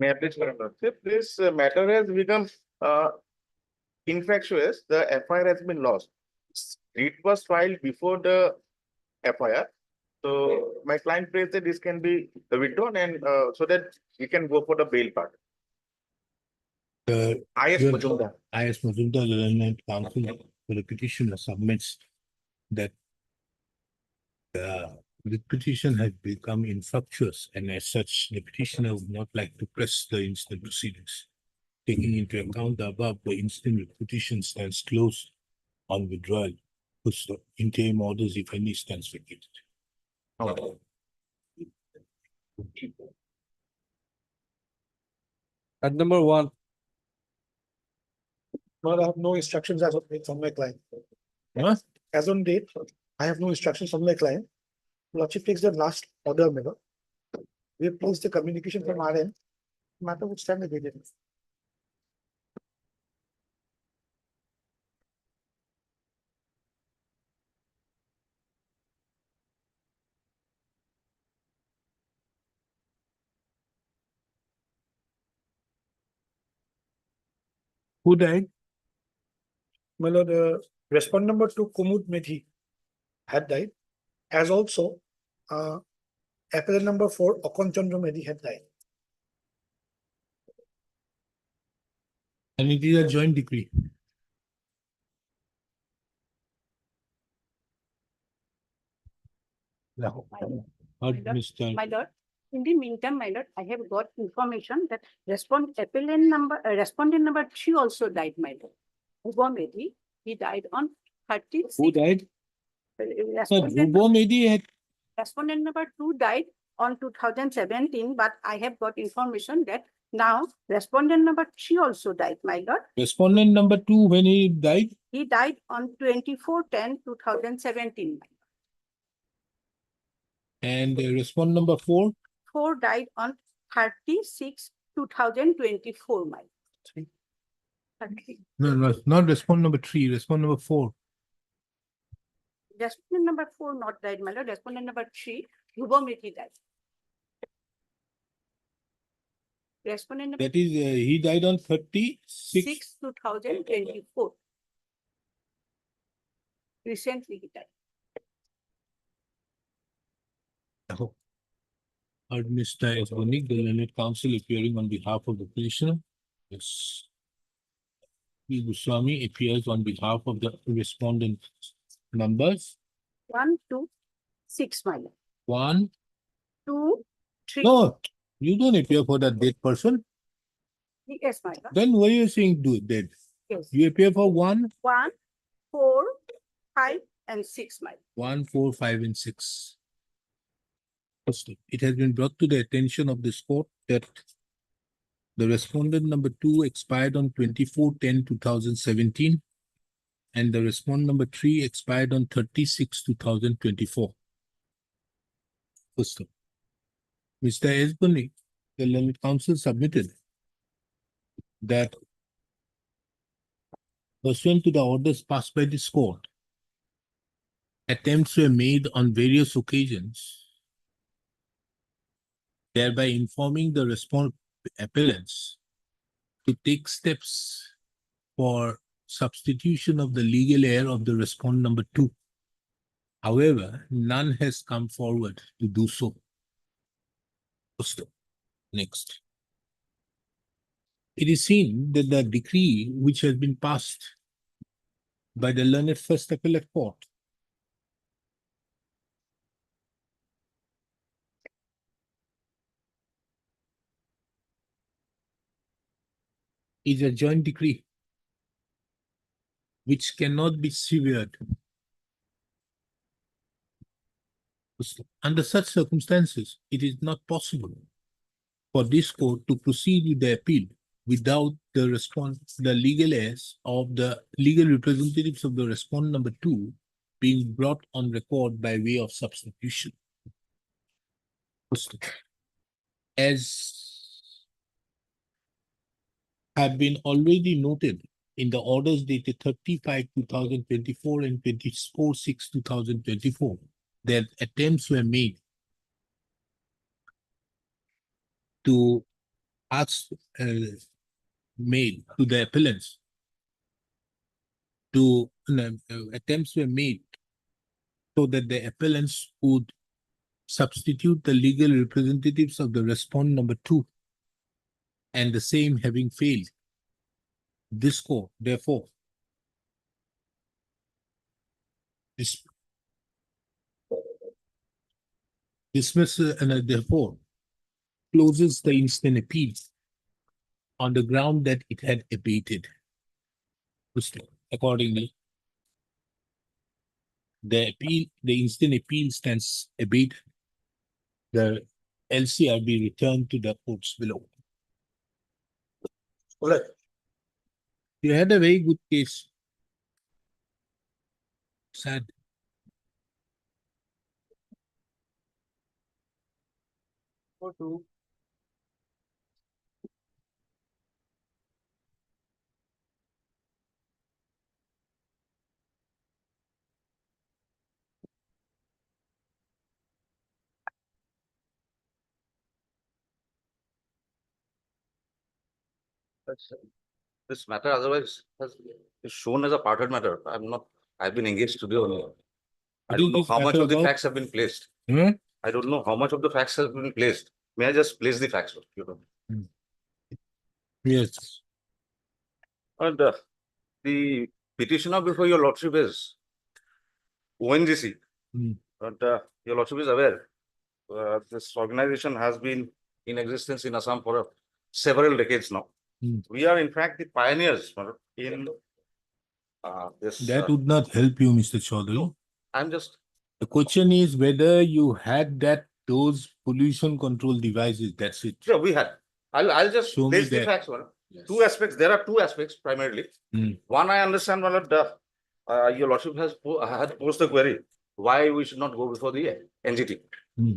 May I please correct? If this matter has become infectious, the FIR has been lost. It was filed before the FIR. So my client prays that this can be withdrawn and so that we can go for the bail part. IS Majumdar. IS Majumdar, the Learned Counsel for the petitioner submits that the petition has become infructuous, and as such, the petitioner would not like to press the instant proceedings. Taking into account the above, the instant petition stands closed on withdrawal, whose interim orders, if any, stands vacated. At number 1. Well, I have no instructions as of date from my client. Huh? As on date, I have no instructions from my client. Lordship takes the last order mirror. We have placed the communication from our end. Matter would stand immediately. Who died? My lord, respondent number 2, Kumud Medhi, had died. As also, appellant number 4, Okon Chandra Medhi, had died. And it is a joint decree. No. Mr. My lord, in the meantime, my lord, I have got information that respondent number 3 also died, my lord. Ubomedi, he died on 36. Who died? Respondent, Ubomedi had respondent number 2 died on 2017, but I have got information that now respondent number 3 also died, my lord. respondent number 2 when he died. He died on 24/10/2017. And respondent number 4. 4 died on 36/2024, my lord. 30. No, not respondent number 3, respondent number 4. Respondent number 4 not died, my lord. Respondent number 3, Ubomedi died. Respondent number That is, he died on 36. 6/2024. Recently he died. Heard Mr. Esbonik, the Learned Counsel, appearing on behalf of the petitioner. Yes. P. Goswami appears on behalf of the respondent numbers 1, 2, 6, my lord. 1. 2, 3. No, you don't appear for that dead person. Yes, my lord. Then what are you saying do dead? Yes. You appear for 1, 1, 4, 5, and 6, my lord. 1, 4, 5, and 6. Firstly, it has been brought to the attention of this court that the respondent number 2 expired on 24/10/2017, and the respondent number 3 expired on 36/2024. Firstly, Mr. Esbonik, the Learned Counsel, submitted that pursuant to the orders passed by this court, attempts were made on various occasions, thereby informing the appellants to take steps for substitution of the legal heir of the respondent number 2. However, none has come forward to do so. Next. It is seen that the decree which has been passed by the Learned First Appellate Court is a joint decree which cannot be severed. Under such circumstances, it is not possible for this court to proceed with the appeal without the legal heirs of the legal representatives of the respondent number 2 being brought on record by way of substitution. As have been already noted in the orders dated 35/2024 and 24/6/2024, that attempts were made to asks made to the appellants to attempts were made so that the appellants would substitute the legal representatives of the respondent number 2, and the same having failed, this court therefore dismisses and therefore closes the instant appeal on the ground that it had abated. Accordingly, the instant appeal stands abated. The LCR be returned to the courts below. Alright, You had a very good case. Sad. This matter otherwise is shown as a parted matter. I've been engaged today only. I What don't is know this how much matter of the about? facts have been placed. Hmm? I don't know how much of the facts have been placed. May I just place the facts? You know? Yes. And the petitioner before your lordship is ONGC. Hmm. And your lordship is aware, this organization has been in existence in Assam for several decades now. Hmm. We are in fact the pioneers in this. That would not help you, Mr. Chaudhary. No. I'm just, The question is whether you had those pollution control devices. That's it. sure, we had. I'll just Show me place the that. facts. Two aspects. There are two aspects primarily. Hmm. One, I understand, your lordship had posed a query why we should not go before the NGT. Hmm.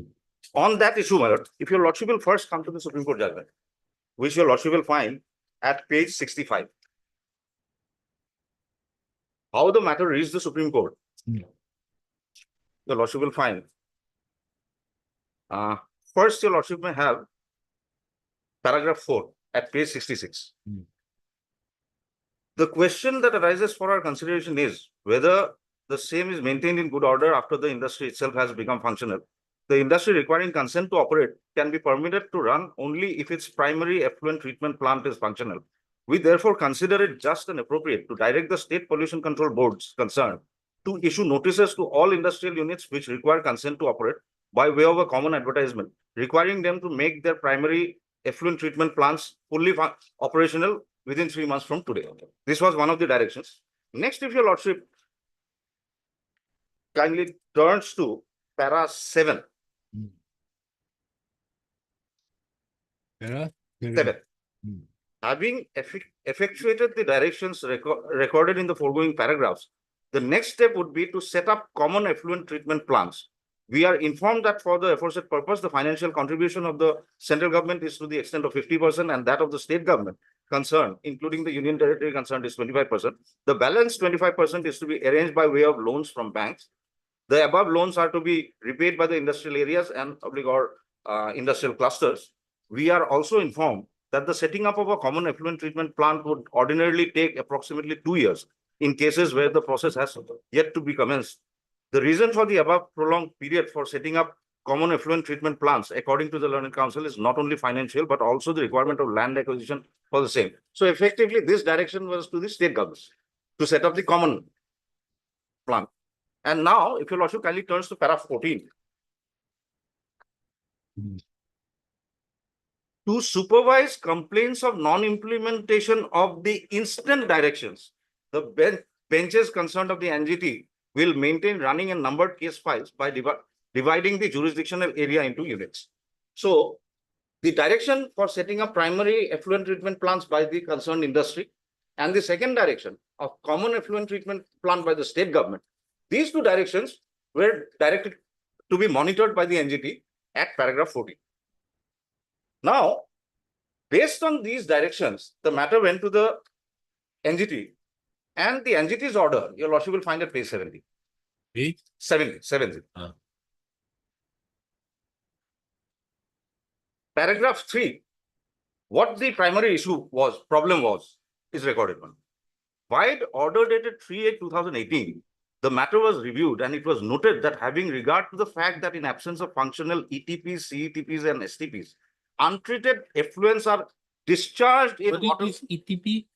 On that issue, my lord, if your lordship will first come to the Supreme Court judgment, which your lordship will find at page 65. How the matter reached the Supreme Court. Hmm. Your lordship will find. First, your lordship may have paragraph 4 at page 66. Hmm. The question that arises for our consideration is whether the same is maintained in good order after the industry itself has become functional. The industry requiring consent to operate can be permitted to run only if its primary effluent treatment plant is functional. We therefore consider it just and appropriate to direct the state pollution control boards concerned to issue notices to all industrial units which require consent to operate by way of a common advertisement, requiring them to make their primary effluent treatment plants fully operational within 3 months from today. This was one of the directions. Next, if your lordship kindly turns to para 7. Yeah. 7. Hmm. Having effectuated the directions recorded in the foregoing paragraphs, the next step would be to set up common effluent treatment plants. We are informed that for the aforesaid purpose, the financial contribution of the central government is to the extent of 50% and that of the state government concerned, including the union territory concerned, is 25%. The balance 25% is to be arranged by way of loans from banks. The above loans are to be repaid by the industrial areas and public or industrial clusters. We are also informed that the setting up of a common effluent treatment plant would ordinarily take approximately 2 years in cases where the process has yet to be commenced. The reason for the above prolonged period for setting up common effluent treatment plants, according to the Learned Council, is not only financial, but also the requirement of land acquisition for the same. So effectively, this direction was to the state governments to set up the common plant. And now, if your lordship kindly turns to para 14. Hmm. To supervise complaints of non-implementation of the instant directions, the benches concerned of the NGT will maintain running and numbered case files by dividing the jurisdictional area into units. So, the direction for setting up primary effluent treatment plants by the concerned industry and the second direction of common effluent treatment plant by the state government, these two directions were directed to be monitored by the NGT at paragraph 14. Now, based on these directions, the matter went to the NGT and the NGT's order, your lordship will find at page 70. Page 70. Ah. Paragraph 3 what the primary issue was, problem was, is recorded one. By order dated 3/8/2018, the matter was reviewed and it was noted that having regard to the fact that in absence of functional ETPs, CETPs and STPs, untreated effluents are discharged in What it water. is ETP?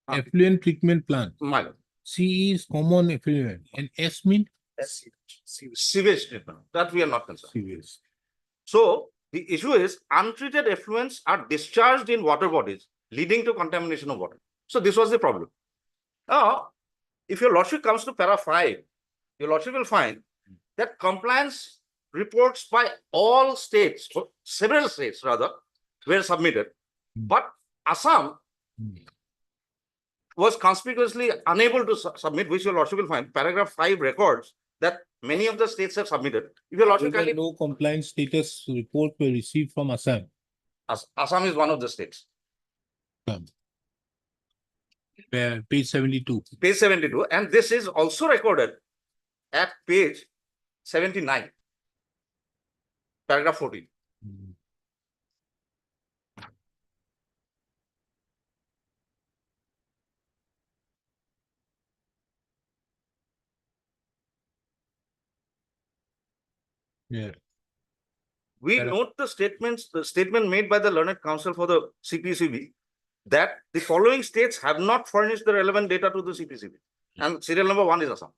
Ah. Effluent treatment plant. My lord. C is common effluent and S mean Sewage treatment, that we are not concerned. sewage. So the issue is untreated effluents are discharged in water bodies, leading to contamination of water. So this was the problem. Now, if your lordship comes to para 5, your lordship will find that compliance reports by all states, or several states rather, were submitted. But Assam was conspicuously unable to submit, which your lordship will find. Paragraph 5 records that many of the states have submitted. If your lordship kindly, No compliance status report were received from Assam. Assam is one of the states. Page 72. Page 72, and this is also recorded at page 79, paragraph 14. Yeah. We Correct. note the statement made by the learned counsel for the CPCB that the following states have not furnished the relevant data to the CPCB, and serial number 1 is Assam.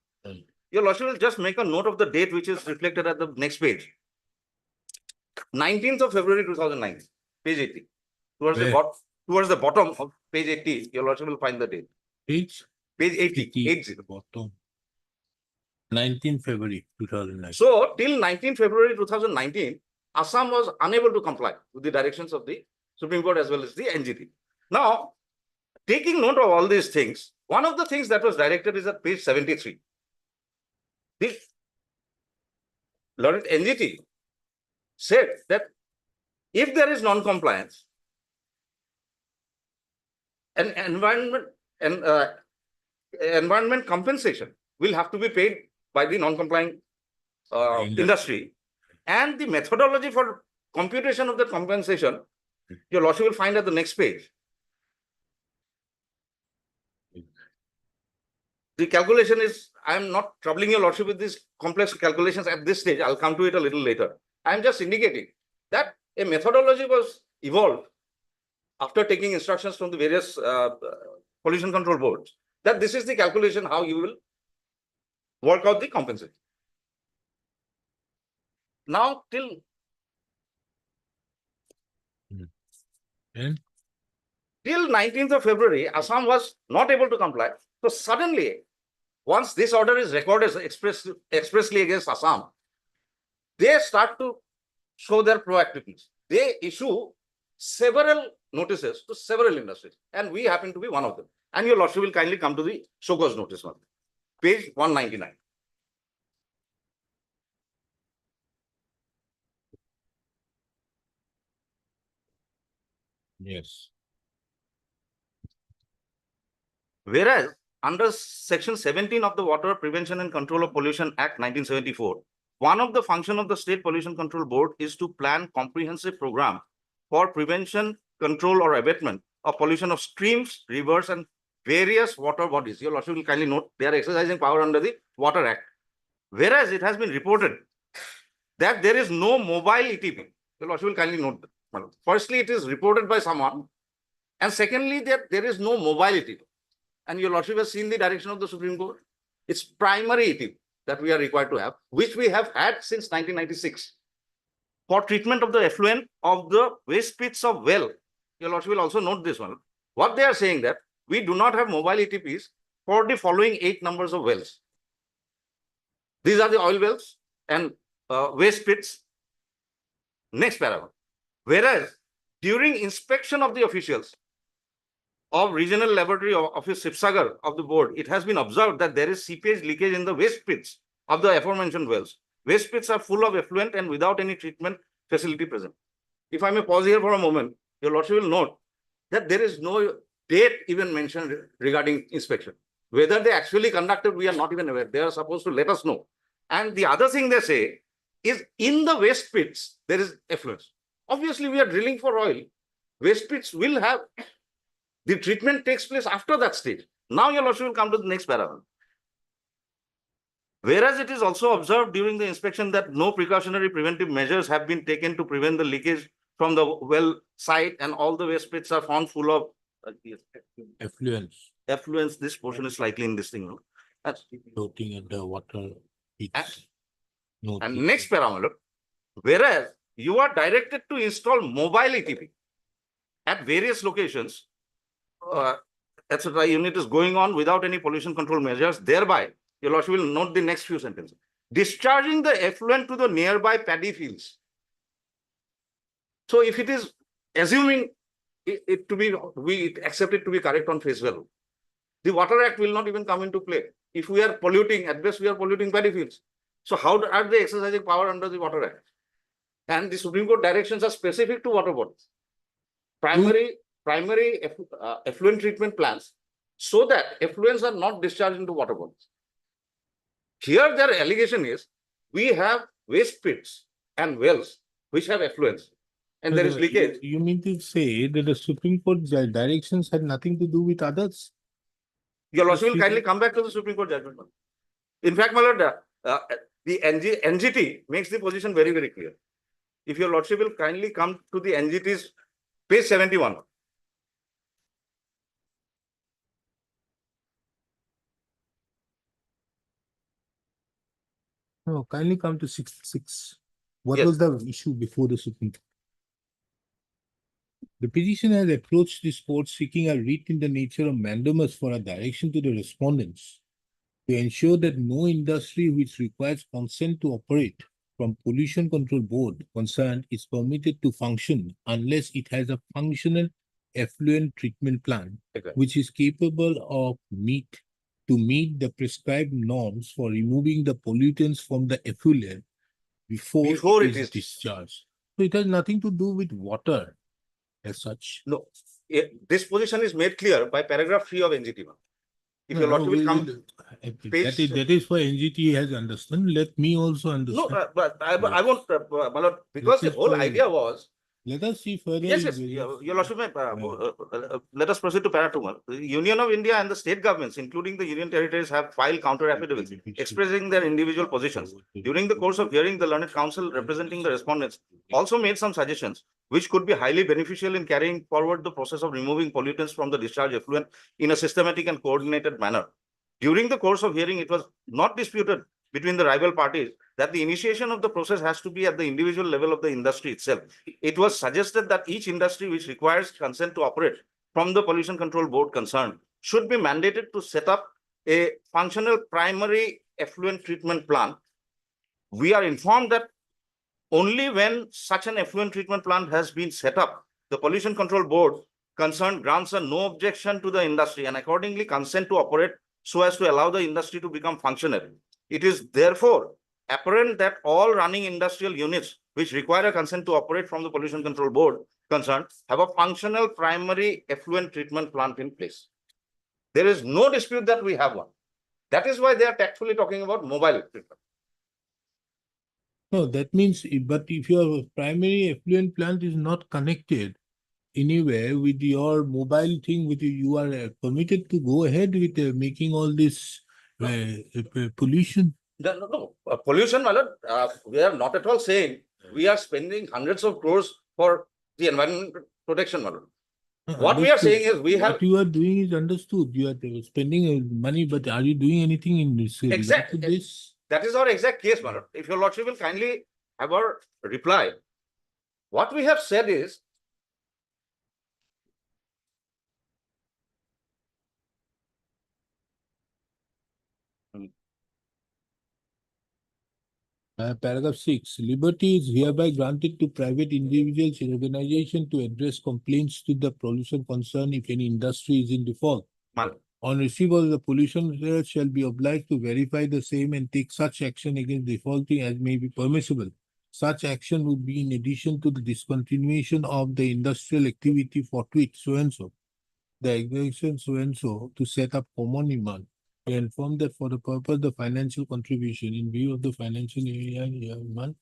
Your lordship will just make a note of the date which is reflected at the next page. 19th of February 2009, page 80. Towards the bottom of page 80, your lordship will find the date. Page Page 80, 80, 80. bottom. 19 February 2009. So till 19 February 2019, Assam was unable to comply with the directions of the Supreme Court as well as the NGT. Now, taking note of all these things, one of the things that was directed is at page 73. The learned NGT said that if there is non-compliance, an environment compensation will have to be paid by the non-complying industry, and the methodology for computation of the compensation, your lordship will find at the next page. The calculation is, I am not troubling your lordship with these complex calculations at this stage. I'll come to it a little later. I am just indicating that a methodology was evolved after taking instructions from the various pollution control boards, that this is the calculation how you will work out the compensation. Now till And 19th of February, Assam was not able to comply. So suddenly, once this order is recorded expressly against Assam, they start to show their proactiveness. They issue several notices to several industries, and we happen to be one of them. And your lordship will kindly come to the show cause notice one, page 199. yes. Whereas under section 17 of the Water Prevention and Control of Pollution Act 1974, one of the function of the State Pollution Control Board is to plan comprehensive program for prevention, control or abatement of pollution of streams, rivers and various water bodies. Your lordship will kindly note they are exercising power under the Water Act. Whereas it has been reported that there is no mobile ETP. Your lordship will kindly note that. Firstly, it is reported by someone, and secondly, that there is no mobile ETP. And your lordship has seen the direction of the Supreme Court. It's primary ETP that we are required to have, which we have had since 1996 for treatment of the effluent of the waste pits of well. Your lordship will also note this one. What they are saying that we do not have mobile ETPs for the following 8 numbers of wells. These are the oil wells and waste pits. Next paragraph. Whereas during inspection of the officials of Regional Laboratory Office Sibsagar of the board, it has been observed that there is seepage leakage in the waste pits of the aforementioned wells. Waste pits are full of effluent and without any treatment facility present. If I may pause here for a moment, your lordship will note that there is no date even mentioned regarding inspection. Whether they actually conducted, we are not even aware. They are supposed to let us know. And the other thing they say, is in the waste pits, there is effluence. Obviously, we are drilling for oil. waste pits will have, the treatment takes place after that stage. Now your lordship will come to the next paragraph. Whereas it is also observed during the inspection that no precautionary preventive measures have been taken to prevent the leakage from the well site, and all the waste pits are found full of Effluents effluents. This portion is slightly in this thing. No? floating in the water. It's no And treatment. next parameter, whereas you are directed to install mobile ETP at various locations, etc. Unit is going on without any pollution control measures. Thereby, your lordship will note the next few sentences. Discharging the effluent to the nearby paddy fields. So if it is assuming it to be, we accept it to be correct on face value, the Water Act will not even come into play. If we are polluting, at best we are polluting paddy fields. So how are they exercising power under the Water Act? And the Supreme Court directions are specific to water bodies. Primary effluent treatment plants, so that effluents are not discharged into water bodies. Here their allegation is, we have waste pits and wells which have effluents, and there is leakage. You mean to say that the Supreme Court directions had nothing to do with others? Your lordship will Excuse kindly me? come back to the Supreme Court judgment. In fact, my lord, the NGT makes the position very, very clear. If your lordship will kindly come to the NGT's page 71. No, kindly come to 66. What Yes. was the issue before the Supreme Court? The petition has approached this court seeking a writ in the nature of mandamus for a direction to the respondents to ensure that no industry which requires consent to operate from Pollution Control Board concerned is permitted to function unless it has a functional effluent treatment plant Okay. which is capable of meet the prescribed norms for removing the pollutants from the effluent before it is discharged. So it has nothing to do with water as such. No, this position is made clear by paragraph 3 of NGT. If your lordship will come. page- That is why NGT has understood. Let me also No, understand. but I won't, my lord, because the This is whole for- idea was, Let us see further. yes, in yes, various- your lordship, let us proceed to para 2. The Union of India and the state governments, including the union territories, have filed counter affidavits expressing their individual positions. During the course of hearing, the learned counsel representing the respondents also made some suggestions which could be highly beneficial in carrying forward the process of removing pollutants from the discharge effluent in a systematic and coordinated manner. During the course of hearing, it was not disputed between the rival parties that the initiation of the process has to be at the individual level of the industry itself. It was suggested that each industry which requires consent to operate from the Pollution Control Board concerned should be mandated to set up a functional primary effluent treatment plant. We are informed that only when such an effluent treatment plant has been set up, the Pollution Control Board concerned grants a no objection to the industry and accordingly consent to operate so as to allow the industry to become functional. It is therefore apparent that all running industrial units which require a consent to operate from the Pollution Control Board concerned have a functional primary effluent treatment plant in place. There is no dispute that we have one. That is why they are tactfully talking about mobile treatment. No, that means, but if your primary effluent plant is not connected anywhere with your mobile thing, with you are permitted to go ahead with making all this pollution. No, pollution, my lord, we are not at all saying we are spending hundreds of crores for the environment protection, my lord. What we are saying is we have. What you are doing is understood. You are spending money, but are you doing anything in this? Exact- to this? That is our exact case, my lord. If your lordship will kindly have our reply. What we have said is, Paragraph 6, liberty is hereby granted to private individuals and organizations to address complaints to the pollution concern if any industry is in default. my lord, On receipt of the pollution alert shall be obliged to verify the same and take such action against defaulting as may be permissible. Such action would be in addition to the discontinuation of the industrial activity forthwith so-and-so. The execution so-and-so to set up common demand. We inform that for the purpose of the financial contribution in view of the financial demand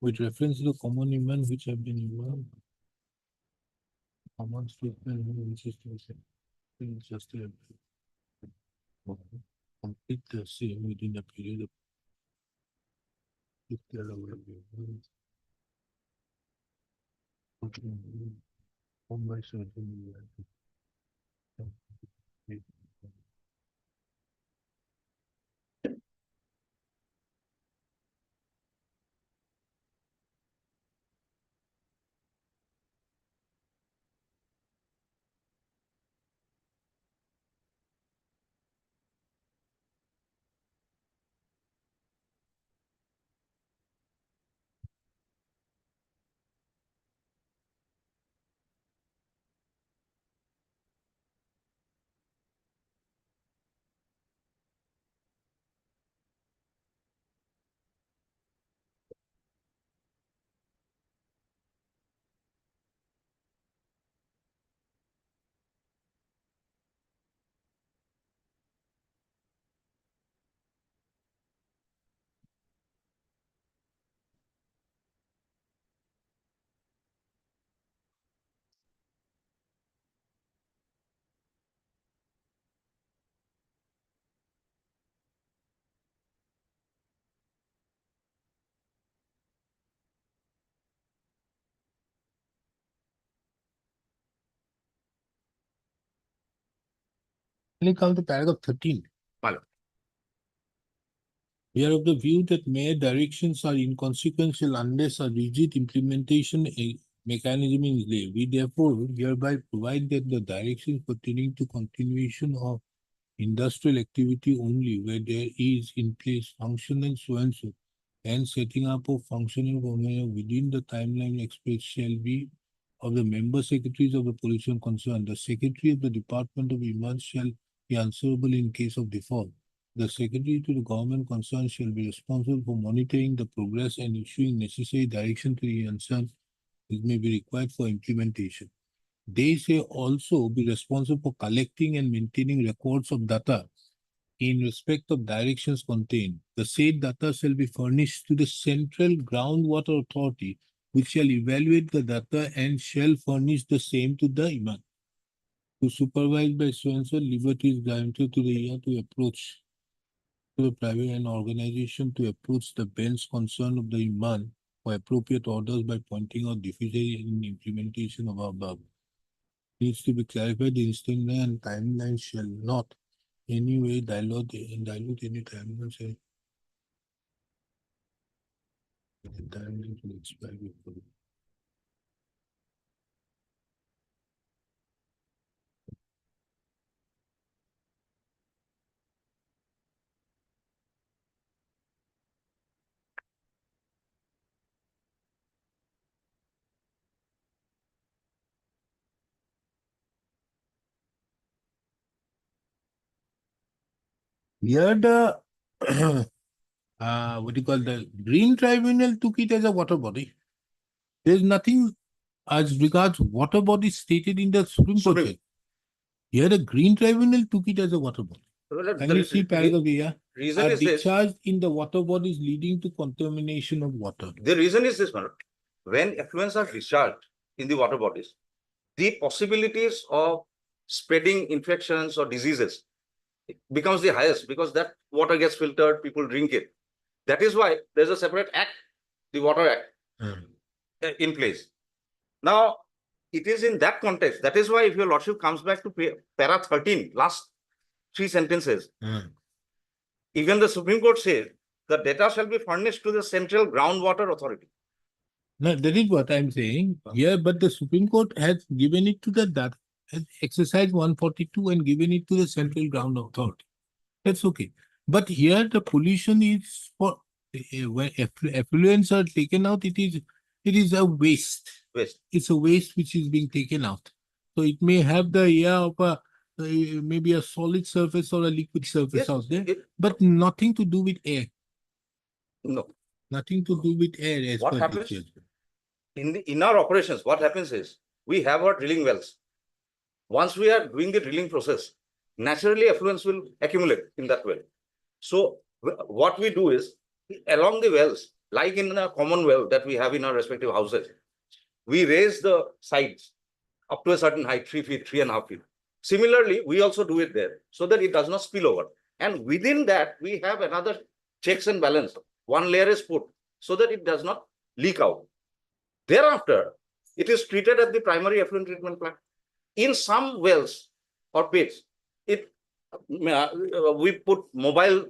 with reference to the common demand which have been involved. Common statement, which is to say, just to complete the same within a period of. If there are available. Home by certain. Then come to paragraph 13. Follow. We are of the view that mere directions are inconsequential unless a rigid implementation mechanism is laid. We therefore hereby provide that the directions pertaining to continuation of industrial activity only where there is in place functional so and setting up of functional formula within the timeline expressed shall be of the member secretaries of the pollution concerned. The secretary of the Department of Image shall be answerable in case of default. The secretary to the government concerned shall be responsible for monitoring the progress and issuing necessary direction to the concerned which may be required for implementation. They shall also be responsible for collecting and maintaining records of data in respect of directions contained. The said data shall be furnished to the Central Groundwater Authority, which shall evaluate the data and shall furnish the same to the Imam. To supervise by so-and-so liberties granted to the EA to approach to the private and organization to approach the bench concern of the Imam for appropriate orders by pointing out deficiency in implementation of above. Needs to be clarified, the instant and timeline shall not any way dilute any timeline. The timeline will expire before. Here the what do you call the Green Tribunal took it as a water body. There's nothing as regards water body stated in the Supreme Court. Supreme. Here the Green Tribunal took it as a water body. Can you see paragraph here? Reason Are is this. discharged in the water bodies leading to contamination of water. The reason is this, Manoj. When effluents are discharged in the water bodies, the possibilities of spreading infections or diseases becomes the highest because that water gets filtered, people drink it. That is why there's a separate act, the Water Act, in place. Now, it is in that context. That is why if your lordship comes back to para 13, last 3 sentences, even the Supreme Court says the data shall be furnished to the Central Groundwater Authority. No, that is what I'm saying. Yeah, but the Supreme Court has given it to the has exercised 142 and given it to the Central Ground Authority. That's okay. But here the pollution is for when effluents are taken out, it is a waste. Waste. It's a waste which is being taken out. So it may have the air of a maybe a solid surface or a liquid surface Yes, out there, it- but nothing to do with air. No. Nothing to do with air as What per happens? this judgment. In our operations, what happens is we have our drilling wells. Once we are doing the drilling process, naturally effluents will accumulate in that well. So what we do is along the wells, like in a common well that we have in our respective houses, we raise the sides up to a certain height, 3 feet, 3.5 feet. Similarly, we also do it there so that it does not spill over. And within that, we have another checks and balance. One layer is put so that it does not leak out. Thereafter, it is treated at the primary effluent treatment plant. In some wells or pits, we put mobile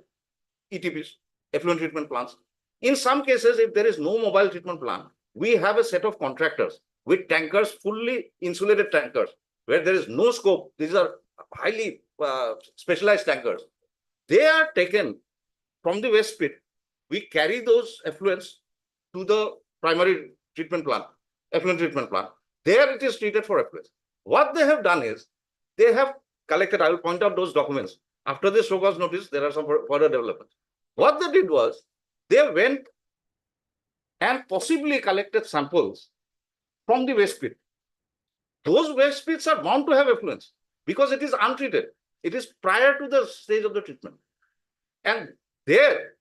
ETPs, effluent treatment plants. In some cases, if there is no mobile treatment plant, we have a set of contractors with tankers, fully insulated tankers, where there is no scope. These are highly specialized tankers. They are taken from the waste pit. We carry those effluents to the primary treatment plant, effluent treatment plant. There it is treated for effluents. What they have done is, they have collected, I will point out those documents. After this show cause notice, there are some further developments. What they did was, they went and possibly collected samples from the waste pit. Those waste pits are bound to have effluents because it is untreated. It is prior to the stage of the treatment. And there,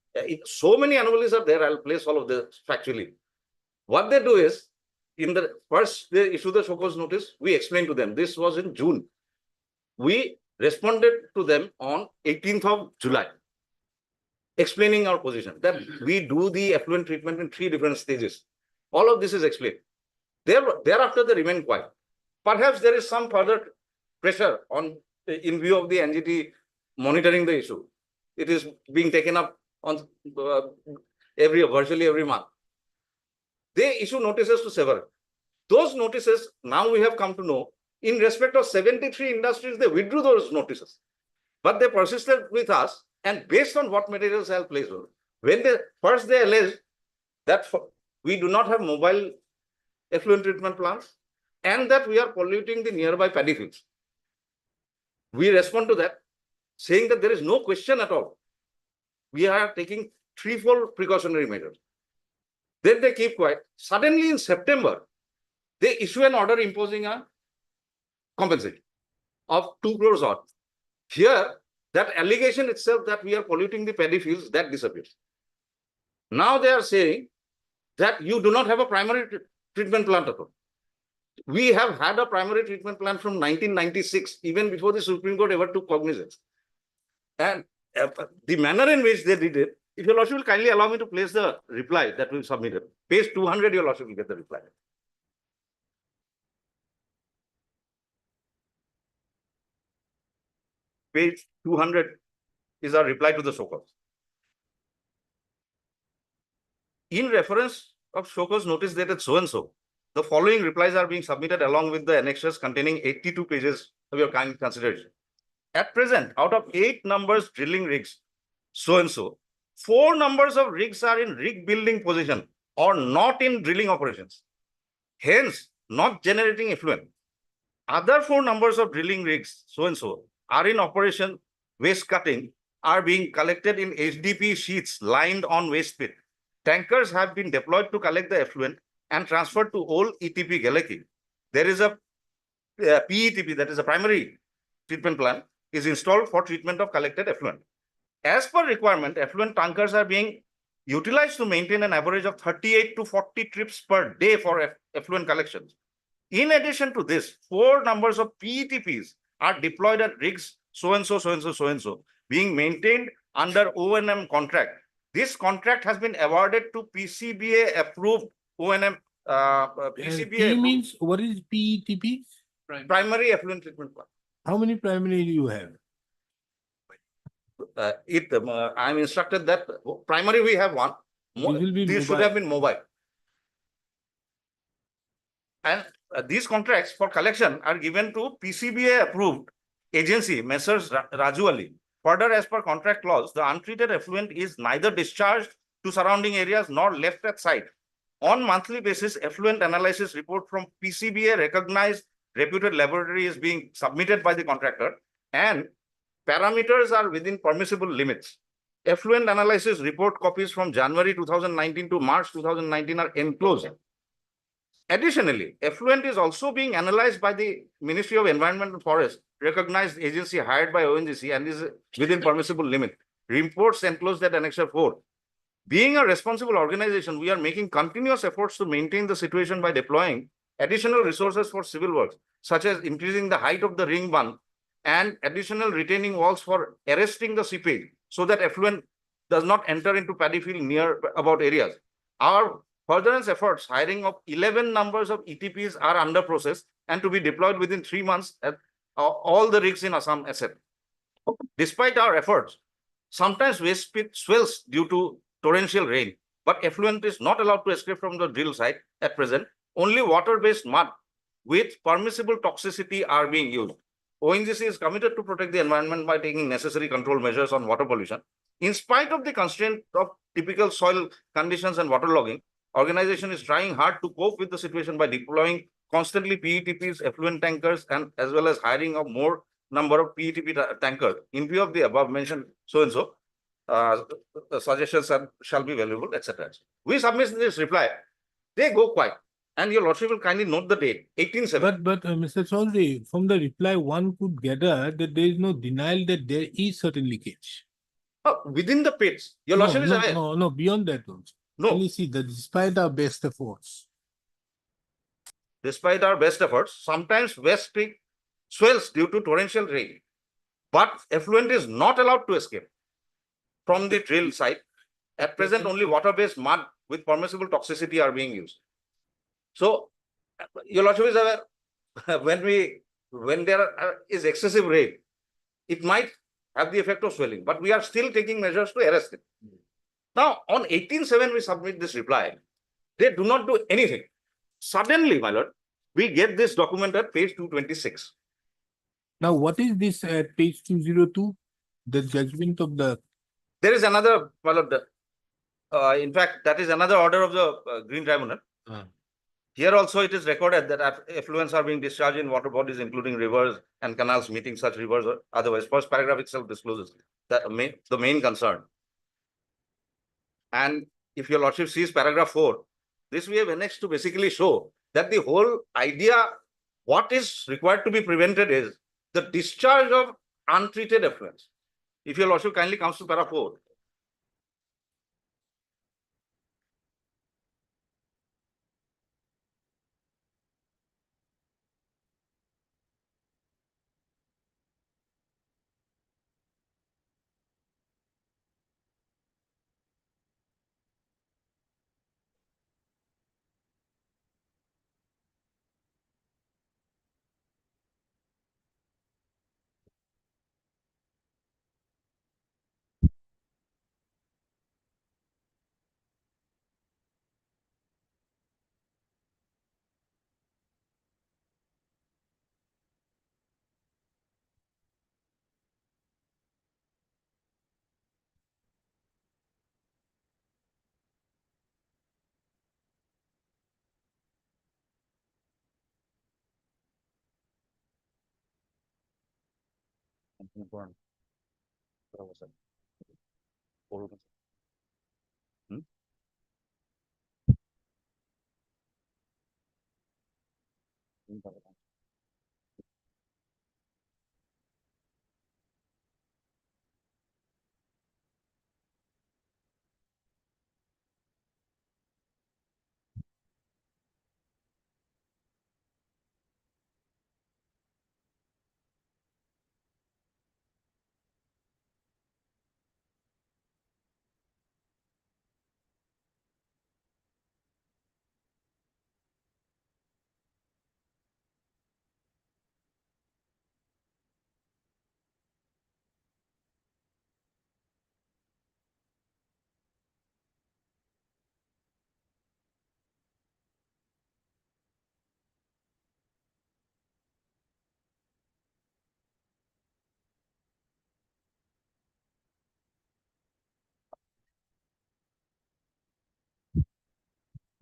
so many anomalies are there. I'll place all of this factually. What they do is, in the first, they issue the show cause notice, we explained to them. This was in June. We responded to them on 18th of July, explaining our position that we do the effluent treatment in 3 different stages. All of this is explained. Thereafter, they remain quiet. Perhaps there is some further pressure on, in view of the NGT monitoring the issue. It is being taken up on virtually every month. They issue notices to several. Those notices, now we have come to know, in respect of 73 industries, they withdrew those notices. But they persisted with us, and based on what materials I have placed on, when they alleged that we do not have mobile effluent treatment plants and that we are polluting the nearby paddy fields. We respond to that, saying that there is no question at all. We are taking 3-fold precautionary measures. Then they keep quiet. Suddenly in September, they issue an order imposing a compensation of 2 crores odd. Here, that allegation itself that we are polluting the paddy fields, that disappears. Now they are saying that you do not have a primary treatment plant at all. We have had a primary treatment plant from 1996, even before the Supreme Court ever took cognizance. And the manner in which they did it, if your Lordship will kindly allow me to place the reply that we submitted. Page 200, your Lordship will get the reply. Page 200 is our reply to the show cause. In reference of show cause notice dated so-and-so, the following replies are being submitted along with the annexures containing 82 pages of your kind consideration. At present, out of 8 numbers drilling rigs, so-and-so, 4 numbers of rigs are in rig building position or not in drilling operations, hence not generating effluent. Other 4 numbers of drilling rigs, so-and-so, are in operation, waste cutting, are being collected in HDP sheets lined on waste pit. Tankers have been deployed to collect the effluent and transferred to old ETP Galeki. There is a PETP, that is a primary treatment plant, is installed for treatment of collected effluent. As per requirement, effluent tankers are being utilized to maintain an average of 38 to 40 trips per day for effluent collections. In addition to this, 4 numbers of PETPs are deployed at rigs so-and-so, so-and-so, so-and-so, being maintained under O&M contract. This contract has been awarded to PCBA approved O&M. P means, what is PETP? Primary effluent treatment plant. How many primary do you have? I'm instructed that primary we have 1. These should have been mobile. And these contracts for collection are given to PCBA approved agency, Messrs. Raju Ali. Further, as per contract clause, the untreated effluent is neither discharged to surrounding areas nor left at site. On monthly basis, effluent analysis report from PCBA recognized reputed laboratory is being submitted by the contractor, and parameters are within permissible limits. Effluent analysis report copies from January 2019 to March 2019 are enclosed. Additionally, effluent is also being analyzed by the Ministry of Environment and Forest, recognized agency hired by ONGC, and is within permissible limit. Reports enclosed at Annexure 4. Being a responsible organization, we are making continuous efforts to maintain the situation by deploying additional resources for civil works, such as increasing the height of the ring bund and additional retaining walls for arresting the seepage so that effluent does not enter into paddy field near about areas. Our furtherance efforts, hiring of 11 numbers of ETPs are under process and to be deployed within 3 months at all the rigs in Assam asset. Despite our efforts, sometimes waste pit swells due to torrential rain, but effluent is not allowed to escape from the drill site at present. Only water-based mud with permissible toxicity are being used. ONGC is committed to protect the environment by taking necessary control measures on water pollution. In spite of the constraint of typical soil conditions and waterlogging, organization is trying hard to cope with the situation by deploying constantly PETPs, effluent tankers, and as well as hiring of more number of PETP tankers. In view of the above mentioned so-and-so, suggestions shall be valuable, etc. We submit this reply. They go quiet. And your lordship will kindly note the date, 18/7. But Mr. Chaudhary, from the reply, one could gather that there is no denial that there is certain leakage. Within the pits, your No, lordship is aware. no, beyond that also. No, Can you see that despite our best efforts, despite our best efforts, sometimes West Creek swells due to torrential rain. But effluent is not allowed to escape from the drill site. At present, only water-based mud with permissible toxicity are being used. So, your lordship is aware, when there is excessive rain, it might have the effect of swelling, but we are still taking measures to arrest it. Now, on 18/7, we submit this reply. They do not do anything. Suddenly, my lord, we get this document at page 226. now what is this at page 202? The judgment of the, There is another, my lord, in fact, that is another order of the Green Tribunal. Here also it is recorded that effluents are being discharged in water bodies, including rivers and canals meeting such rivers or otherwise. First paragraph itself discloses that the main concern. And if your lordship sees paragraph 4, this we have annexed to basically show that the whole idea, what is required to be prevented is the discharge of untreated effluents. If your lordship kindly comes to paragraph 4.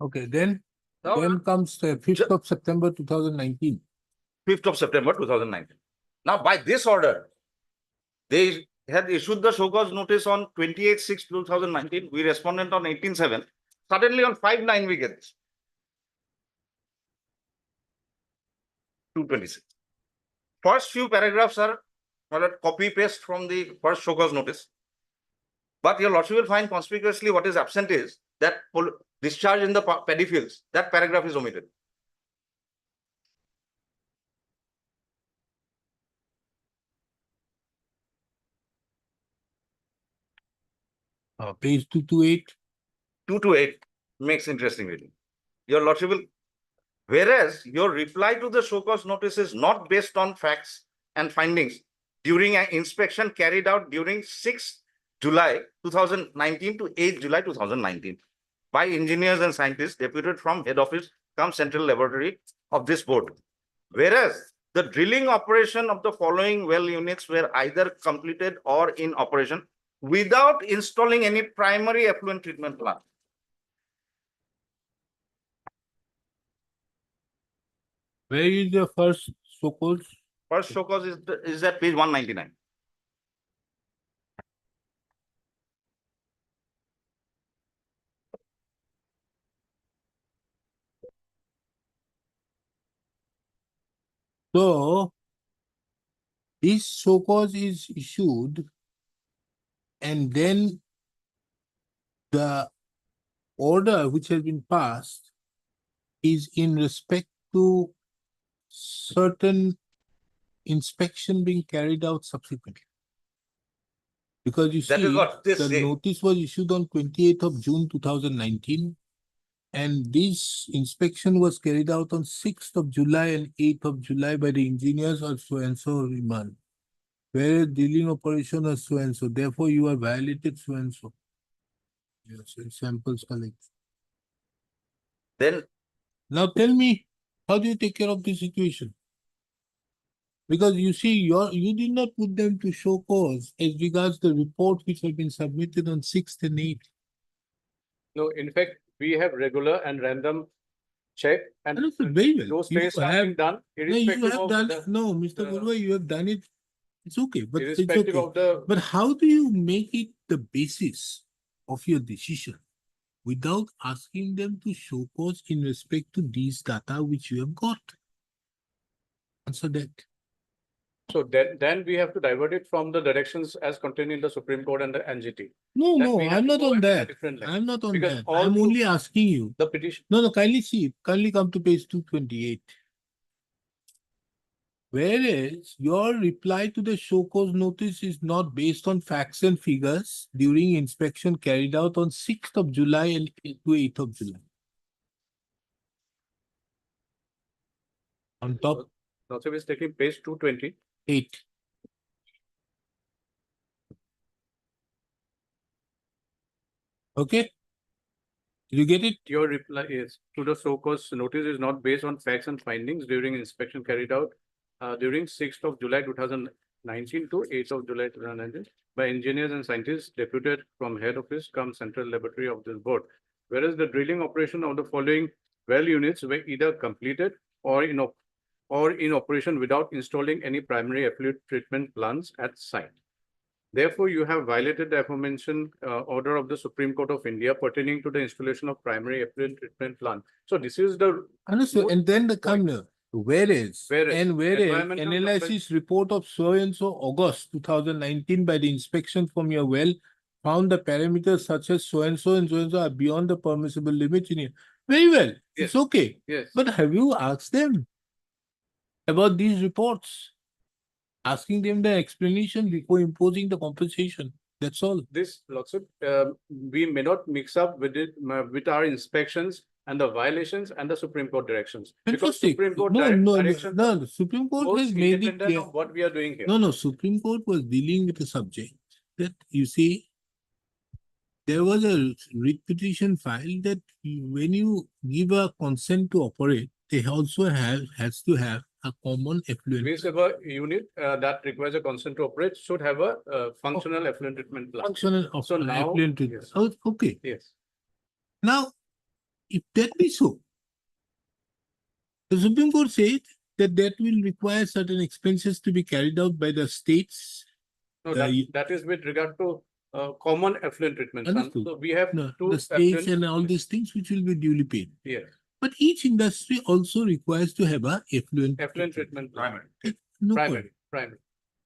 okay, then Now, comes the 5th of September 2019. 5th of September 2019. Now, by this order, they had issued the show cause notice on 28/6/2019. We responded on 18/7. Suddenly on 5/9, we get this. 226. First few paragraphs are copy paste from the first show cause notice. But your lordship will find conspicuously what is absent is that discharge in the paddy fields. That paragraph is omitted. Page 228. 228 makes interesting reading. Your lordship will, whereas your reply to the show cause notice is not based on facts and findings during an inspection carried out during 6th July 2019 to 8th July 2019 by engineers and scientists deputed from head office cum central laboratory of this board. Whereas the drilling operation of the following well units were either completed or in operation without installing any primary effluent treatment plant. Where is the first so-called? First show cause is at page 199. So this show cause is issued and then the order which has been passed is in respect to certain inspection being carried out subsequently. Because you That is see, what this the says. notice was issued on 28th of June 2019. And this inspection was carried out on 6th of July and 8th of July by the engineers of so-and-so remand. Whereas drilling operation was so-and-so, therefore you are violated so-and-so. Yes, and samples collect. Then Now tell me, how do you take care of this situation? Because you see, you did not put them to show cause as regards the report which had been submitted on 6th and 8th. No, in fact, we have regular and random check and Understood very well. those You tests have been done No, you irrespective have of done, the, no, Mr. the- Gurva, you have done it. It's okay, but it's irrespective okay. of the, But how do you make it the basis of your decision without asking them to show cause in respect to these data which you have got? Answer that. so then we have to divert it from the directions as contained in the Supreme Court and the NGT. No, That no, we have I'm to not go on at a that. different line. I'm not on Because that. all I'm you- only asking you. The petition, No, kindly see, kindly come to page 228. Whereas your reply to the show cause notice is not based on facts and figures during inspection carried out on 6th of July and to 8th of July. On top Lordship is taking page 220. 8. Okay? Did you get it? Your reply is to the show cause notice is not based on facts and findings during inspection carried out during 6th of July 2019 to 8th of July 2019 by engineers and scientists deputed from head office cum central laboratory of this board. Whereas the drilling operation of the following well units were either completed or in operation without installing any primary effluent treatment plants at site. Therefore, you have violated the aforementioned order of the Supreme Court of India pertaining to the installation of primary effluent treatment plant. So this is the Understood. What And then the point? come whereas Environmental analysis report of so and so August 2019 by the inspection from your well found the parameters such as so and so are beyond the permissible limits in it. Very well. It's Yes. okay. yes. But have you asked them about these reports? Asking them the explanation before imposing the compensation. That's all. This lordship, we may not mix up with it with our inspections and the violations and the Supreme Court directions. Because Fantastic. Supreme Court No, no, direction no, the Supreme Court goes has made it independent clear. of what we are doing here. No, no, Supreme Court was dealing with a subject that you see, there was a writ petition filed that when you give a consent to operate, they also has to have a common effluent. Whichever unit that requires a consent to operate should have a functional effluent treatment plant. Functional of So now- effluent. yes. Oh, okay. Yes. Now, if that be so, the Supreme Court said that will require certain expenses to be carried out by the states. No, that is with regard to common effluent treatment plant. Understood. So we have No, two the states effluent- and all these things which will be duly paid. Yes, But each industry also requires to have a effluent. effluent treatment plant. No Primary, point. primary.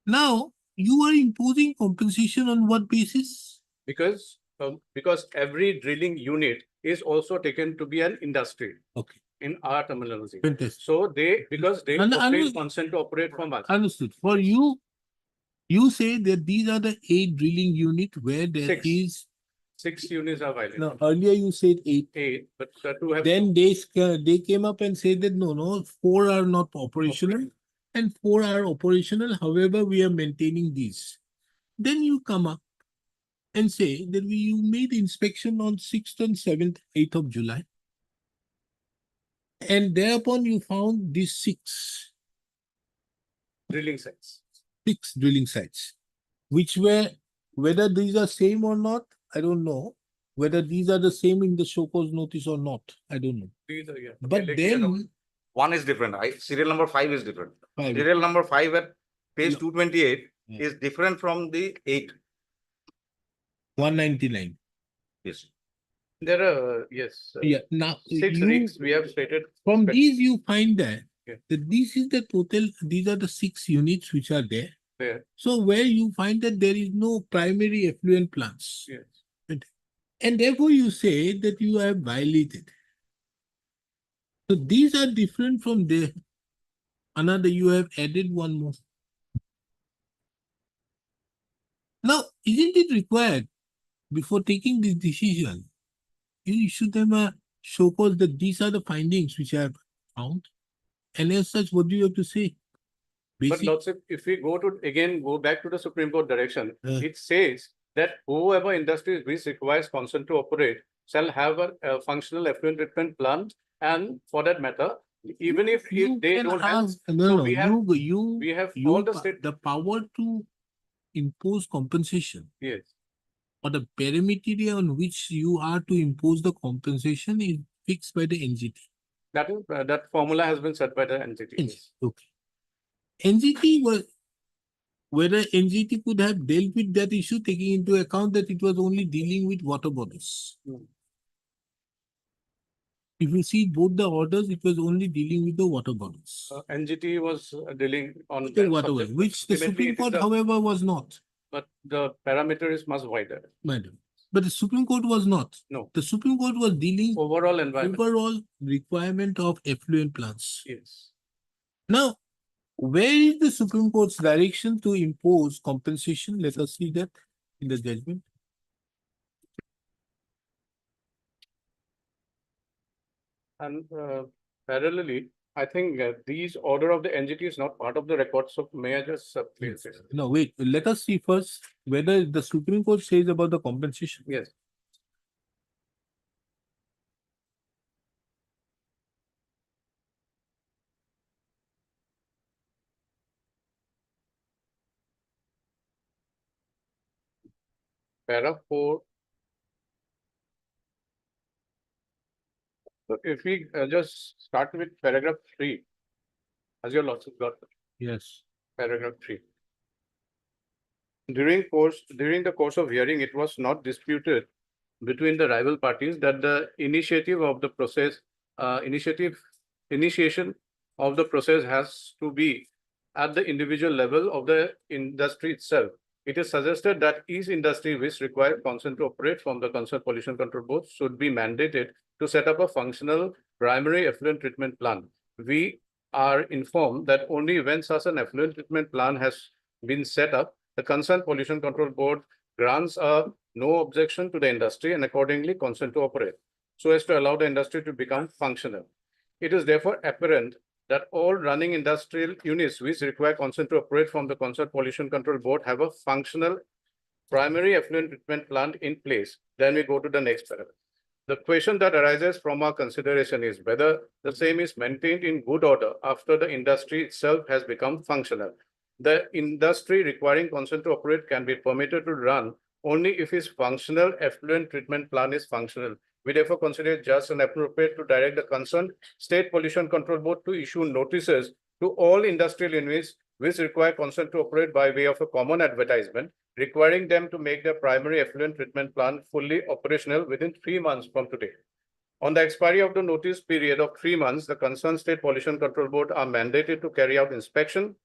Now, you are imposing compensation on what basis? Because every drilling unit is also taken to be an industry Okay, in our terminology. fantastic. So because they And- obtain and- consent to operate from us. Understood. For you, you say that these are the 8 drilling unit where there Six. is 6 units are violated. Now, earlier you said 8. 8, but two have. Then they came up and said that no, 4 are not operational and 4 are operational. However, we are maintaining these. Then you come up and say that you made inspection on 6th and 7th, 8th of July. And thereupon you found these 6 Drilling sites. drilling sites, which were, whether these are same or not, I don't know. Whether these are the same in the show cause notice or not, I don't know. These are, yeah. But then, One is different. Serial number 5 is different. five, Serial number 5 at page No. 228 Yeah. is different from the 8. 199. Yes. There are, yes. Yeah, now 6 you, rigs we have stated. from but these you find that, Yeah. that this is the total, these are the 6 units which are there. There, So where you find that there is no primary effluent plants. yes. And therefore you say that you have violated. So these are different from there. Another, you have added one more. Now, isn't it required before taking this decision, you issue them a show cause that these are the findings which I have found? And as such, what do you have to say? But Basic, Lord, if we go back to the Supreme Court direction, Uh. it says that whoever industry which requires consent to operate shall have a functional effluent treatment plan, and for that matter, even if you they can don't have, ask, so no, we have- we have you all the pa- state, the power to impose compensation yes, or the parameter on which you are to impose the compensation is fixed by the NGT. that formula has been set by the entity. yes. Okay. NGT was, whether NGT could have dealt with that issue, taking into account that it was only dealing with water bodies. Hmm. If you see both the orders, it was only dealing with the water bodies. NGT was dealing on The that water subject, body, which the ultimately Supreme it is Court, the- however, was not, But the parameter is much wider. madam. But the Supreme Court was not. No. The Supreme Court was dealing Overall environment, overall requirement of effluent plants. yes. Now, where is the Supreme Court's direction to impose compensation? Let us see that in the judgment. And parallelly, I think these order of the NGT is not part of the records, so may I just please? No, wait, let us see first whether the Supreme Court says about the compensation. Yes. Para 4. So if we just start with paragraph 3, as your lordship got Yes. paragraph 3. During the course of hearing, it was not disputed between the rival parties that the initiative of the process, initiation of the process has to be at the individual level of the industry itself. It is suggested that each industry which requires consent to operate from the Concerned Pollution Control Board should be mandated to set up a functional primary effluent treatment plan. We are informed that only when such an effluent treatment plan has been set up, the Concerned Pollution Control Board grants a no objection to the industry and accordingly consent to operate, so as to allow the industry to become functional. It is therefore apparent that all running industrial units which require consent to operate from the Concerned Pollution Control Board have a functional primary effluent treatment plant in place. Then we go to the next paragraph. The question that arises from our consideration is whether the same is maintained in good order after the industry itself has become functional. The industry requiring consent to operate can be permitted to run only if its functional effluent treatment plan is functional. We therefore consider it just and appropriate to direct the concerned State Pollution Control Board to issue notices to all industrial units which require consent to operate by way of a common advertisement, requiring them to make their primary effluent treatment plan fully operational within 3 months from today. On the expiry of the notice period of 3 months, the concerned State Pollution Control Board are mandated to carry out inspection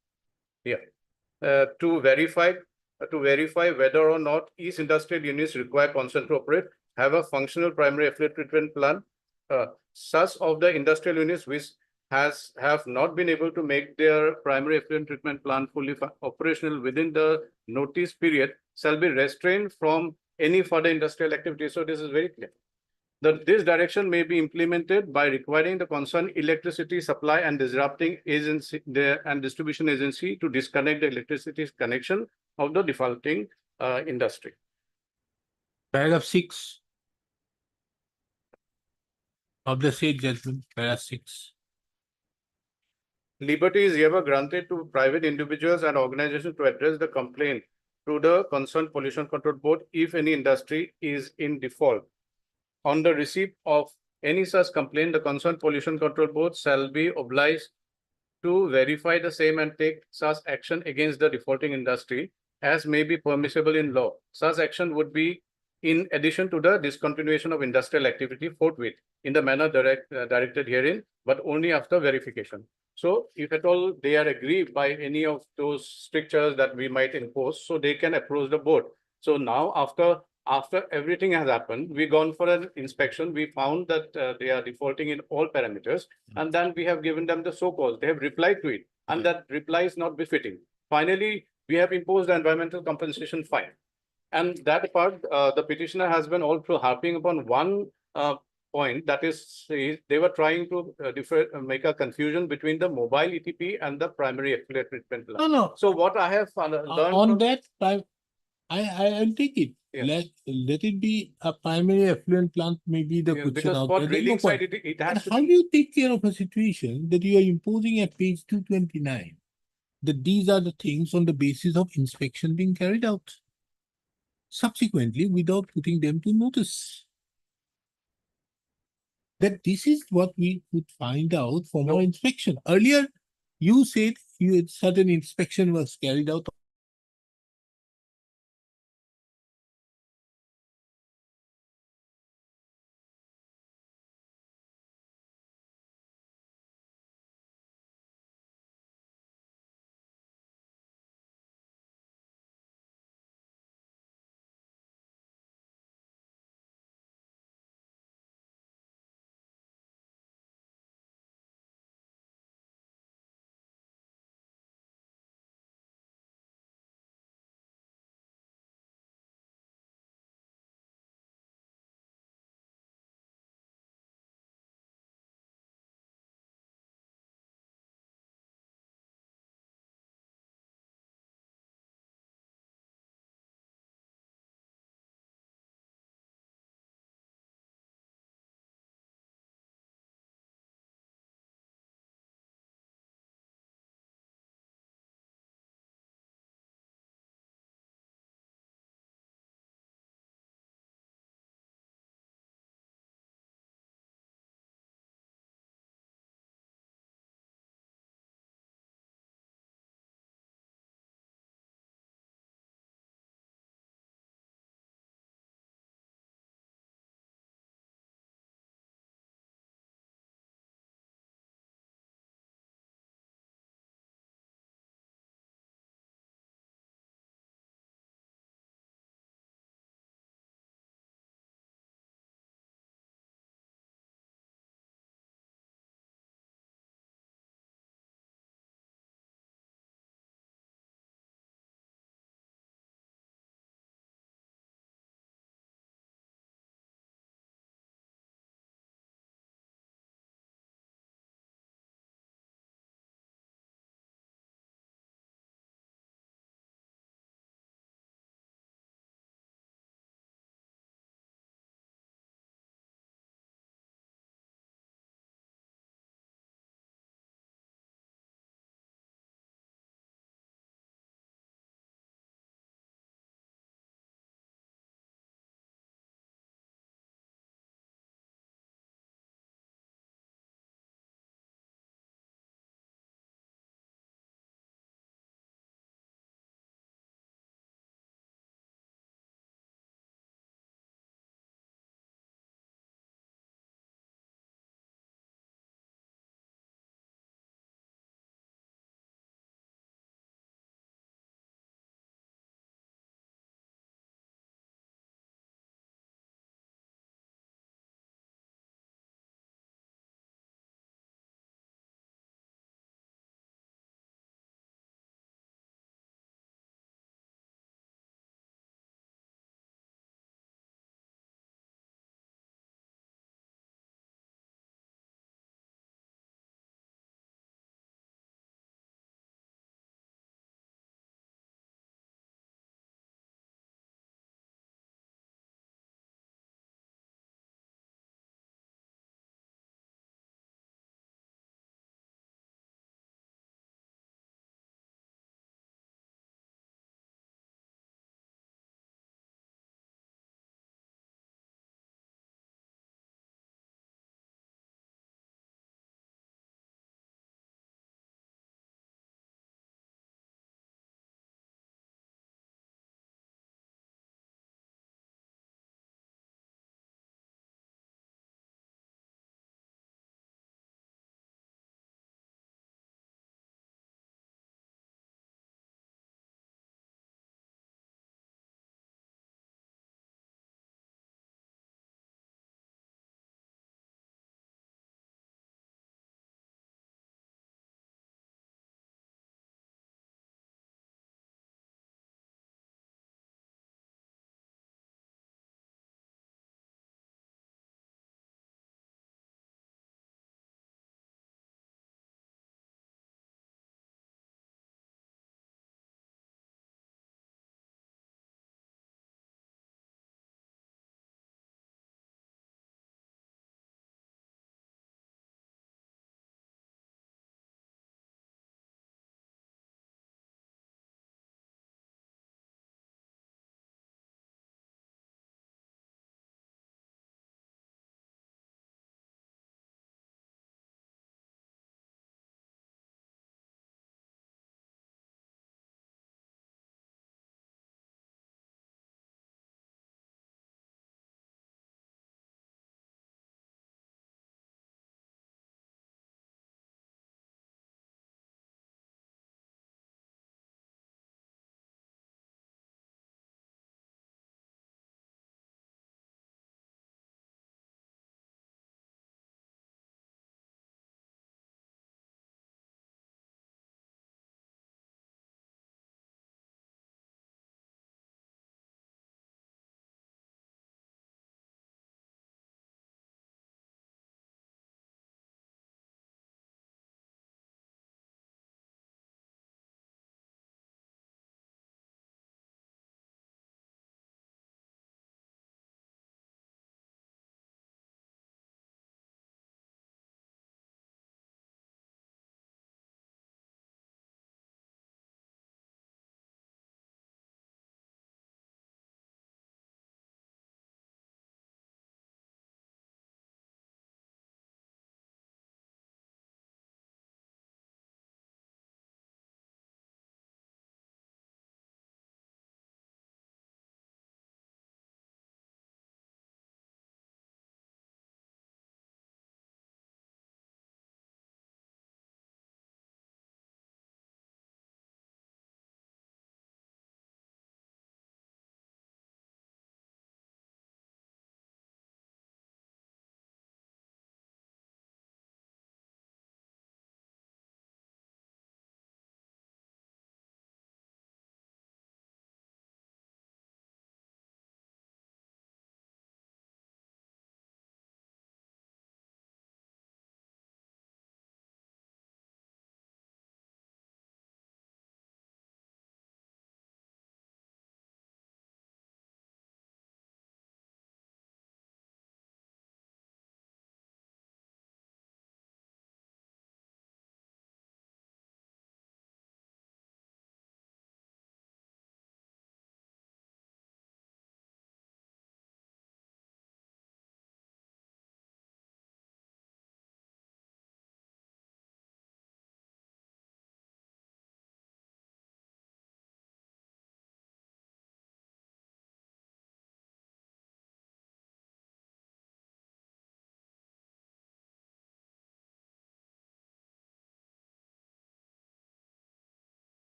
to verify whether or not each industrial units require consent to operate, have a functional primary effluent treatment plan. Such of the industrial units which have not been able to make their primary effluent treatment plan fully operational within the notice period shall be restrained from any further industrial activity. So this is very clear. This direction may be implemented by requiring the concerned electricity supply and disrupting agency and distribution agency to disconnect the electricity connection of the defaulting industry. Paragraph 6 of the said judgment, paragraph 6. Liberty is ever granted to private individuals and organizations to address the complaint to the concerned pollution control board if any industry is in default. On the receipt of any such complaint, the concerned pollution control board shall be obliged to verify the same and take such action against the defaulting industry as may be permissible in law. Such action would be in addition to the discontinuation of industrial activity forthwith in the manner directed herein, but only after verification. So if at all they are aggrieved by any of those strictures that we might impose, so they can approach the board. So now after everything has happened, we gone for an inspection. We found that they are defaulting in all parameters, and then we have given them the so-called. They have replied to it, and that reply is not befitting. Finally, we have imposed the environmental compensation fine. And that part, the petitioner has been also harping upon one point, that is, they were trying to make a confusion between the mobile ETP and the primary effluent treatment plant. No. So what I have learned On from- that, I'll take it. Yeah. Let it be a primary effluent plant, maybe the Yeah, question because out for there. There's no drilling point. side, it But has to how be. do you take care of a situation that you are imposing at page 229? That these are the things on the basis of inspection being carried out. Subsequently, without putting them to notice. That this is what we could find out from our inspection. Earlier, you said certain inspection was carried out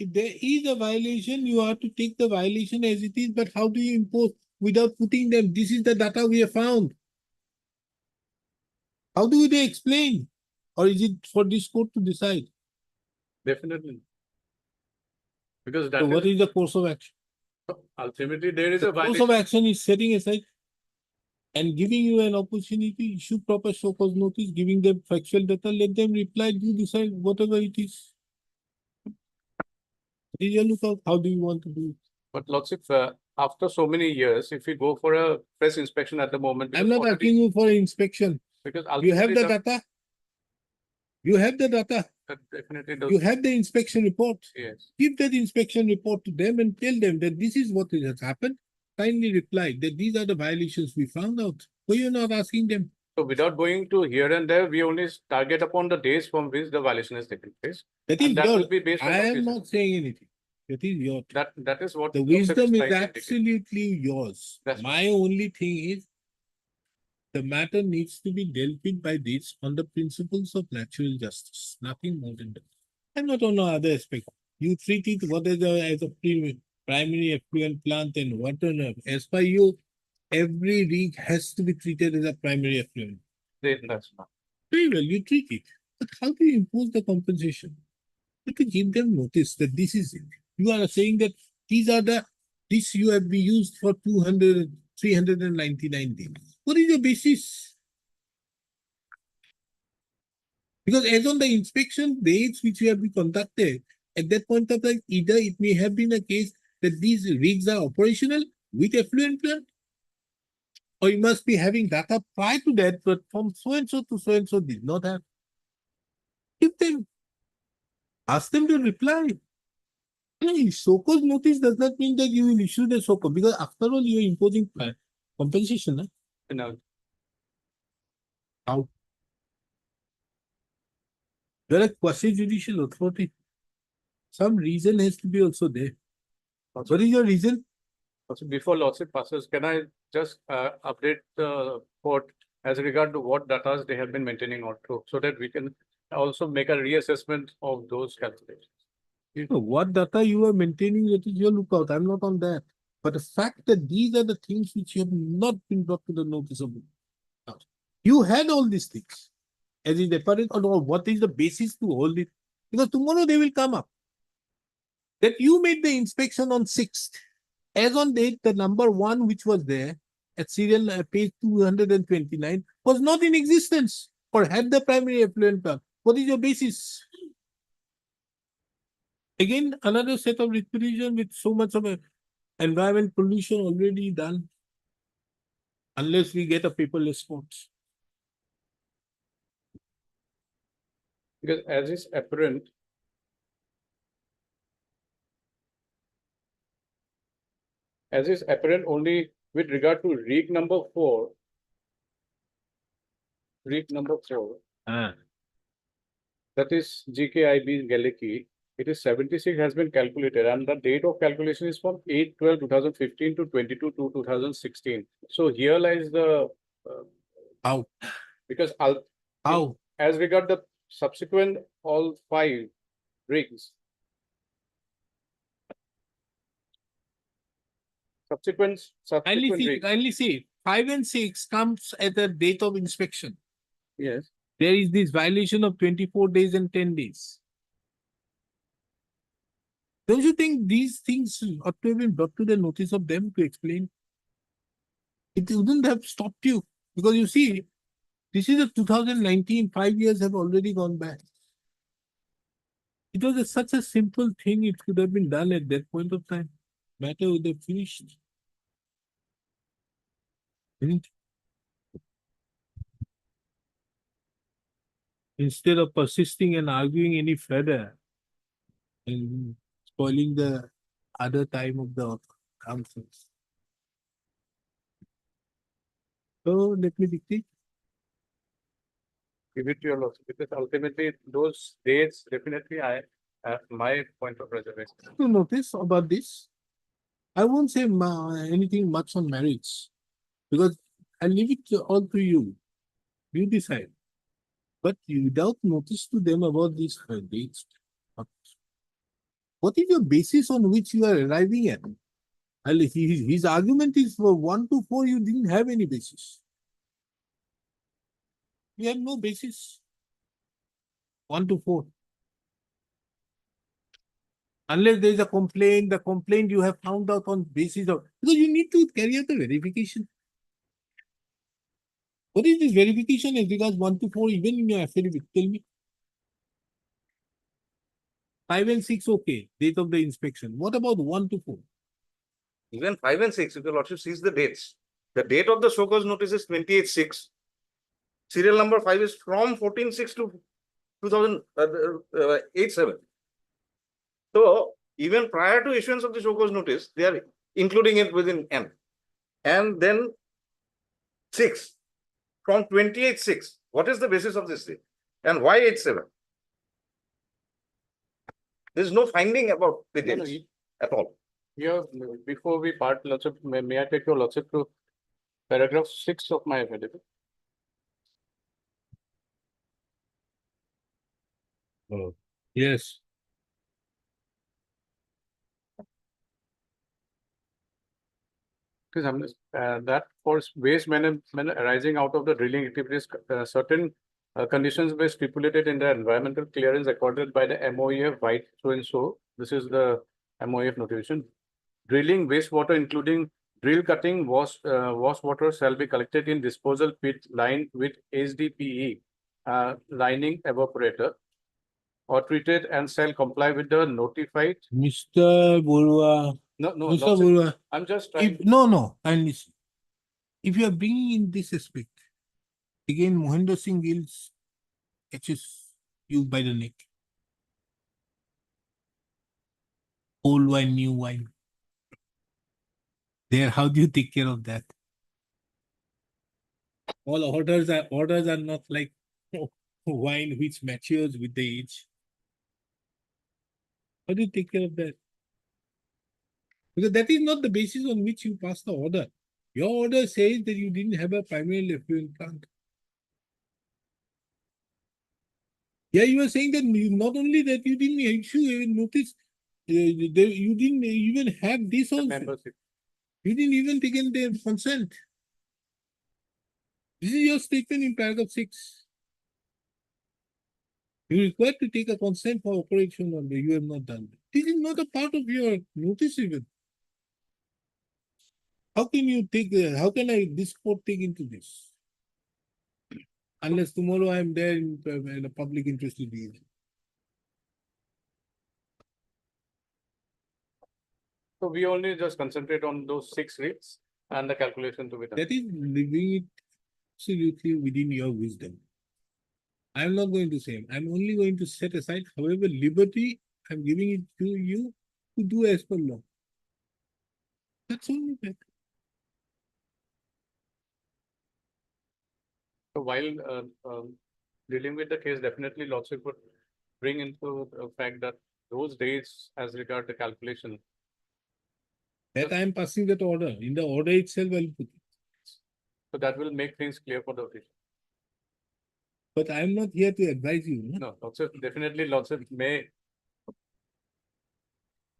if there is a violation, you have to take the violation as it is, but how do you impose without putting them? This is the data we have found. How do they explain? Or is it for this court to decide? Definitely. Because that So what is is the course of action? ultimately there is a The course violation. of action is setting aside and giving you an opportunity, issue proper show cause notice, giving them factual data, let them reply, you decide whatever it is. Is your lookout, how do you want to do it? But Lordship, after so many years, if we go for a press inspection at the moment. I'm because not already- asking you for inspection. Because You have ultimately the data? You have the data. that definitely does, You have the inspection report. yes. Give that inspection report to them and tell them that this is what has happened. Kindly reply that these are the violations we found out. Why you're not asking them? So without going to here and there, we only target upon the days from which the violation has taken place. That is And that your, will be based on I am notices. not saying anything. That is your. That is what. The Lordship wisdom is trying to indicate. absolutely yours. That's My only thing is the matter needs to be dealt with by this on the principles of natural justice, nothing more than that. And not on the other aspect. You treat it what as a primary effluent plant and water. As per you, every rig has to be treated as a primary effluent. That's not. Very well, you treat it. But how do you impose the compensation? You can give them notice that this is it. You are saying that these are this you have been used for 399 days. What is your basis? Because as on the inspection dates which you have been conducted, at that point of time, either it may have been a case that these rigs are operational with effluent plant, or you must be having data prior to that, but from so and so to so and so did not have. Give them. Ask them to reply. Hey, SOCO's notice does not mean that you will issue the SOCO because after all you are imposing compensation. Huh? No, How? You are a quasi-judicial authority. Some reason has to be also there. What is your reason? also before Lordship passes, can I just update the court as regard to what data they have been maintaining or through, so that we can also make a reassessment of those calculations. You know, what data you are maintaining, that is your lookout. I'm not on that. But the fact that these are the things which have not been brought to the notice of the court. You had all these things. As is apparent or what is the basis to hold it? Because tomorrow they will come up. That you made the inspection on 6th. As on date, the number 1 which was there at serial page 229 was not in existence or had the primary effluent plant. What is your basis? Again, another set of retribution with so much of environment pollution already done. Unless we get a paperless courts. Because as is apparent, only with regard to rig number 4. Rig number 4, that is GKIB Galiki, it is 76 has been calculated and the date of calculation is from 8/12/2015 to 22/2/2016. So here lies the, How? because How? as regard the subsequent all 5 rigs. Subsequent rig, Kindly see. 5 and 6 comes at the date of inspection. yes. There is this violation of 24 days and 10 days. Don't you think these things ought to have been brought to the notice of them to explain? It wouldn't have stopped you because you see, this is a 2019, 5 years have already gone back. It was such a simple thing, it could have been done at that point of time. Matter would have finished. Didn't it? Instead of persisting and arguing any further and spoiling the other time of the councils. So let me dictate. Give it to your lordship, because ultimately those dates definitely my point of reservation. To notice about this, I won't say anything much on marriage because I leave it all to you. You decide. But without notice to them about these dates, What is your basis on which you are arriving at? And his argument is for 1 to 4, you didn't have any basis. You have no basis. 1 to 4. Unless there is a complaint, the complaint you have found out on basis of, because you need to carry out the verification. What is this verification as regards 1 to 4, even in your affidavit? Tell me. 5 and 6, okay, date of the inspection. What about 1 to 4? Even 5 and 6, if the lordship sees the dates, the date of the show cause notice is 28/6. Serial number 5 is from 14/6 to 2008/7. So even prior to issuance of the show cause notice, they are including it within N. And then 6 from 28/6. What is the basis of this thing? And why 8/7? There is no finding about the No, no, dates at all. Here, before we part, lordship, may I take your lordship to paragraph 6 of my affidavit? Oh, yes. Because that for waste management arising out of the drilling activities, certain conditions were stipulated in the environmental clearance accorded by the MOEF by so and so. This is the MOEF notification. Drilling wastewater, including drill cutting, wastewater shall be collected in disposal pit lined with HDPE lining evaporator or treated and shall comply with the notified. Mr. Borua, No, no, Mr. lordship, Borua, I'm just trying. no, and listen. If you are bringing in this aspect, again, Mohinder Singh Gills catches you by the neck. Old wine, new wine. There, how do you take care of that? All orders are not like wine which matures with the age. How do you take care of that? Because that is not the basis on which you pass the order. Your order says that you didn't have a primary effluent plant. Yeah, you are saying that not only that you didn't issue a notice, you didn't even have this also. Membership. You didn't even take in their consent. This is your statement in paragraph 6. You required to take a consent for operation on the, you have not done that. This is not a part of your notice even. How can you take, how can this court take into this? Unless tomorrow I am there in a public interest litigation. So we only just concentrate on those 6 rates and the calculation to be done. That is leaving it absolutely within your wisdom. I am not going to say, I am only going to set aside however liberty I am giving it to you to do as per law. That's only that. So while dealing with the case, definitely lordship would bring into the fact that those dates as regard the calculation. That I am passing that order. In the order itself, I will put it. So that will make things clear for the occasion. But I am not here to advise you. No? No, lordship, definitely lordship may.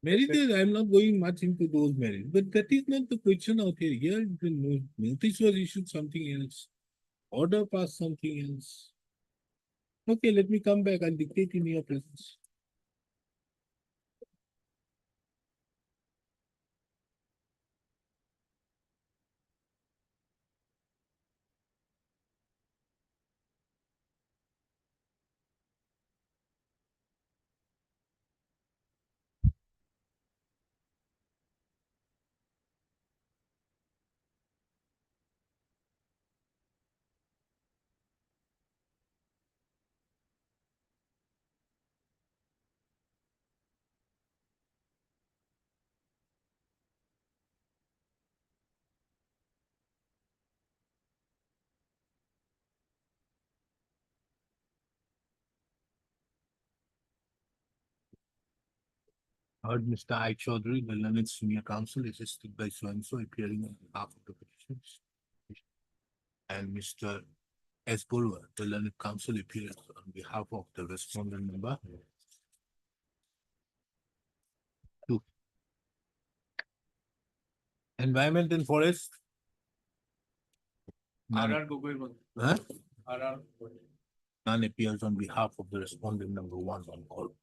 Marriages, I am not going much into those marriages. But that is not the question out here. Here, the notice was issued something else. Order passed something else. Okay, let me come back. I'll dictate in your presence. Heard Mr. I. Chaudhary, the learned senior counsel, assisted by so-and-so appearing on behalf of the petitions. And Mr. S. Borua, the learned counsel, appears on behalf of the respondent member. Environment and forest. None, RR Gogoi was, huh? RR. None appears on behalf of the respondent number one on call.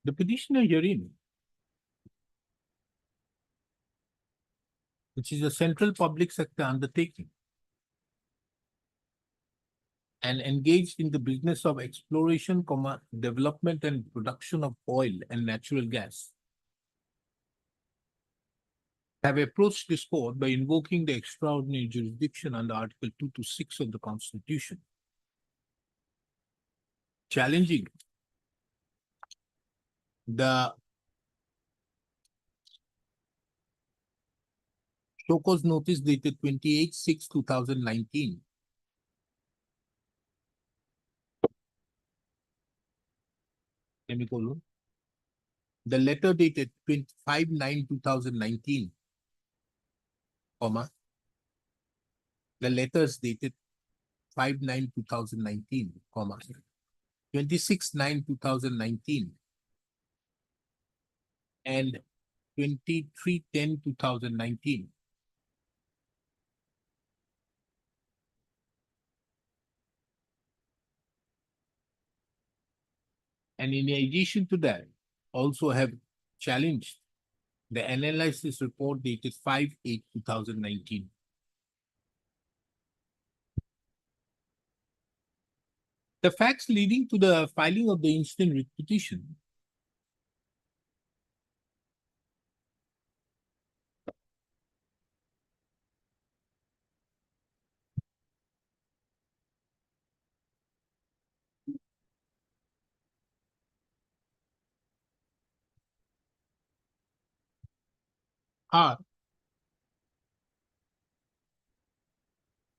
The petitioner herein, which is a central public sector undertaking, and engaged in the business of exploration, development and production of oil and natural gas, have approached this court by invoking the extraordinary jurisdiction under Article 2 to 6 of the Constitution, challenging the show cause notice dated 28/6/2019, semicolon, the letter dated 25/9/2019, comma, the letters dated 5/9/2019, comma, 26/9/2019, and 23/10/2019. And in addition to that, also have challenged the analysis report dated 5/8/2019. The facts leading to the filing of the instant writ petition are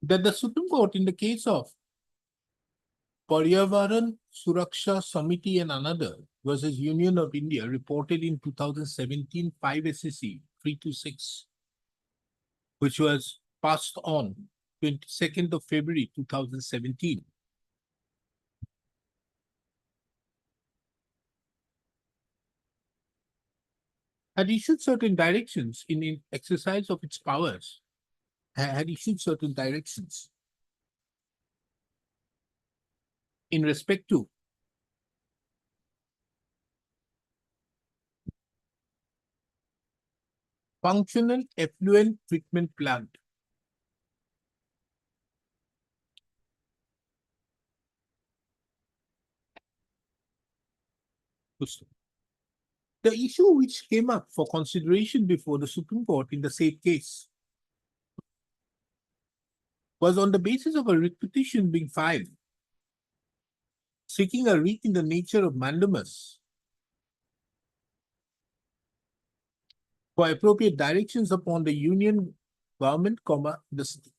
that the Supreme Court in the case of Paryavaran Suraksha Samiti and another versus Union of India reported in 2017 5 SCC 326, which was passed on 22nd of February 2017. Had issued certain directions in exercise of its powers, had issued certain directions in respect to functional effluent treatment plant. The issue which came up for consideration before the Supreme Court in the said case was on the basis of a writ petition being filed, seeking a writ in the nature of mandamus for appropriate directions upon the union government,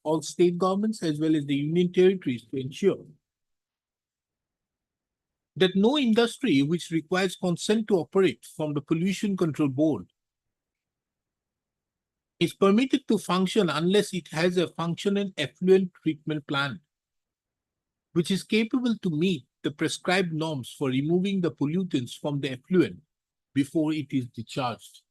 all state governments as well as the union territories to ensure that no industry which requires consent to operate from the Pollution Control Board is permitted to function unless it has a functional effluent treatment plant, which is capable to meet the prescribed norms for removing the pollutants from the effluent before it is discharged.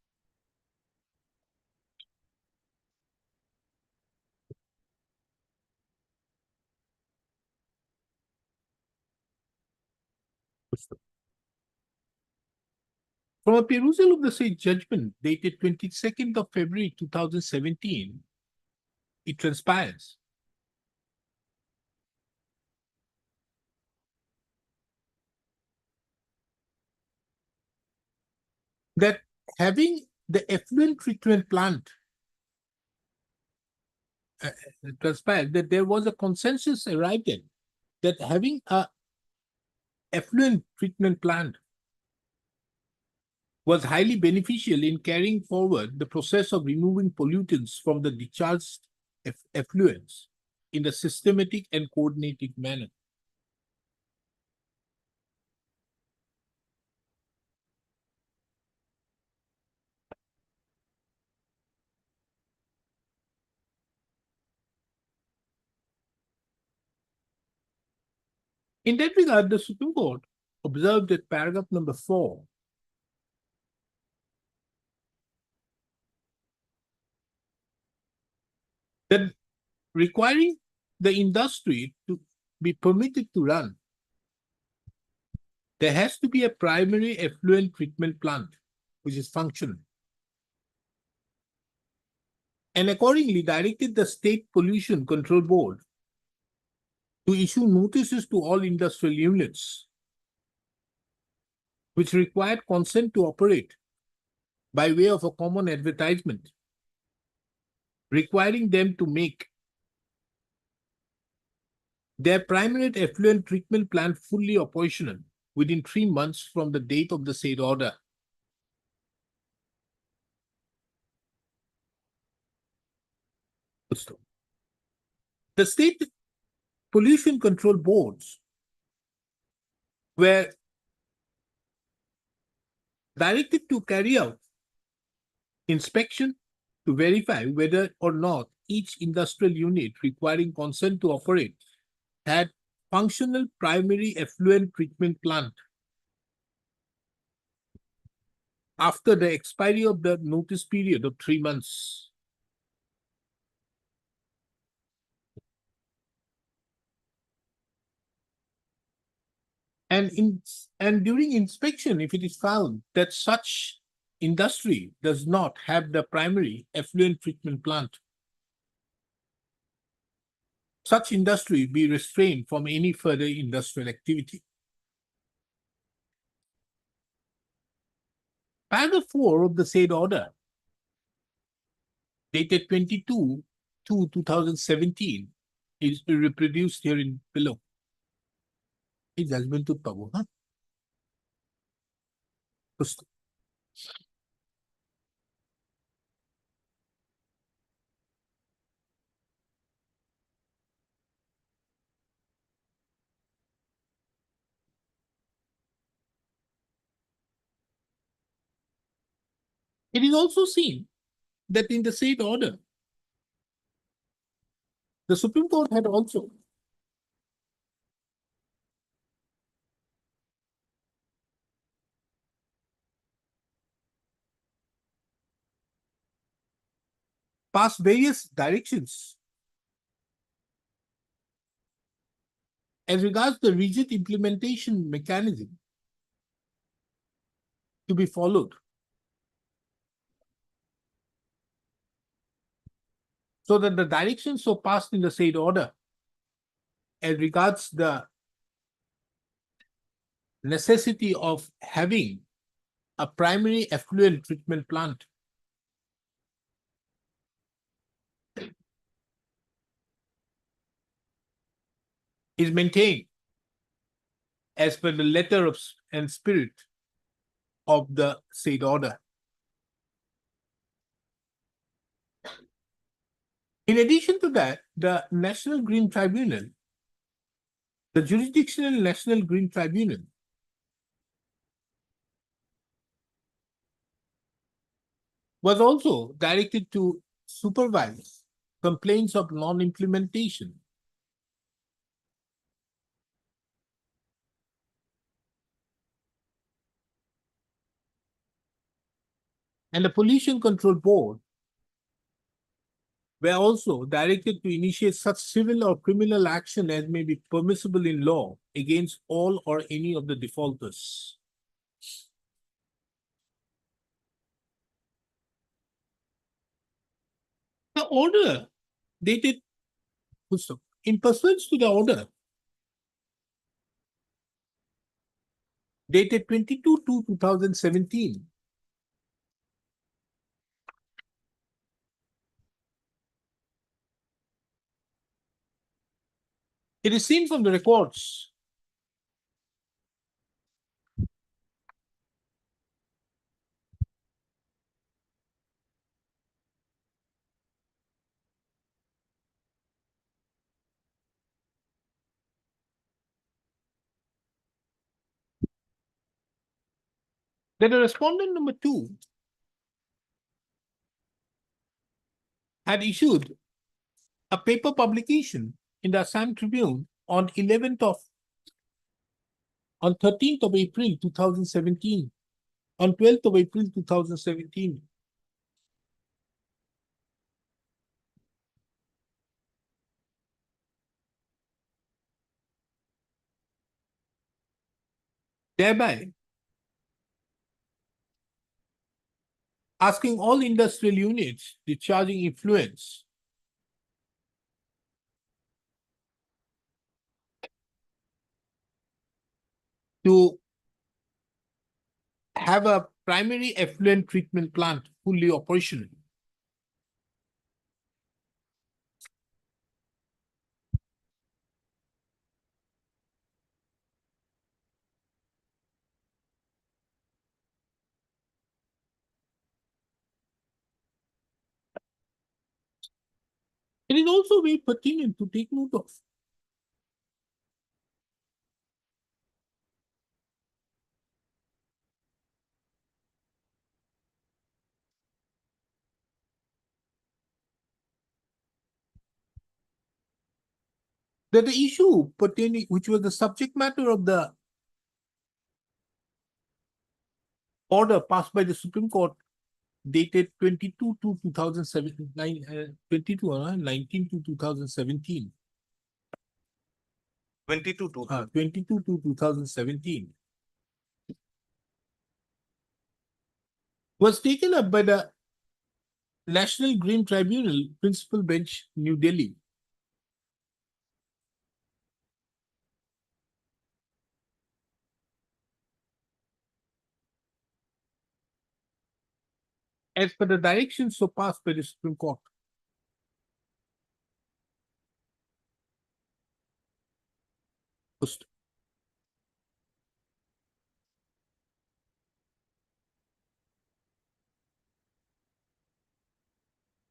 From a perusal of the said judgment dated 22nd of February 2017, it transpires that having the effluent treatment plant transpired that there was a consensus arrived at that having a effluent treatment plant was highly beneficial in carrying forward the process of removing pollutants from the discharged effluents in a systematic and coordinated manner. In that regard, the Supreme Court observe that paragraph number 4 that requiring the industry to be permitted to run, there has to be a primary effluent treatment plant which is functional. And accordingly directed the State Pollution Control Board to issue notices to all industrial units which required consent to operate by way of a common advertisement, requiring them to make their primary effluent treatment plant fully operational within 3 months from the date of the said order. The State Pollution Control Boards were directed to carry out inspection to verify whether or not each industrial unit requiring consent to operate had functional primary effluent treatment plant after the expiry of the notice period of 3 months. And during inspection, if it is found that such industry does not have the primary effluent treatment plant, such industry be restrained from any further industrial activity. Paragraph 4 of the said order, dated 22/2/2017, is reproduced here in below. It has been to Pago, huh? It is also seen that in the said order, the Supreme Court had also passed various directions as regards the rigid implementation mechanism to be followed, so that the directions so passed in the said order as regards the necessity of having a primary effluent treatment plant is maintained as per the letter of and spirit of the said order. In addition to that, the National Green Tribunal, the Jurisdictional National Green Tribunal, was also directed to supervise complaints of non-implementation and the Pollution Control Board were also directed to initiate such civil or criminal action as may be permissible in law against all or any of the defaulters. The order dated, in pursuance to the order dated 22/2/2017, it is seen from the records that the respondent number 2 had issued a paper publication in the Assam Tribune on 11th of on 13th of April 2017, on 12th of April 2017. Thereby asking all industrial units discharging effluents to have a primary effluent treatment plant fully operational. It is also very pertinent to take note of that the issue pertaining, which was the subject matter of the order passed by the Supreme Court dated 22 to 2007, 19 to 2017, 22 to 22 to 2017, was taken up by the National Green Tribunal Principal Bench, New Delhi. As per the directions so passed by the Supreme Court. First,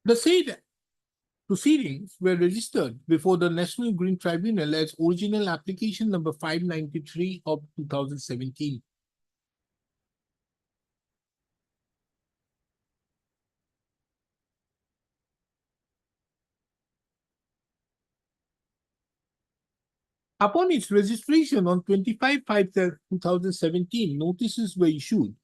the said proceedings were registered before the National Green Tribunal as original application number 593 of 2017. Upon its registration on 25/5/2017, notices were issued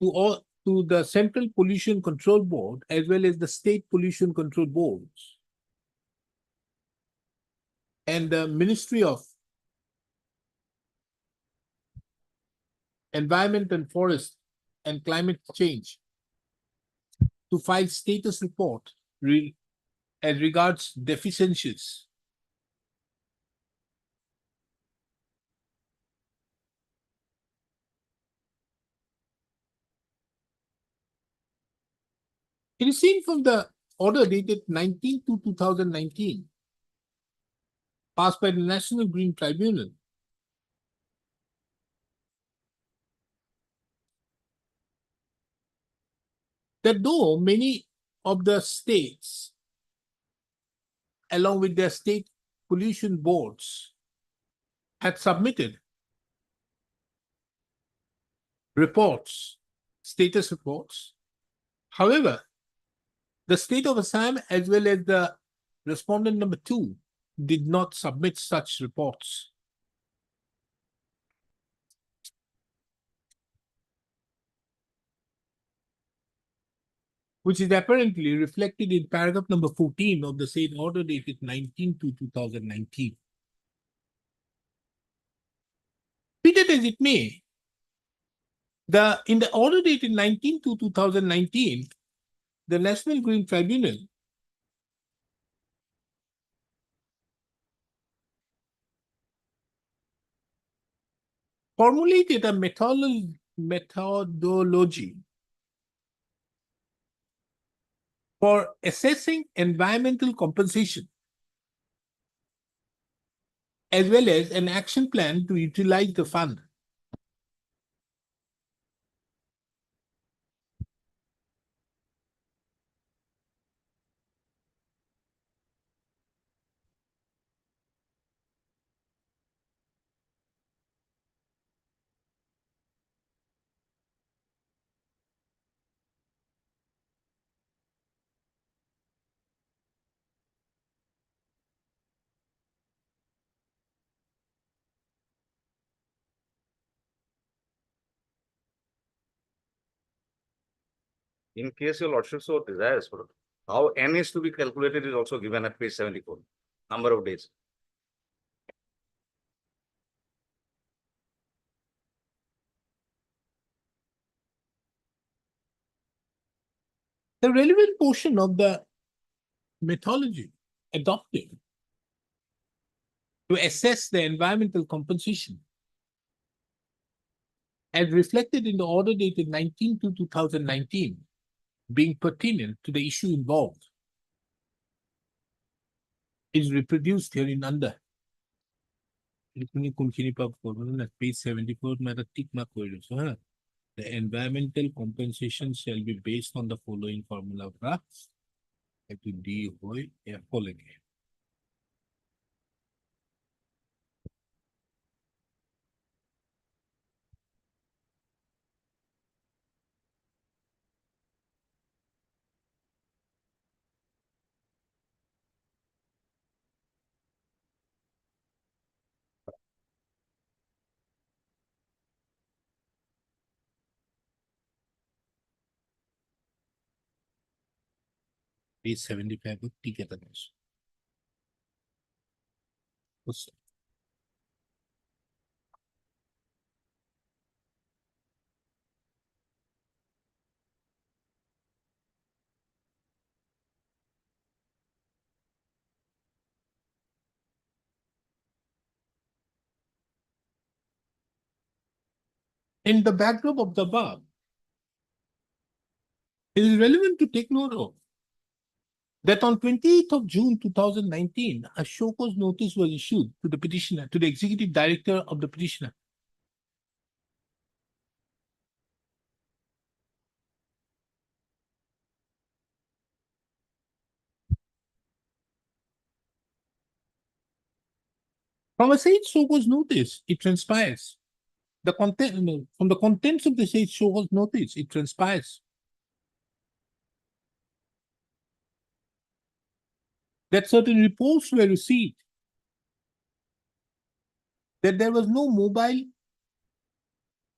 to the Central Pollution Control Board as well as the State Pollution Control Boards and the Ministry of Environment and Forest and Climate Change to file status report as regards deficiencies. It is seen from the order dated 19 to 2019, passed by the National Green Tribunal, that though many of the states, along with their state pollution boards, had submitted reports, status reports. However, the state of Assam as well as the respondent number 2 did not submit such reports. Which is apparently reflected in paragraph number 14 of the said order dated 19 to 2019. Be that as it may, in the order dated 19 to 2019, the National Green Tribunal formulated a methodology for assessing environmental compensation, as well as an action plan to utilize the fund. In case your lordship so desires, for how N is to be calculated is also given at page 74, number of days. The relevant portion of the methodology adopted to assess the environmental compensation as reflected in the order dated 19/2/2019 being pertinent to the issue involved is reproduced herein under. Page 74 tick mark করে দিছো, হ্যাঁ? The environmental compensation shall be based on the following formula graphs. একটু D হয় F লাগে। Page 75 tick এটা দিছো। বুঝছো? In the backdrop of the above, it is relevant to take note of that on 28th of June 2019, a show cause notice was issued to the petitioner, to the executive director of the petitioner. From a said show cause notice, it transpires. From the contents of the said show cause notice, it transpires that certain reports were received that there was no mobile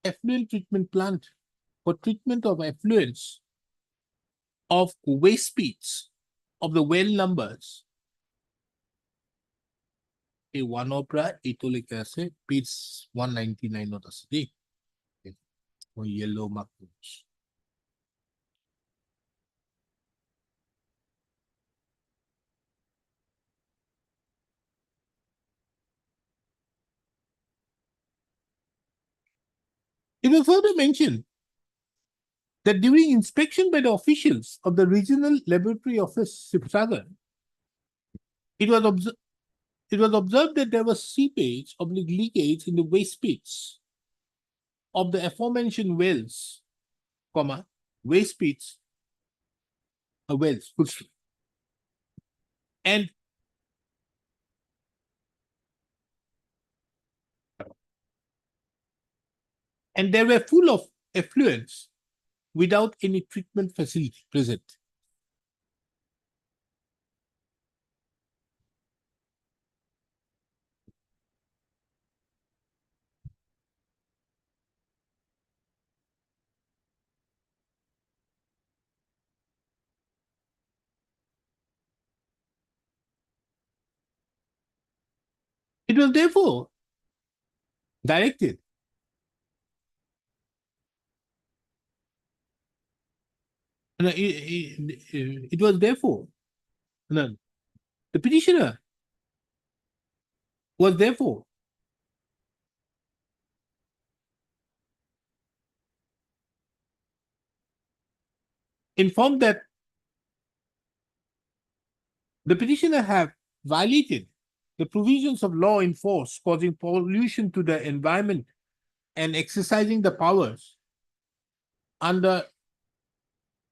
effluent treatment plant for treatment of effluents of waste speeds of the well numbers. A one opera, itolika ase, page 199 of the city. Or yellow markers. It was further mentioned that during inspection by the officials of the Regional Laboratory Office, Sibsagar, it was observed that there was seepage of leakage in the waste pits of the aforementioned wells, waste pits, wells, and they were full of effluents without any treatment facility present. It was therefore directed it was therefore the petitioner was therefore informed that the petitioner have violated the provisions of law in force causing pollution to the environment and exercising the powers under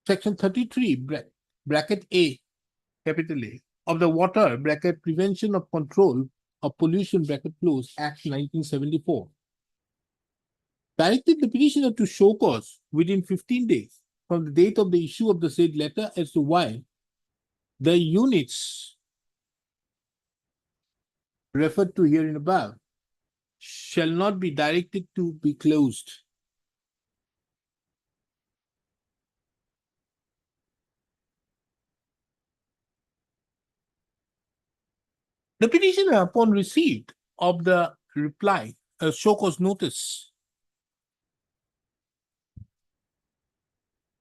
section 33 bracket A, capital A, of the Water bracket Prevention of Control of Pollution bracket close Act 1974. Directed the petitioner to show cause within 15 days from the date of the issue of the said letter as to why the units referred to herein above shall not be directed to be closed. The petitioner, upon receipt of the reply, show cause notice,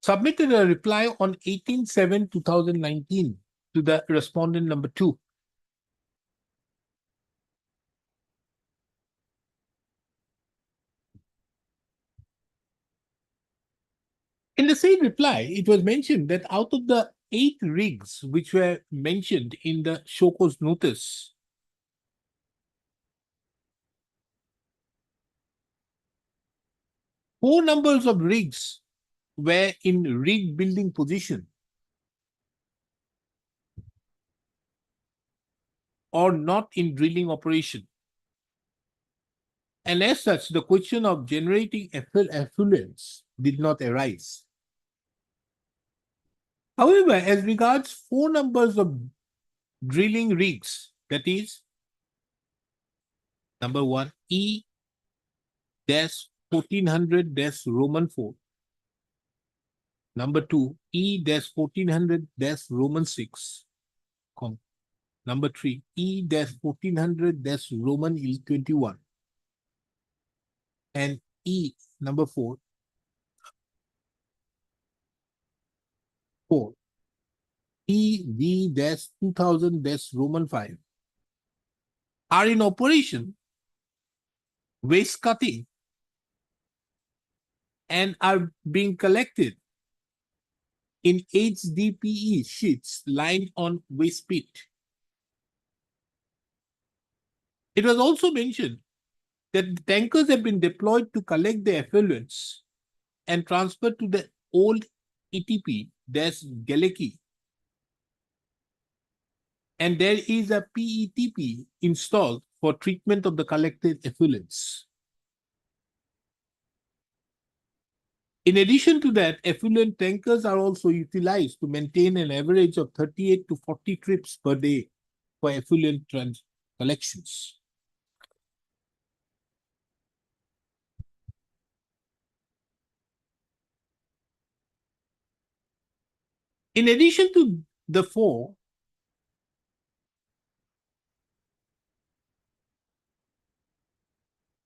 submitted a reply on 18/7/2019 to the respondent number 2. In the same reply, it was mentioned that out of the 8 rigs which were mentioned in the show cause notice, 4 numbers of rigs were in rig building position or not in drilling operation. And as such, the question of generating effluents did not arise. However, as regards 4 numbers of drilling rigs, that is, number 1, E-1400 4, number 2, E-1400 Roman 6, number 3, E-1400 Roman 21, and E number 4, EV-2000 Roman 5 are in operation, waste cutting, and are being collected in HDPE sheets lined on waste pit. It was also mentioned that the tankers have been deployed to collect the effluents and transferred to the old ETP, there's Galeki, and there is a PETP installed for treatment of the collected effluents. In addition to that, effluent tankers are also utilized to maintain an average of 38 to 40 trips per day for effluent collections. In addition to the 4,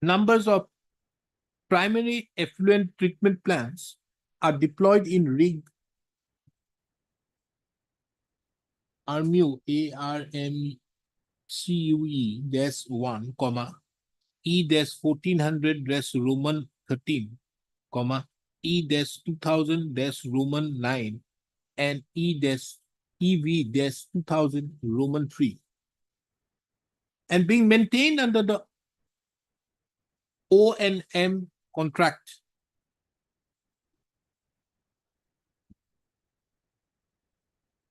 numbers of primary effluent treatment plants are deployed in rig ARMUE, ARMCUE-1, E-1400 Roman 13, E-2000 Roman 9, and EV-2000 Roman 3, and being maintained under the O&M contract.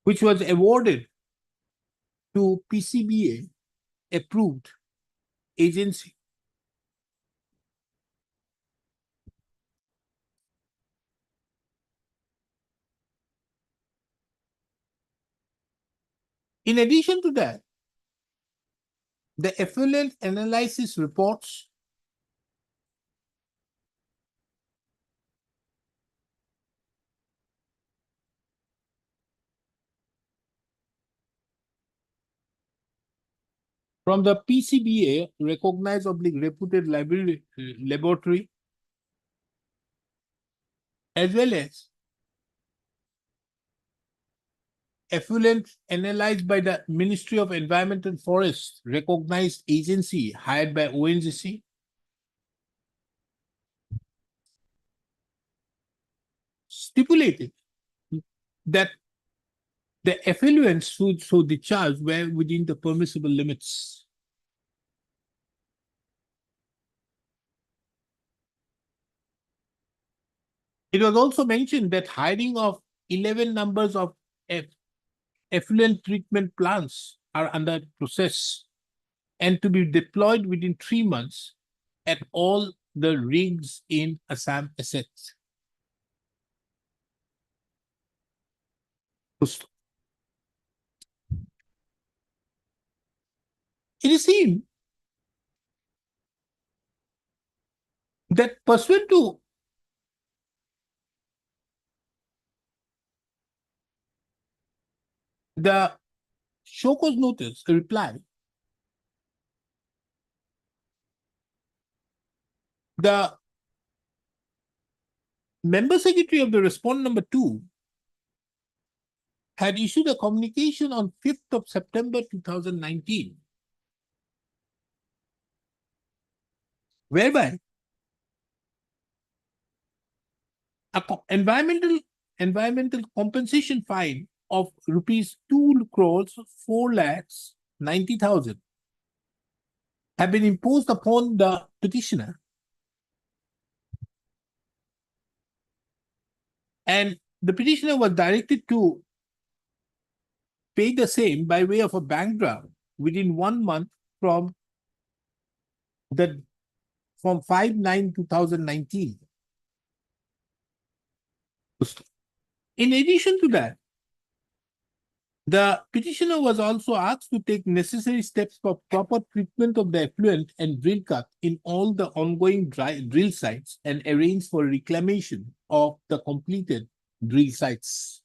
Which was awarded to PCBA approved agency. In addition to that, the effluent analysis reports from the PCBA recognized reputed laboratory, as well as effluent analyzed by the Ministry of Environment and Forest recognized agency hired by ONGC, stipulated that the effluents so discharged were within the permissible limits. It was also mentioned that hiring of 11 numbers of effluent treatment plants are under process and to be deployed within 3 months at all the rigs in Assam assets. It is seen that pursuant to the show cause notice, a reply, the member secretary of the respondent number 2 had issued a communication on 5th of September 2019, whereby a environmental compensation fine of rupees 2 crores 4 lakhs 90,000 have been imposed upon the petitioner, and the petitioner was directed to pay the same by way of a bank draft within 1 month from 5/9/2019. In addition to that, the petitioner was also asked to take necessary steps for proper treatment of the effluent and drill cut in all the ongoing drill sites and arrange for reclamation of the completed drill sites.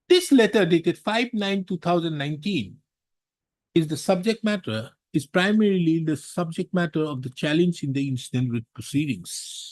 This letter dated 5/9/2019 is primarily the subject matter of the challenge in the instant writ proceedings.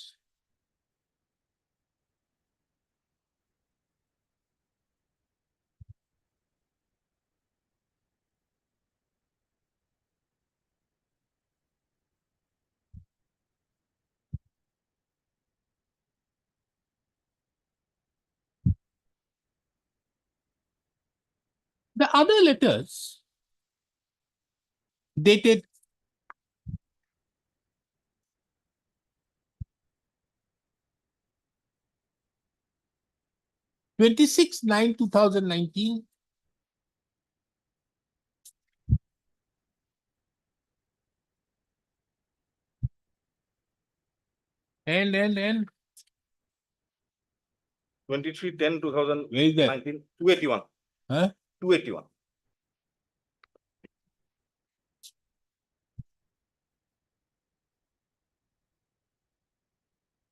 The other letters dated 26/9/2019 and 23/10/2019, where is that? 281. Huh? 281.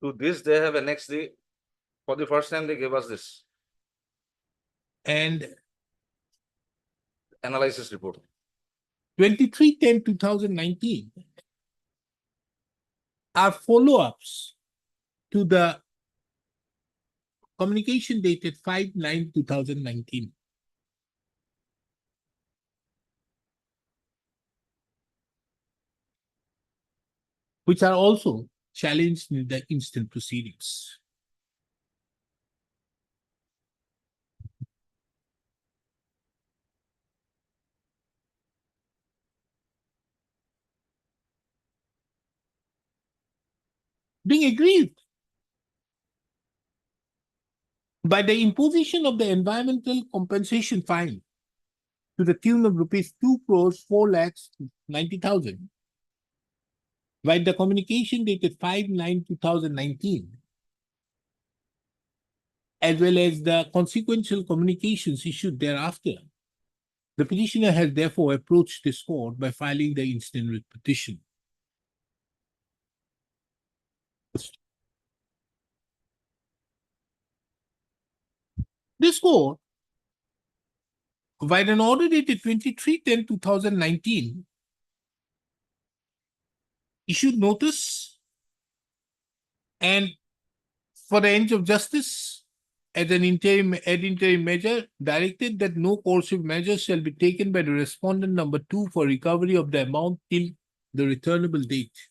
To this, they have annexed for the first time, they gave us this And analysis report. 23/10/2019 are follow-ups to the communication dated 5/9/2019. Which are also challenged in the instant proceedings. Being aggrieved by the imposition of the environmental compensation fine to the tune of rupees 2 crores 4 lakhs 90,000 by the communication dated 5/9/2019, as well as the consequential communications issued thereafter. The petitioner has therefore approached this court by filing the instant writ petition. This court, by an order dated 23/10/2019, issued notice and for the ends of justice as an interim measure directed that no coercive measures shall be taken by the respondent number 2 for recovery of the amount till the returnable date.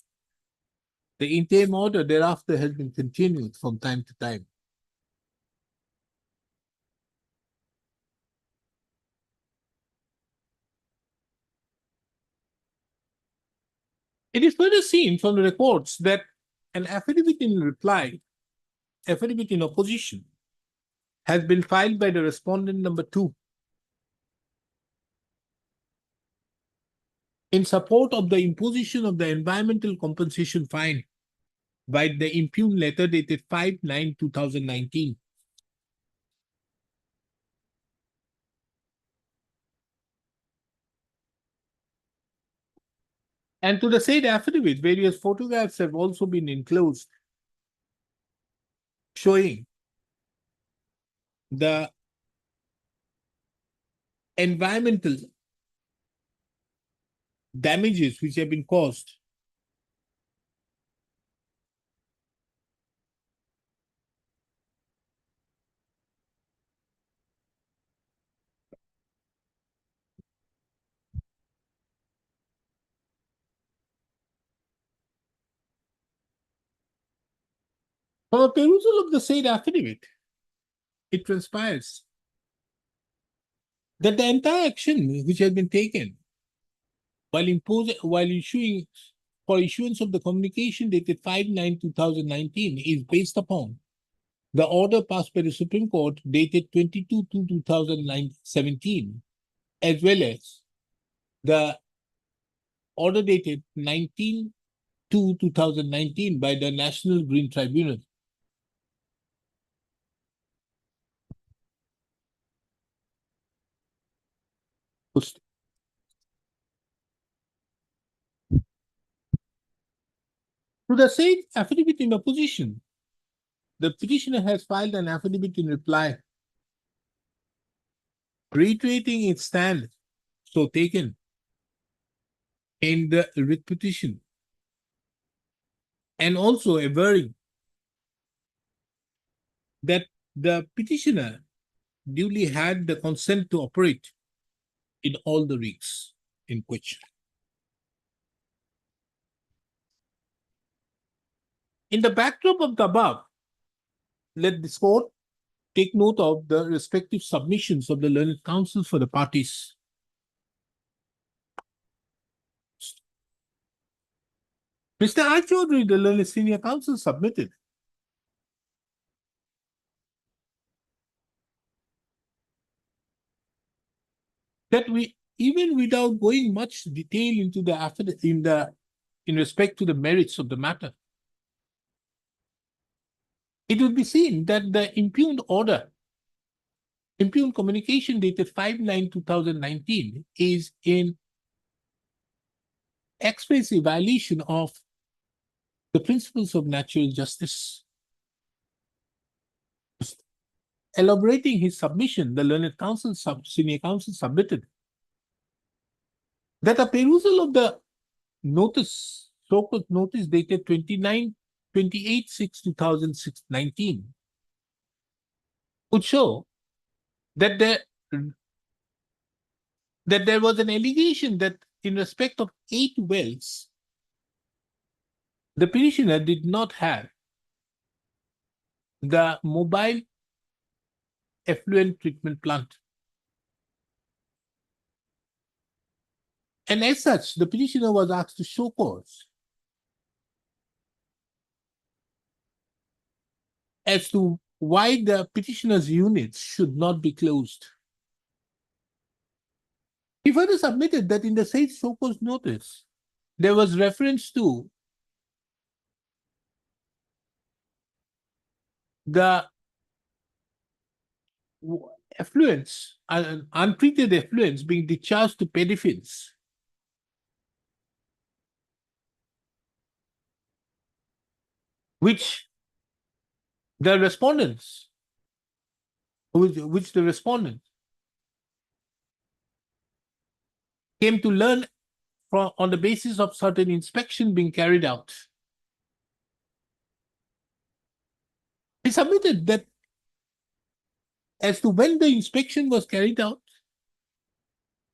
The interim order thereafter has been continued from time to time. It is further seen from the records that an affidavit in opposition, has been filed by the respondent number 2 in support of the imposition of the environmental compensation fine by the impugned letter dated 5/9/2019. And to the said affidavit, various photographs have also been enclosed showing the environmental damages which have been caused. For a perusal of the said affidavit, it transpires that the entire action which has been taken while issuing for issuance of the communication dated 5/9/2019 is based upon the order passed by the Supreme Court dated 22/2/2017, as well as the order dated 19/2/2019 by the National Green Tribunal. To the said affidavit in opposition, the petitioner has filed an affidavit in reply, reiterating its stand so taken in the writ petition, and also averring that the petitioner duly had the consent to operate in all the rigs in question. In the backdrop of the above, let this court take note of the respective submissions of the learned counsel for the parties. Mr. R. Chaudhary, the learned senior counsel, submitted that even without going much detail into the affidavit in respect to the merits of the matter, it will be seen that the impugned communication dated 5/9/2019 is in express violation of the principles of natural justice. Elaborating his submission, the learned counsel, senior counsel submitted that a perusal of the notice, so-called notice dated 28/6/2019 would show that there was an allegation that in respect of 8 wells, the petitioner did not have the mobile effluent treatment plant. And as such, the petitioner was asked to show cause as to why the petitioner's units should not be closed. He further submitted that in the said show cause notice, there was reference to the effluents, untreated effluents being discharged to pedophiles, which the respondent came to learn on the basis of certain inspection being carried out. He submitted that as to when the inspection was carried out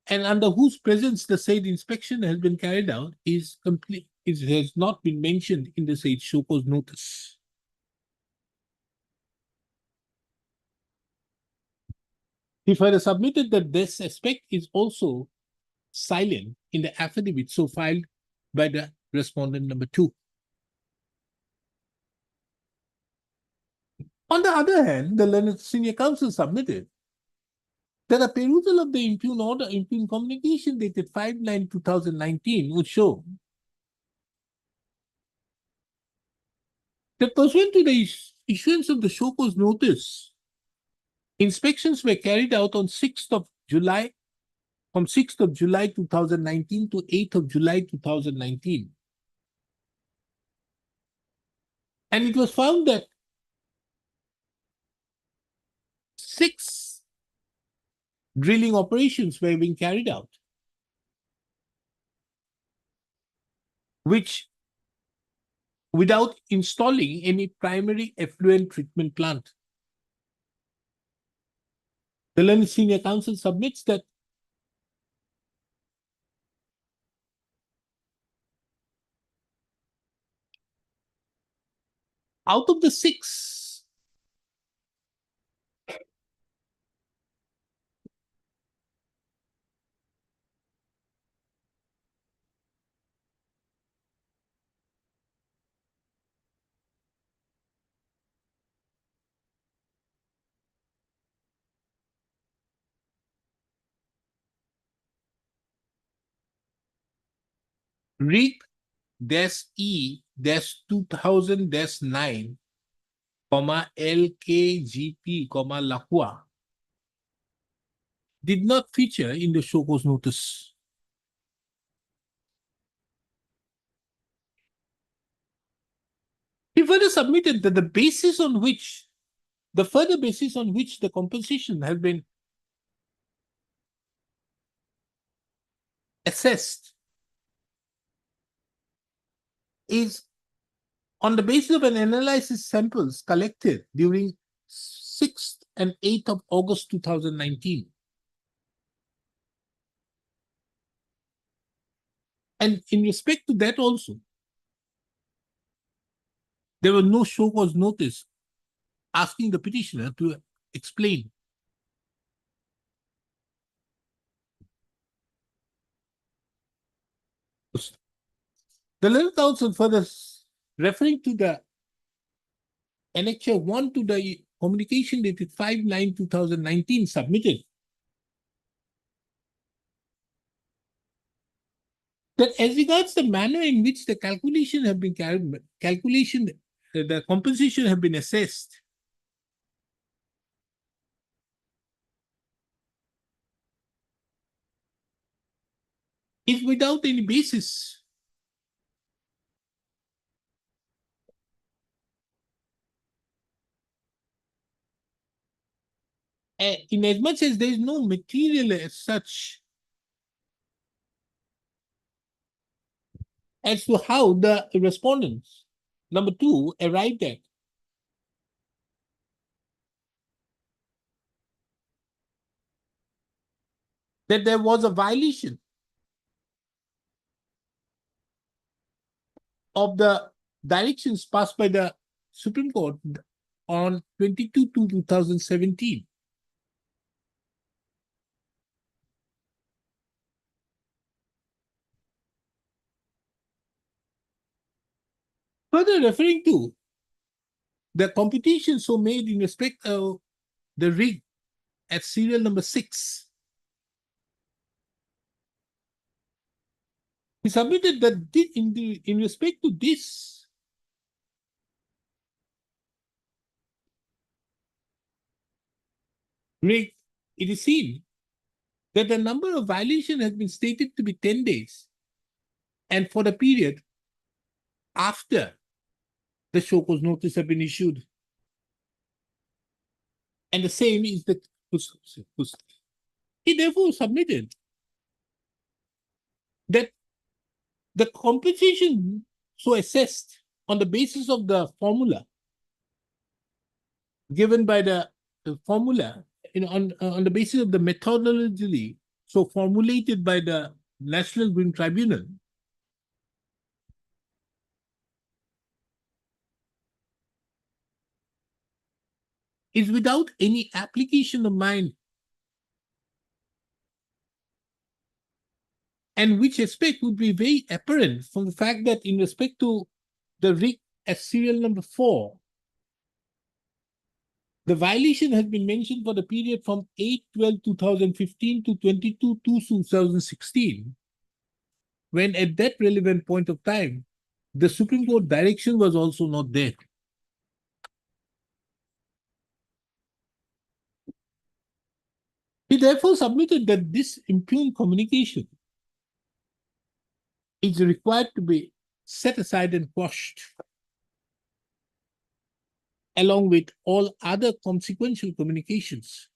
and under whose presence the said inspection has been carried out is complete. It has not been mentioned in the said show cause notice. He further submitted that this aspect is also silent in the affidavit so filed by the respondent number 2. On the other hand, the learned senior counsel submitted that a perusal of the impugned communication dated 5/9/2019 would show that pursuant to the issuance of the show cause notice, inspections were carried out on 6th of July, from 6th of July 2019 to 8th of July 2019. And it was found that 6 drilling operations were being carried out. which without installing any primary effluent treatment plant. The learned senior counsel submits that out of the 6 rig -E-2000-9, LKGP, Lahua did not feature in the show cause notice. He further submitted that the further basis on which the compensation has been assessed is on the basis of an analysis samples collected during 6th and 8th of August 2019. And in respect to that also, there was no show cause notice asking the petitioner to explain. The learned counsel further referring to the Annexure 1 to the communication dated 5/9/2019 submitted that as regards the manner in which the calculation have been the compensation have been assessed, is without any basis. In as much as there is no material as such as to how the respondents, number 2, arrived at that there was a violation of the directions passed by the Supreme Court on 22/2/2017. Further referring to the computation so made in respect of the rig at serial number 6, he submitted that in respect to this rig, it is seen that the number of violation has been stated to be 10 days, and for the period after the show cause notice have been issued. And the same is the he therefore submitted that the compensation so assessed on the basis of the formula given by the formula on the basis of the methodology so formulated by the National Green Tribunal is without any application of mine, and which aspect would be very apparent from the fact that in respect to the rig as serial number 4, the violation has been mentioned for the period from 8/12/2015 to 22/2/2016, when at that relevant point of time, the Supreme Court direction was also not there. He therefore submitted that this impugned communication is required to be set aside and quashed, along with all other consequential communications.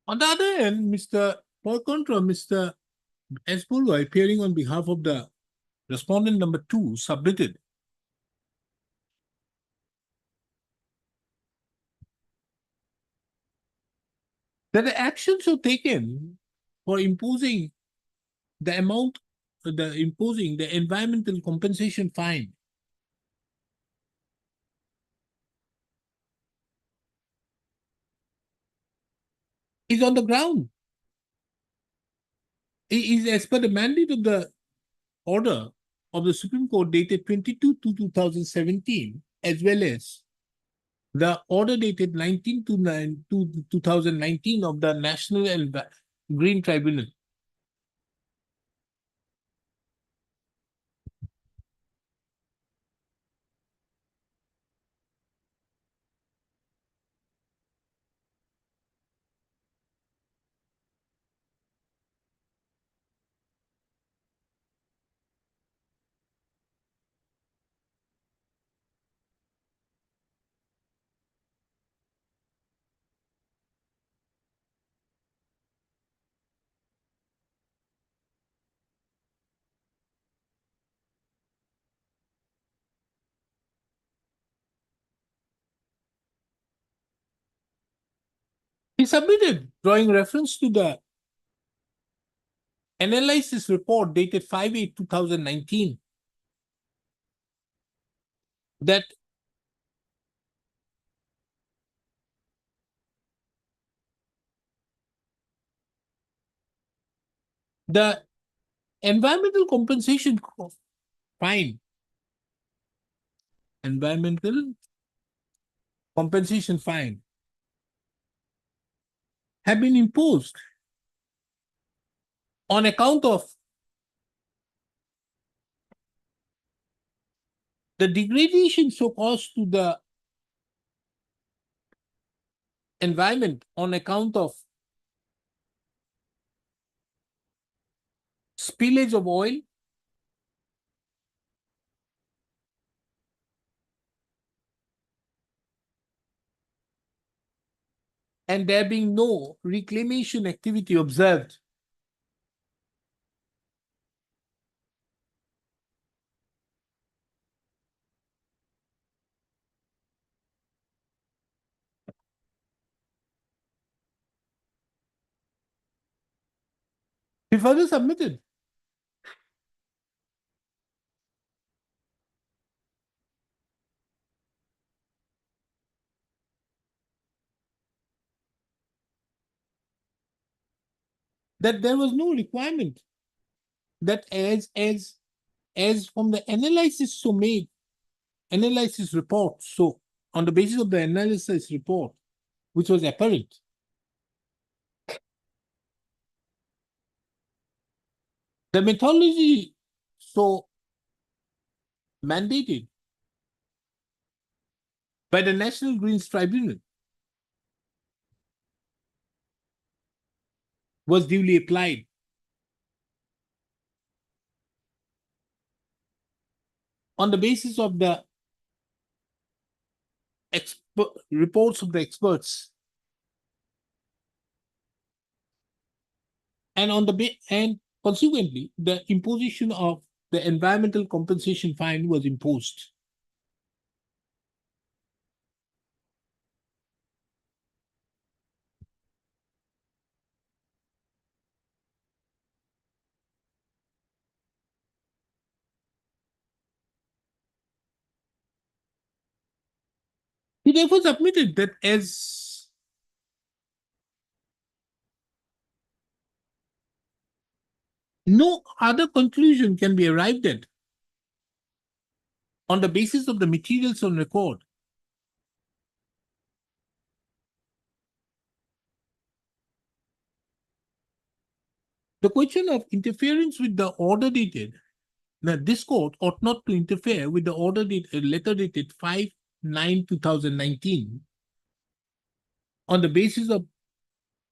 On the other hand, for contra, Mr. S. Purva, appearing on behalf of the respondent number 2, submitted that the actions were taken for imposing the environmental compensation fine is on the ground. It is as per the mandate of the order of the Supreme Court dated 22/2/2017, as well as the order dated 19/2/2019 of the National Green Tribunal. He submitted, drawing reference to the analysis report dated 5/8/2019, that the environmental compensation fine have been imposed on account of the degradation so caused to the environment on account of spillage of oil, and there being no reclamation activity observed. He further submitted that there was no requirement that as from the analysis report, so on the basis of the analysis report, which was apparent, the methodology so mandated by the National Greens Tribunal was duly applied. On the basis of the reports of the experts, and consequently, the imposition of the environmental compensation fine was imposed. He therefore submitted that as no other conclusion can be arrived at on the basis of the materials on record, the question of interference with the order dated, that this court ought not to interfere with the order dated, letter dated 5/9/2019 on the basis of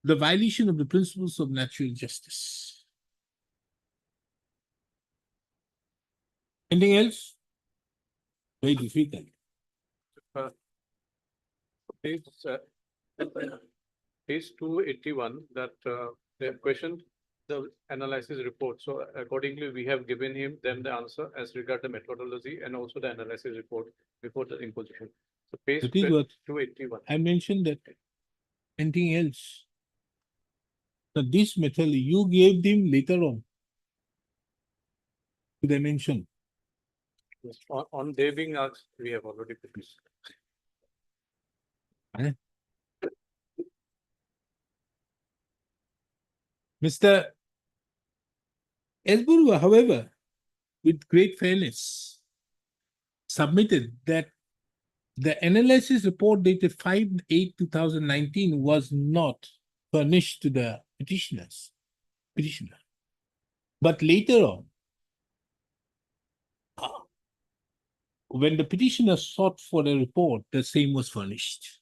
the violation of the principles of natural justice. Anything else? Very difficult. Please, page 281, that they have questioned the analysis report. So accordingly, we have given them the answer as regard the methodology and also the analysis report before the imposition. So page That is what 281. I mentioned that anything else. So this method you gave them later on. To the mention. Yes, on they being asked, we have already produced. Mr. Esburu, however, with great fairness, submitted that the analysis report dated 5/8/2019 was not furnished to the petitioner. But later on, when the petitioner sought for a report, the same was furnished.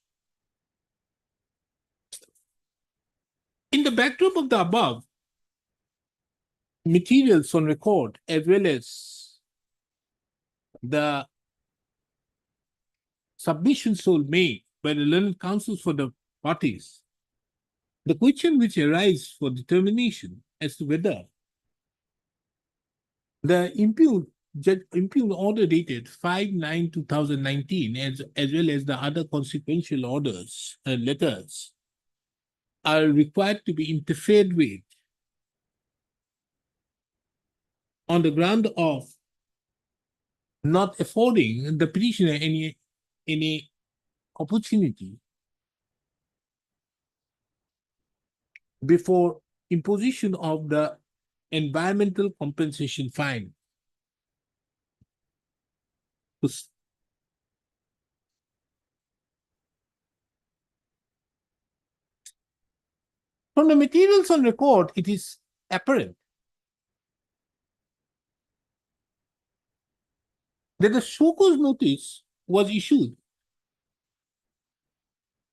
In the backdrop of the above, materials on record as well as the submissions so made by the learned counsels for the parties, the question which arises for determination as to whether the impugned order dated 5/9/2019 as well as the other consequential orders and letters are required to be interfered with on the ground of not affording the petitioner any opportunity before imposition of the environmental compensation fine. From the materials on record, it is apparent that the show cause notice was issued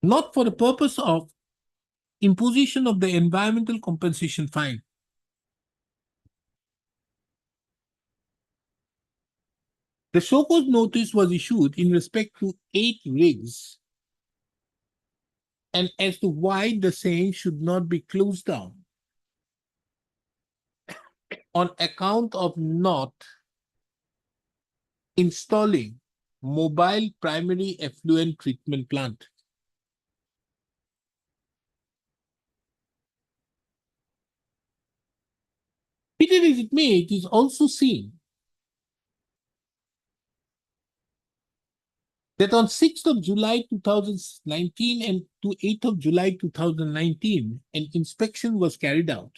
not for the purpose of imposition of the environmental compensation fine. The show cause notice was issued in respect to 8 rigs and as to why the same should not be closed down on account of not installing mobile primary effluent treatment plant. Be it as it may, it is also seen that on 6th of July 2019 and to 8th of July 2019, an inspection was carried out.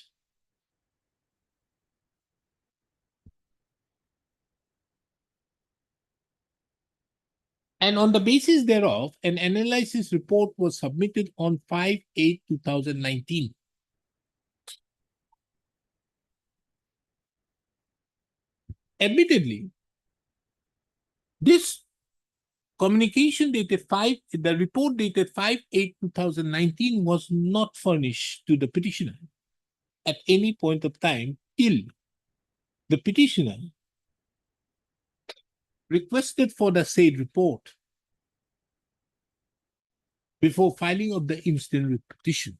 And on the basis thereof, an analysis report was submitted on 5/8/2019. Admittedly, this communication dated the report dated 5/8/2019 was not furnished to the petitioner at any point of time till the petitioner requested for the said report before filing of the instant petition.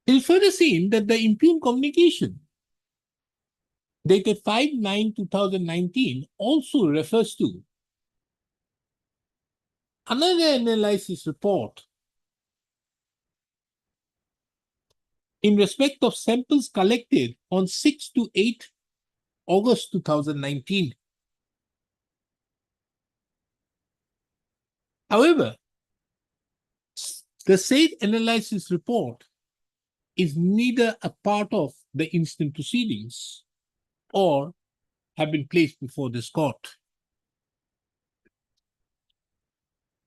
It is further seen that the impugned communication dated 5/9/2019 also refers to another analysis report in respect of samples collected on 6 to 8 August 2019. However, the said analysis report is neither a part of the instant proceedings or have been placed before this court.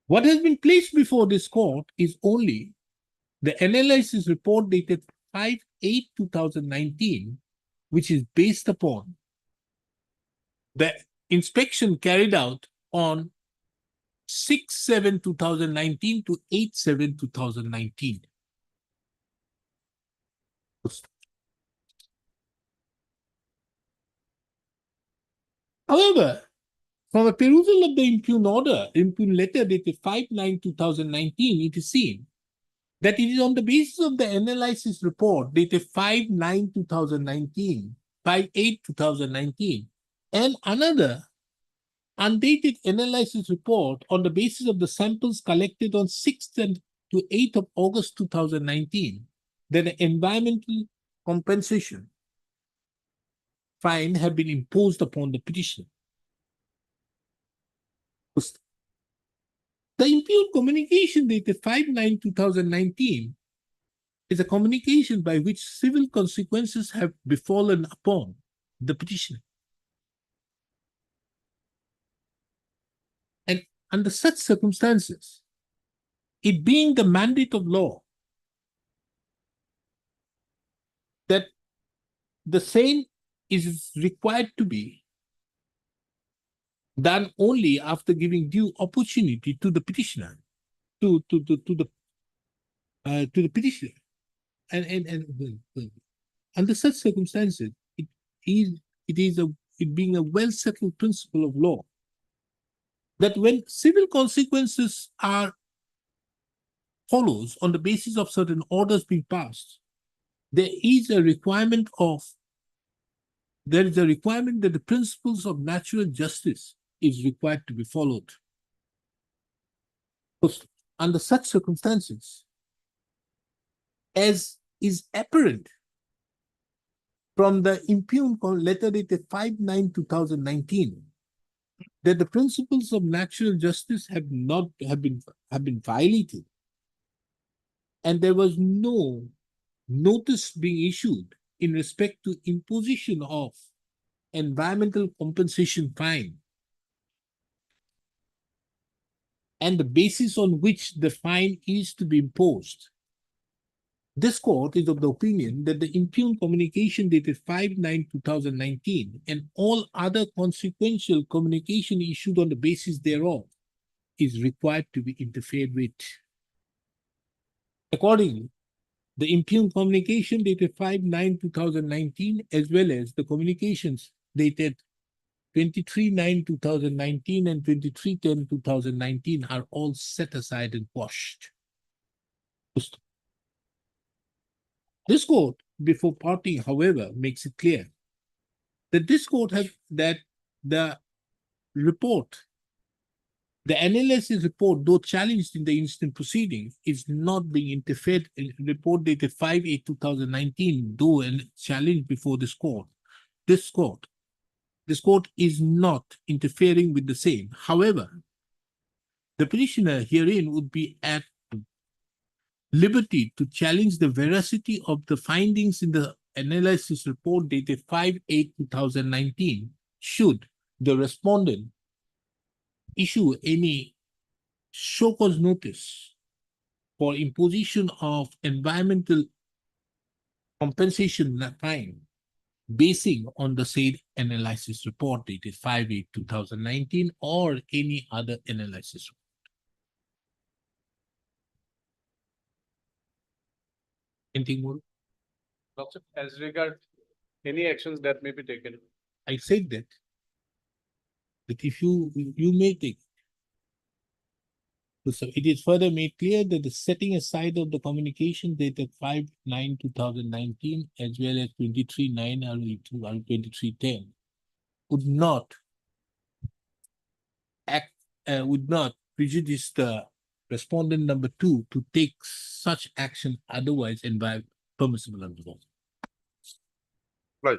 What has been placed before this court is only the analysis report dated 5/8/2019, which is based upon the inspection carried out on 6/7/2019 to 8/7/2019. However, From a perusal of the impugn letter dated 5/9/2019, it is seen that it is on the basis of the analysis report dated 5/9/2019, 5/8/2019, and another undated analysis report on the basis of the samples collected on 6th to 8th of August 2019, that an environmental compensation fine have been imposed upon the petitioner. The impugned communication dated 5/9/2019 is a communication by which civil consequences have befallen upon the petitioner. And under such circumstances, it being the mandate of law that the same is required to be done only after giving due opportunity to the petitioner, to the petitioner, and under such circumstances, it being a well settled principle of law that when civil consequences are follows on the basis of certain orders being passed, there is a requirement that the principles of natural justice is required to be followed. Under such circumstances, as is apparent from the impugned letter dated 5/9/2019, that the principles of natural justice have been violated, and there was no notice being issued in respect to imposition of environmental compensation fine, and the basis on which the fine is to be imposed. This court is of the opinion that the impugned communication dated 5/9/2019 and all other consequential communication issued on the basis thereof is required to be interfered with. Accordingly, the impugned communication dated 5/9/2019 as well as the communications dated 23/9/2019 and 23/10/2019 are all set aside and quashed. This court, before parting, however, makes it clear that that the report, the analysis report, though challenged in the instant proceedings, is not being interfered. Report dated 5/8/2019, though challenged before this court. This court is not interfering with the same. However, the petitioner herein would be at liberty to challenge the veracity of the findings in the analysis report dated 5/8/2019 should the respondent issue any show cause notice for imposition of environmental compensation fine basing on the said analysis report dated 5/8/2019 or any other analysis. Anything more? As regard any actions that may be taken. I said that if you may take. So it is further made clear that the setting aside of the communication dated 5/9/2019 as well as 23/9 or 23/10 would not prejudice the respondent number 2 to take such action otherwise and by permissible under law. Right.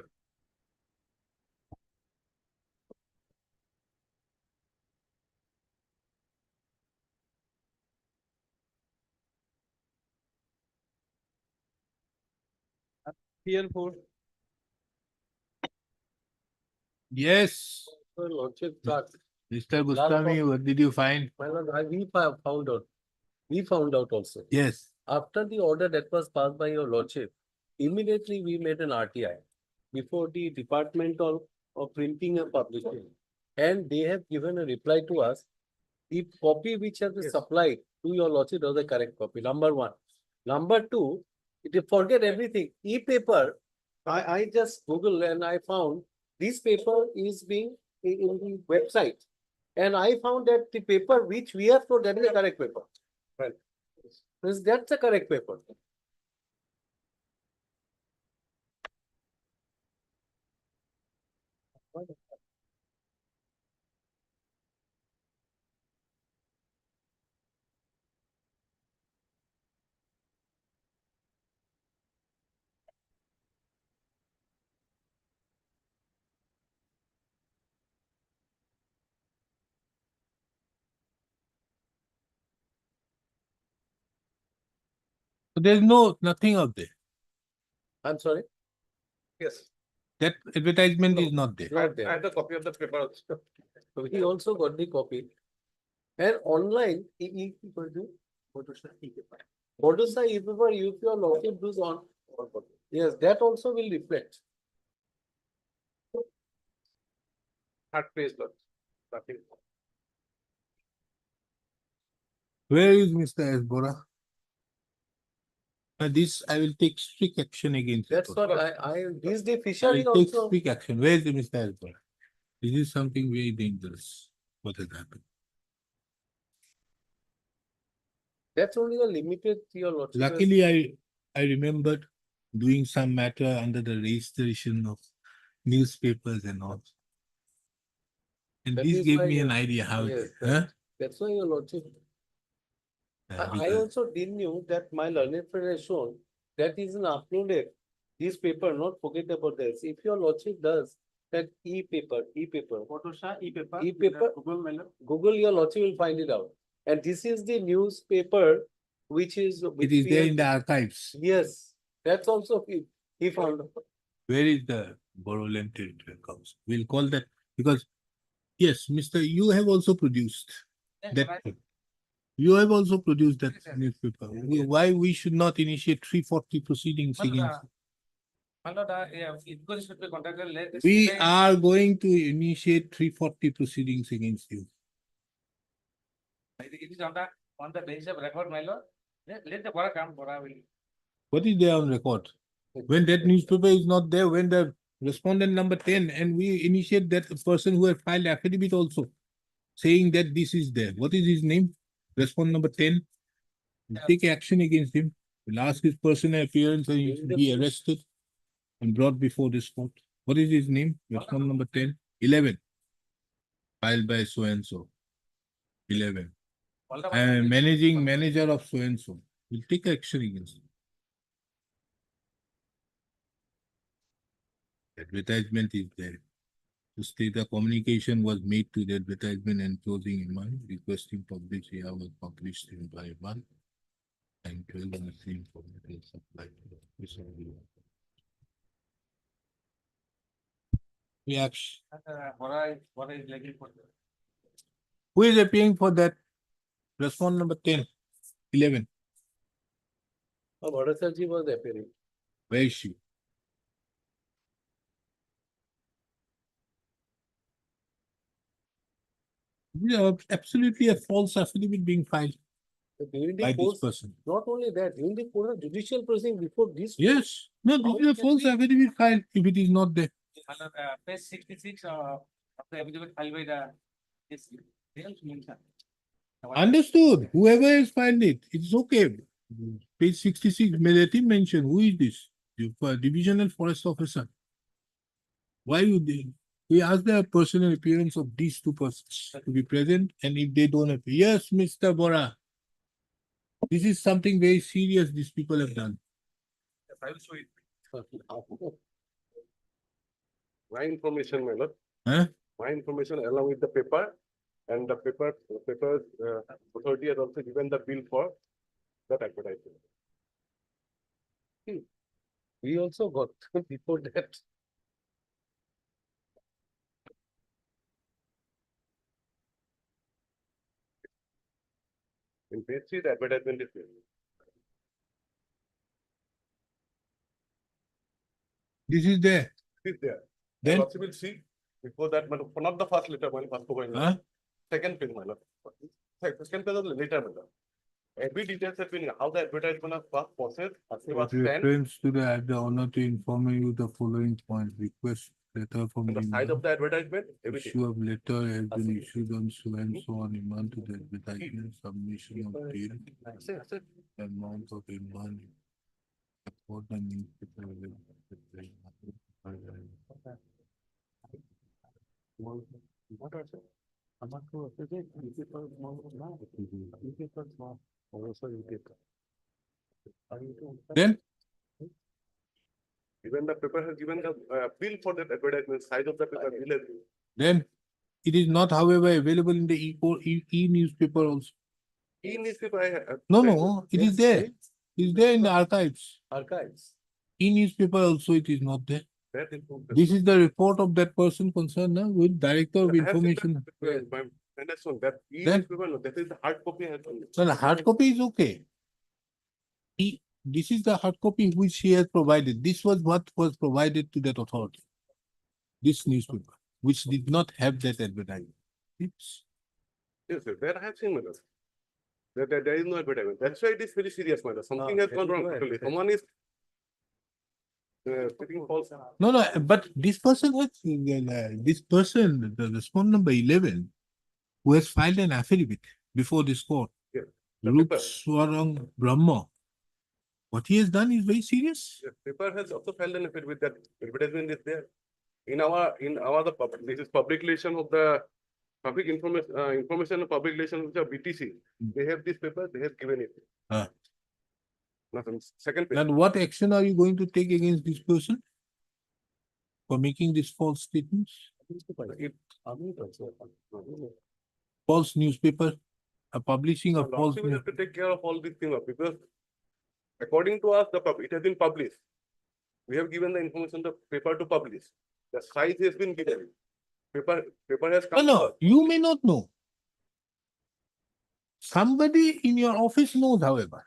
PL4. Yes, Lordship chart. Mr. Gustami, what did you find? My lord, we found out also. Yes. After the order that was passed by your lordship, immediately we made an RTI before the Department of Printing and Publishing. And they have given a reply to us. The copy which has been supplied to your lordship was the correct copy, number one. Number two, if you forget everything, e-paper, I just Googled and I found this paper is being in the website. And I found that the paper which we have put, that is the correct paper. Right. That's the correct paper. So there's nothing out there. I'm sorry, Yes. That advertisement No. is not there. not there. I have the copy of the paper also. We also got the copy. And online, Bodusa e-paper, if your lordship does on, yes, that also will reflect. Third page, Lord. Nothing. Where is Mr. S. Bora? This, I will take strict action against. That's it. what this the I fishery will take also, strict action. Where is the Mr. S. Bora? This is something very dangerous. What has happened? that's only a limited, your lordship. has- Luckily, I remembered doing some matter under the registration of newspapers and all. And That this is gave why me an you- idea how it yes, is. Huh? That's why your lordship. I Because- also didn't knew that my learned friend has shown that is an uploaded this paper, not forget about this. If your lordship does that e-paper, E-paper, Google your lordship will find it out. And this is the newspaper which is. It which is we there have- in the archives. Yes, that's also he found. Where is the Borderland Territorial Council? We'll call that because, yes, Mr. You have also produced that. You have also produced that newspaper. Why we should not initiate 340 proceedings against? We are going to initiate 340 proceedings against you. It is on the basis of record, my lord. Let the Bora come, Bora will. What is there on record? When that newspaper is not there, when the respondent number 10 and we initiate that person who had filed affidavit also saying that this is there. What is his name? Respondent number 10. We'll take action against him. We'll ask his personal appearance and he should be arrested and brought before this court. What is his name? Respondent number 10. 11. Filed by so and so. 11. I am managing manager of so and so. We'll take action against him. Advertisement is there. To state the communication was made to the advertisement and closing in mind, requesting publish here was published in by 1 and 12 in the same format and supplied to the office of the. Reaction. Bora is likely for. Who is appearing for that? Respondent number 10, 11. Bhattacharjee was appearing. Where is she? Yeah, absolutely a false affidavit being filed During by the this course, person. not only that, during the course of judicial proceeding before this. Yes, no, this is a false affidavit filed if it is not there. Page 66 of the affidavit filed by the. This, they also mention. Understood. Whoever has filed it, it's okay. Page 66, may let him mention who is this? The divisional forest officer. Why you did? We ask the personal appearance of these two persons to be present, and if they don't appear, yes, Mr. Bora. This is something very serious these people have done. I will show it. My information, my lord. Huh? My information along with the paper and the paper authority has also given the bill for that advertisement. We also got before that. In page 3, the advertisement is there. This is there. It is there. Then, Also will see before that, but not the first letter, my first point. huh? Second page, my lord. Second page of the letter, my lord. Every details have been how the advertisement of first process. With reference to the, I have the honor to inform you the following points. Request letter from And the size of the advertisement, everything. issue of letter has been issued on so and so on amount to the advertisement, submission of date, amount of a money. Support the newspaper. What are the? I'm not sure if it is newspaper small or not. Newspaper small, or also newspaper. Are you doing that? Then Even the paper has given the bill for that advertisement, size of the paper bill has. Then it is not, however, available in the e-newspaper also. E-newspaper, I have. No, no, it is there. It is there in the archives. Archives. E-newspaper also it is not there. That information. This is the report of that person concerned now with Director of I have seen Information. that, my understand that Then- e-newspaper, no, that is the hard copy. I have seen. So the hard copy is okay. This is the hard copy which he has provided. This was what was provided to that authority. This newspaper, which did not have that advertisement. It's- Yes, sir, that I have seen, madam. There is no advertisement. That's why it is very serious, madam. Something has gone wrong totally. Someone is taking false. No, no, but this person has, this person, the respondent number 11, who has filed an affidavit before this court, Yeah, the Rup paper. Swarang Brahma. What he has done is very serious. Yes, paper has also filed an affidavit that advertisement is there. In the this is public relation of the public information and public relation of the BTC. They have this paper, they have given it. Ah. Nothing, second page. Then what action are you going to take against this person? For making these false statements? False newspaper, publishing a false. We have to take care of all these things because according to us, it has been published. We have given the information, the paper to publish. The size has been given. Paper has No, come. no, you may not know. Somebody in your office knows, however.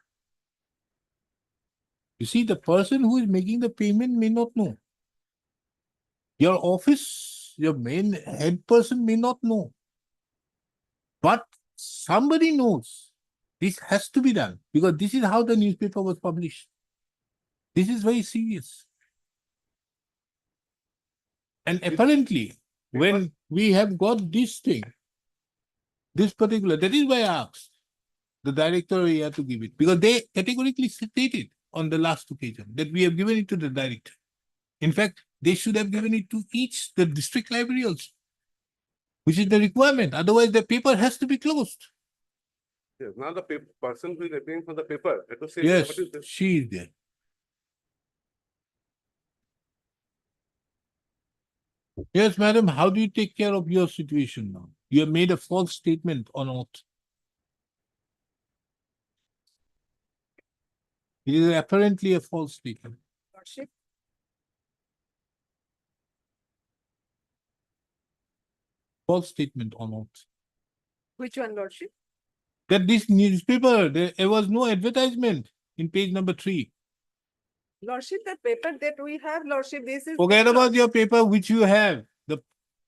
You see, the person who is making the payment may not know. Your office, your main head person may not know. But somebody knows. This has to be done because this is how the newspaper was published. This is very serious. And apparently, when we have got this thing, this particular, that is why I asked the director here to give it, because they categorically stated on the last occasion that we have given it to the director. In fact, they should have given it to the district library also, which is the requirement. Otherwise, the paper has to be closed. Yes, now the person who is appearing for the paper, let us say. Yes, What is this? she is there. Yes, madam, how do you take care of your situation now? You have made a false statement on oath. It is apparently a false statement. Lordship, False statement on oath. which one, Lordship? That this newspaper, there was no advertisement in page number 3. Lordship, the paper that we have, Lordship, this is. Forget about your paper which you have. The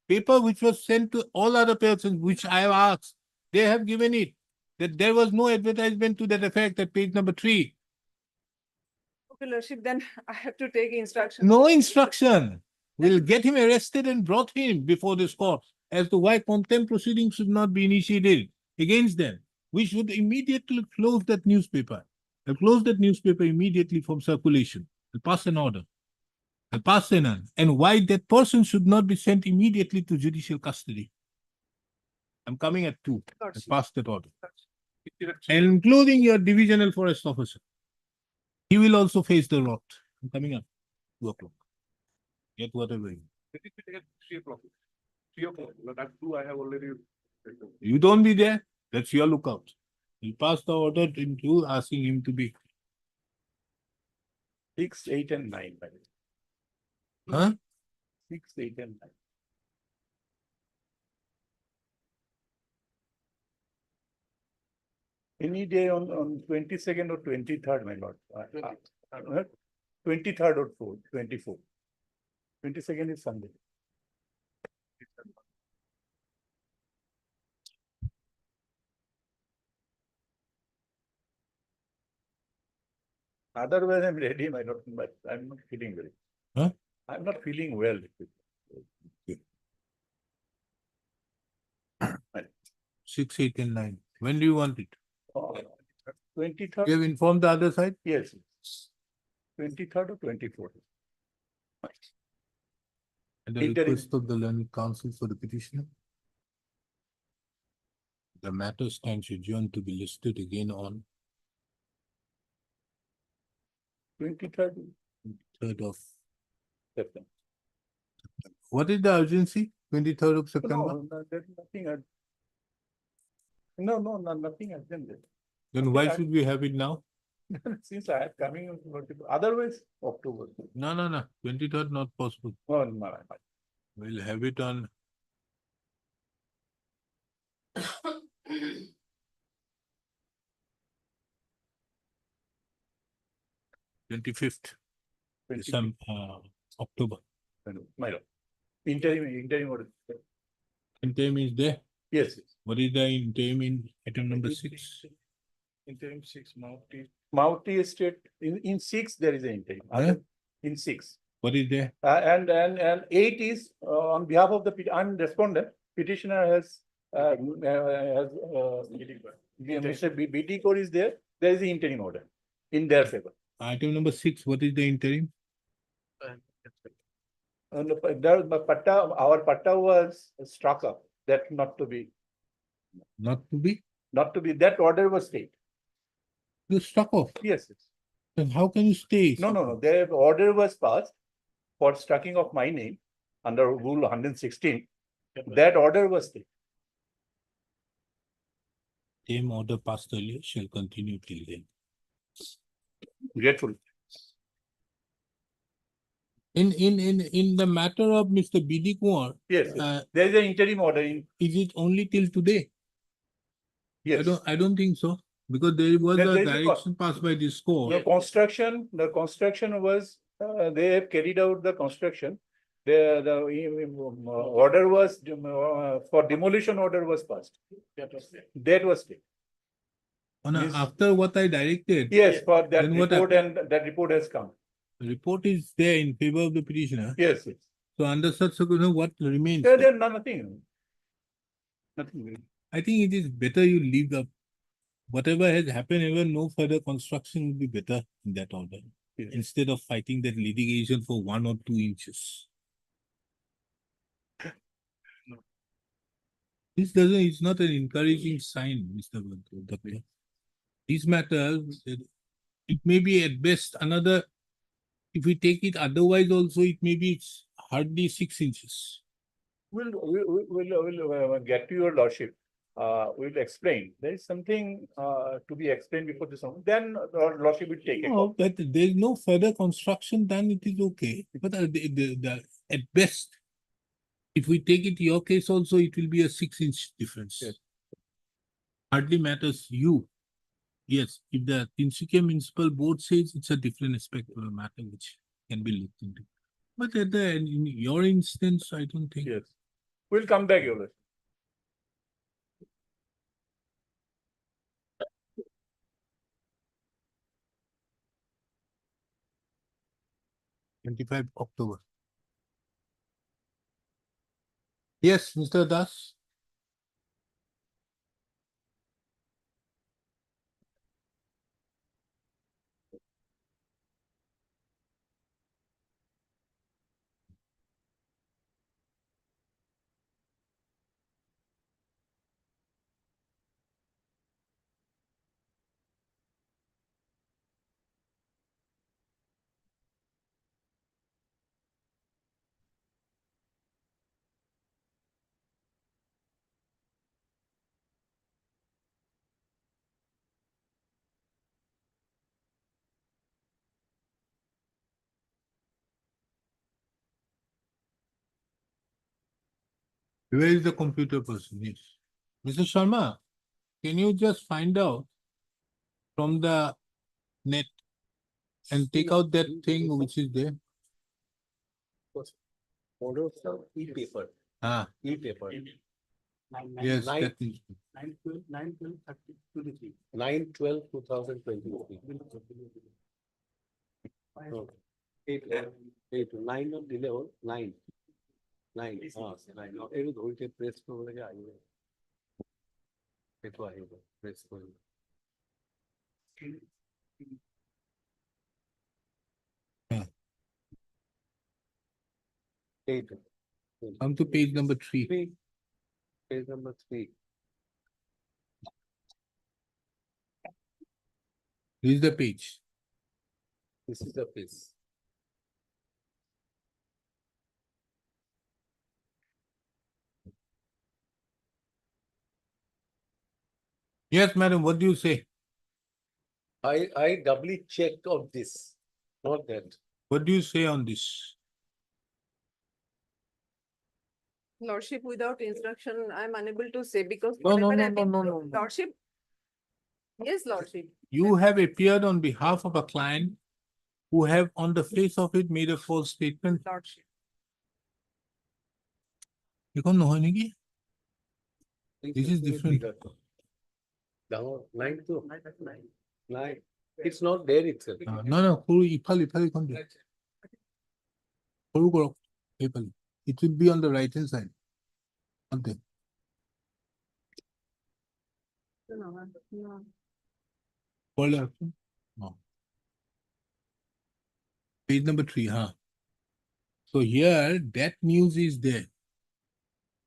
paper which was sent to all other persons, which I have asked, they have given it. That there was no advertisement to that effect at page number 3. Okay, Lordship, then I have to take instruction. No instruction. We'll get him arrested and brought him before this court as to why contempt proceedings should not be initiated against them. We should immediately close that newspaper. Close that newspaper immediately from circulation and pass an order. And pass and why that person should not be sent immediately to judicial custody. I'm coming at 2 and Lordship. pass that order. And including your divisional forest officer. He will also face the rot. I'm coming up 2 o'clock. Get whatever you. It is taken 3 o'clock. 3 o'clock, but at 2 I have already. taken. You don't be there. That's your lookout. You pass the order into asking him to be. 6, 8, and 9. By the way. Huh? 6, 8, and 9. Any day on 22nd or 23rd, my lord. 23rd or 24. 22nd is Sunday. Otherwise, I'm ready, my lord, but I'm not feeling very. Huh? I'm not feeling well. Six, 8, and 9. When do you want it? 23rd, You have informed the other side? yes. 23rd or 24th. And the Interim. request of the learned counsel for the petitioner. The matter stands adjourned to be listed again on 23rd 3rd of. September. What is the urgency? 23rd of September? No, there's nothing. No, nothing urgent. Then why should we have it now? Since I am coming, otherwise October. No. 23rd not possible. Oh, no. We'll have it on. 25th, December, October. My lord. Interim order. Interim is there. Yes. What is the interim in item number 6? Interim 6, Mouty estate, in 6 there is an interim. Yeah. In 6. What is there? And 8 is on behalf of the respondent, petitioner has Mr. BT code is there is the interim order in their favor. Item number 6, what is the interim? And our patta was struck up, that not to be, Not to be? that order was stayed. You struck off. Yes. Then how can you stay? No, the order was passed for striking of my name under rule 116. That order was stayed. Same order passed earlier shall continue till then. Grateful. In the matter of Mr. BD Kumar, Yes, there is an interim order in, is it only till today? yes. I don't think so, because there was There a is a direction passed by this court. The construction was, they have carried out the construction. The order was, for demolition order was passed. That was stayed. Yes. After what I directed. Yes, for that Then what report, and that report has come. The report is there in favor of the petitioner. Yes. So under such circumstances, what remains? There nothing. Nothing. I think it is better you leave the, whatever has happened, ever no further construction would be better in that order. Yes. Instead of fighting that litigation for 1 or 2 inches. This it's not an encouraging sign, Mr. Dr. These matters, it may be at best another, if we take it otherwise also, it may be it's hardly 6 inches. We'll get to your lordship. We'll explain. There is something to be explained before this one. Then our lordship will take it. No, but there is no further construction done, it is okay. But at best, if we take it your case also, it will be a 6-inch difference. Yes. Hardly matters you. Yes, if the Tinsukia Municipal Board says it's a different aspect of the matter which can be looked into. But in your instance, I don't think. Yes. We'll come back, your lordship. October. Yes, Mr. Das. Where is the computer person? Yes. Mr. Sharma, can you just find out from the net and take out that thing which is there? Order of e-paper, Ah, e-paper, yes, Nine. that is. 9/12/2023. 8, 9 of delay, 9. Nine, nine. এইটো ধৰিকে press কৰিব লাগে আহিব। সেইটো আহিব, press কৰিব। এইটো। Come to page number 3. Page number 3. This is the page. This is the page. Yes, madam, what do you say? I doubly checked on this, not that. What do you say on this? Lordship, without instruction, I am unable to say because. No, no, whatever no, I've no, been- no, no, no. Lordship. Yes, Lordship. You have appeared on behalf of a client who have on the face of it made a false statement. Lordship. এখন নহয় নেকি? This is different. Down, nine too. Nine. It's not there itself. No, no, সৰু ইফাল এখন দিয়ক। সৰু কৰক, এইফালে। It will be on the right hand side. Not there. No. Follow up. No. Page number 3, huh? So here, that news is there.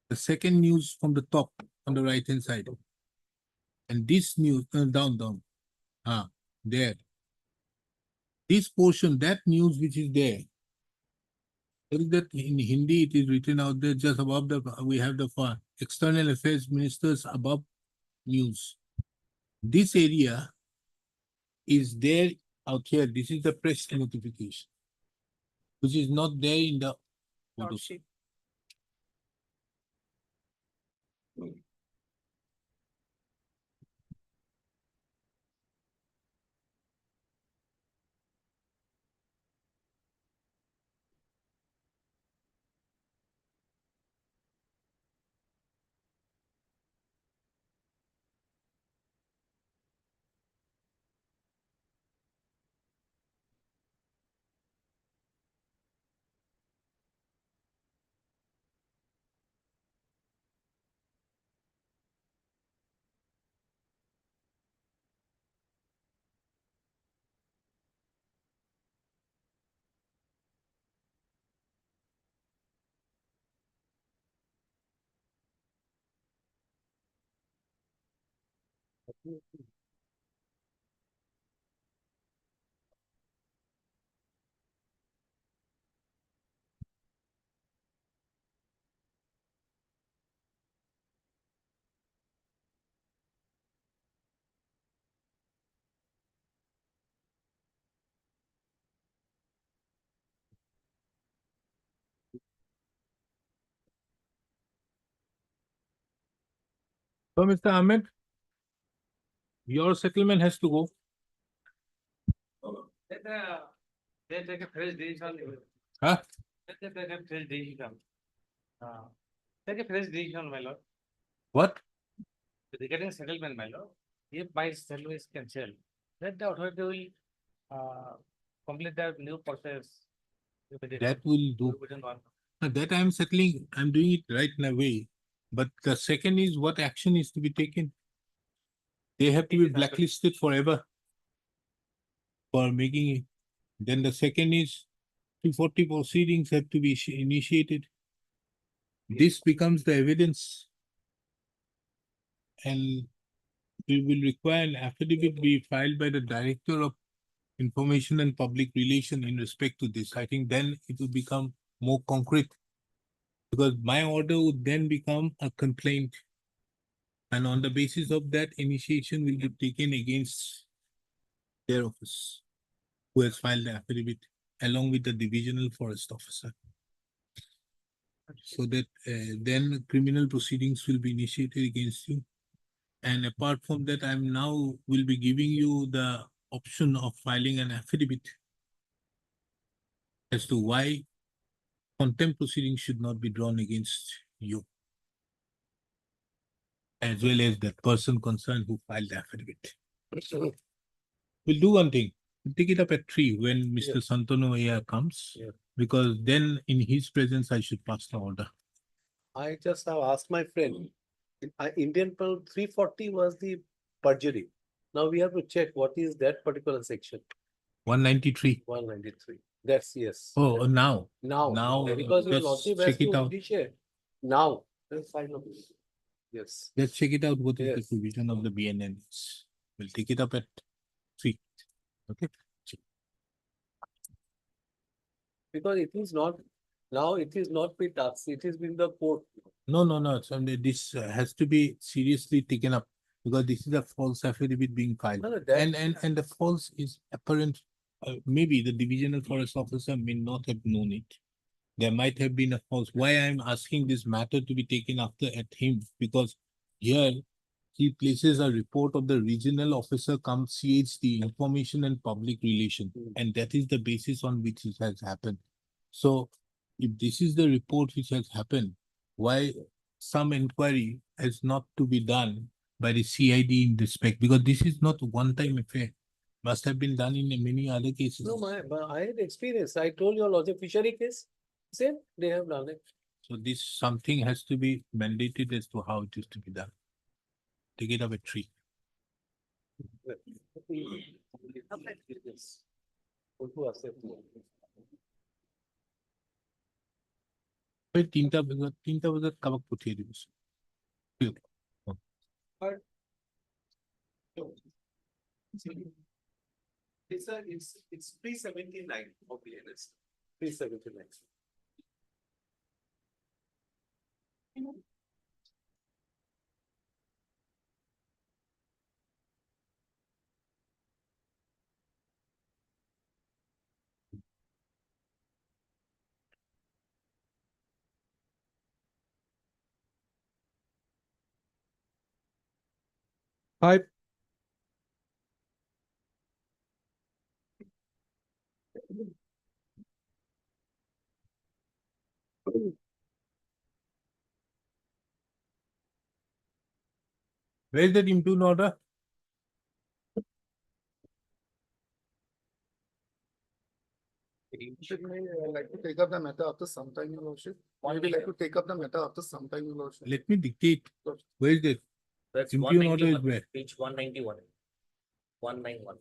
The second news from the top on the right hand side. And this news, down. There. This portion, that news which is there. There is that in Hindi, it is written out there just above the, we have the external affairs ministers above news. This area is there out here. This is the press notification, which is not there in the photos. Lordship. So, Mr. Ahmed, your settlement has to go. They take a fresh decision. Huh? They take a fresh decision. Take a fresh decision, my lord. What? Regarding settlement, my lord, if my settlement is cancelled, then the authority will complete the new process. That will do. Within 1 month. That I am settling, I am doing it right in a way. But the second is what action is to be taken. They have to be blacklisted forever for making it. Then the second is 240 proceedings have to be initiated. This becomes the evidence. And we will require an affidavit be filed by the Director of Information and Public Relation in respect to this. I think then it will become more concrete. Because my order would then become a complaint. And on the basis of that, initiation will be taken against their office, who has filed the affidavit along with the divisional forest officer. So that then criminal proceedings will be initiated against you. And apart from that, I'm now will be giving you the option of filing an affidavit as to why contempt proceedings should not be drawn against you, as well as that person concerned who filed the affidavit. We'll do one thing. We'll take it up at 3 when Mr. Santanu here comes, Yeah. because then in his presence, I should pass the order. I just have asked my friend. Indian Penal 340 was the perjury. Now we have to check what is that particular section, 193. 193. That's yes. Oh, now. Now. now, Because your let's lordship has check it to out. appreciate. Now. Let's find out. Yes. Let's check it out. What is the Yes. provision of the BNN? We'll take it up at 3. Okay. Because it is not, now it is not with us, it is with the court. No. So this has to be seriously taken up because this is a false affidavit being filed. No, no, that- And the false is apparent. Maybe the divisional forest officer may not have known it. There might have been a false. Why I'm asking this matter to be taken after at him, because here he places a report of the regional officer come CHD, information and public relation, and that is the basis on which it has happened. So if this is the report which has happened, why some inquiry is not to be done by the CID in respect? Because this is not a one-time affair. Must have been done in many other cases. No, but I had experience. I told you lordship fishery case, same, they have done it. So this something has to be mandated as to how it is to be done. Take it up at 3. Yes. Go to accept. ওই তিনটা বাজার Kabak পাঠিয়ে দিব It's 379 of the NS. 379. Five. Where is that impugned order? Should I like to take up the matter after some time, your lordship? I would like to take up the matter after some time, your lordship. Let me dictate. Where is that? That's Impugned order is where? Page 191. 191.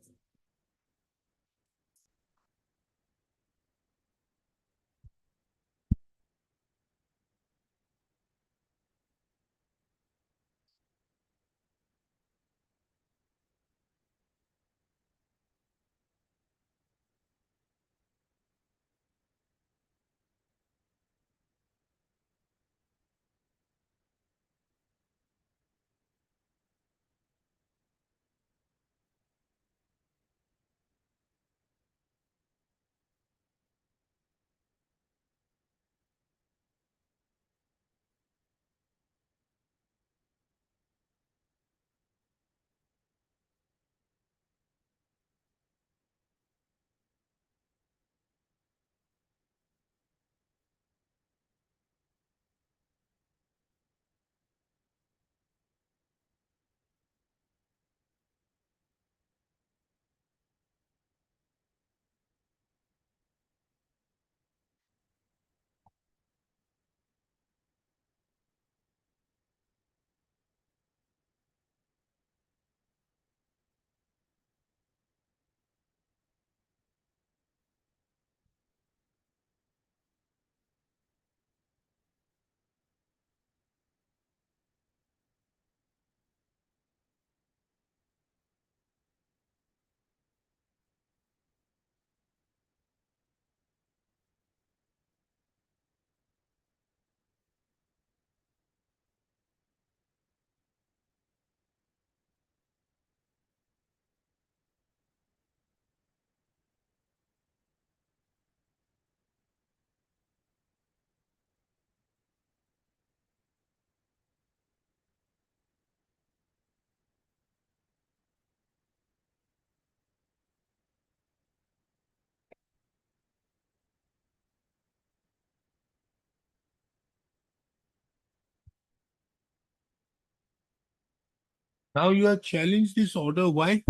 Now you have challenged this order. Why?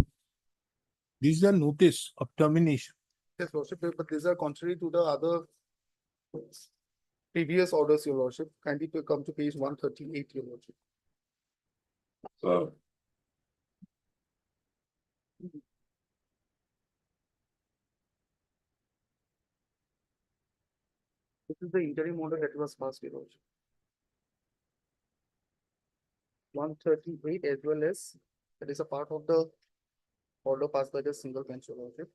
This is a notice of termination. Yes, lordship, but these are contrary to the other previous orders, your lordship. Kindly to come to page 138, your lordship. This is the interim order that was passed, your lordship. 138 as well as that is a part of the order passed by the single bench, your lordship.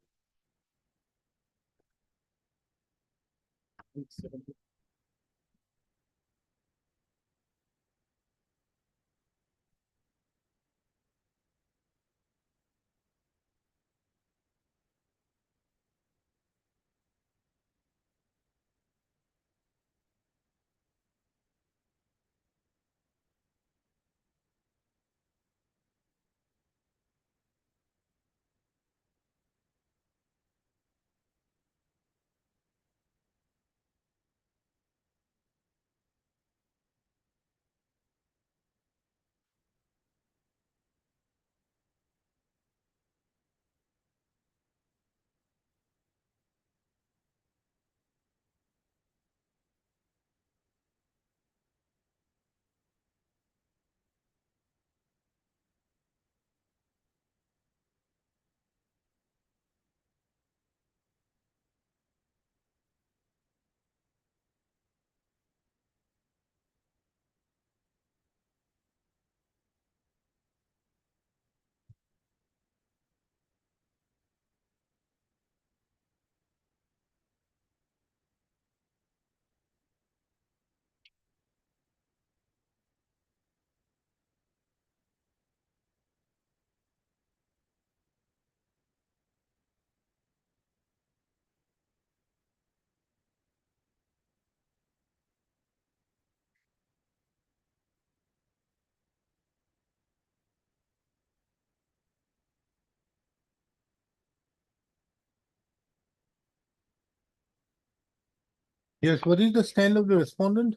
Yes, what is the stand of the respondent?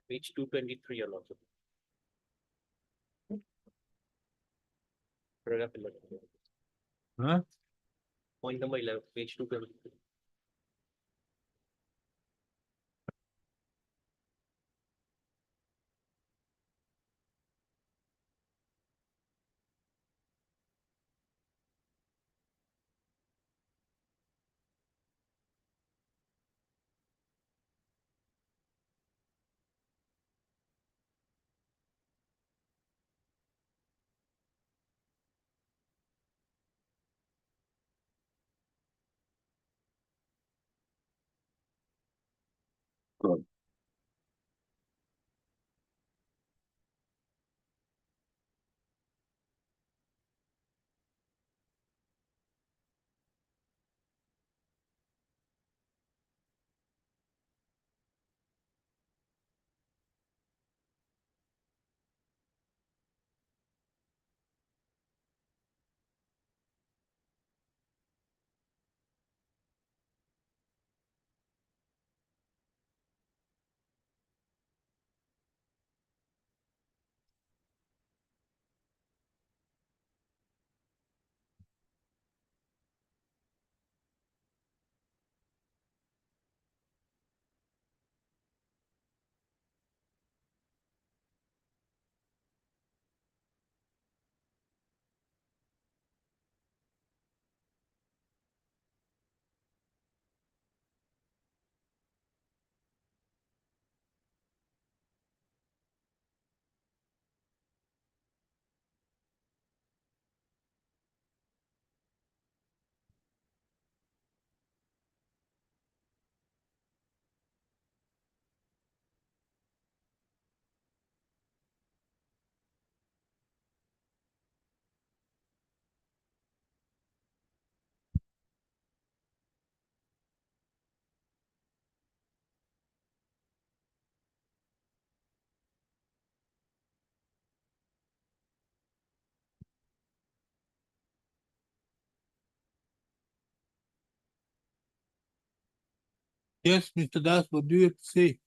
Page 223, your lordship. Paragraph 11. Huh? Point number 11, page 223. Yes, Mr. Das, what do you have to say?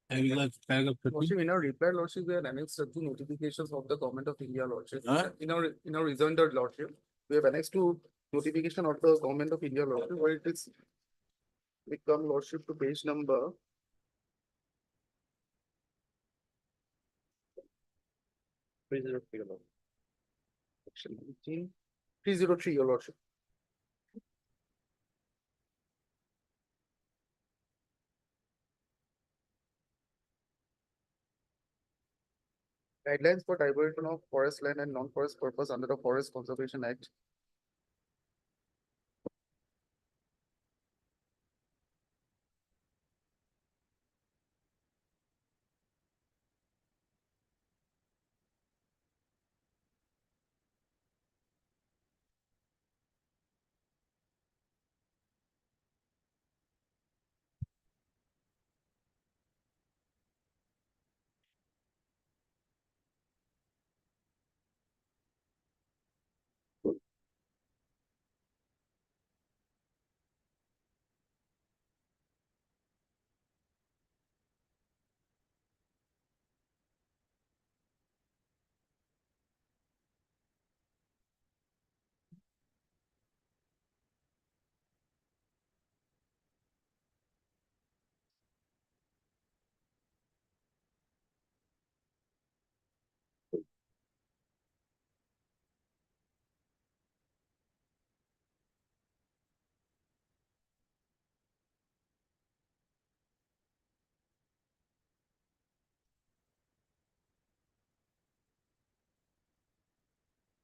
Paragraph 13. Lordship, in our reply, Lordship, we have annexed the notifications of the Government of India, Lordship. Huh? In our rejoinder, Lordship, we have annexed to notification of the Government of India, Lordship, where it is. We come, Lordship, to page number. Section 18, 303, your Lordship. Guidelines for diversion of forest land and non-forest purpose under the Forest Conservation Act.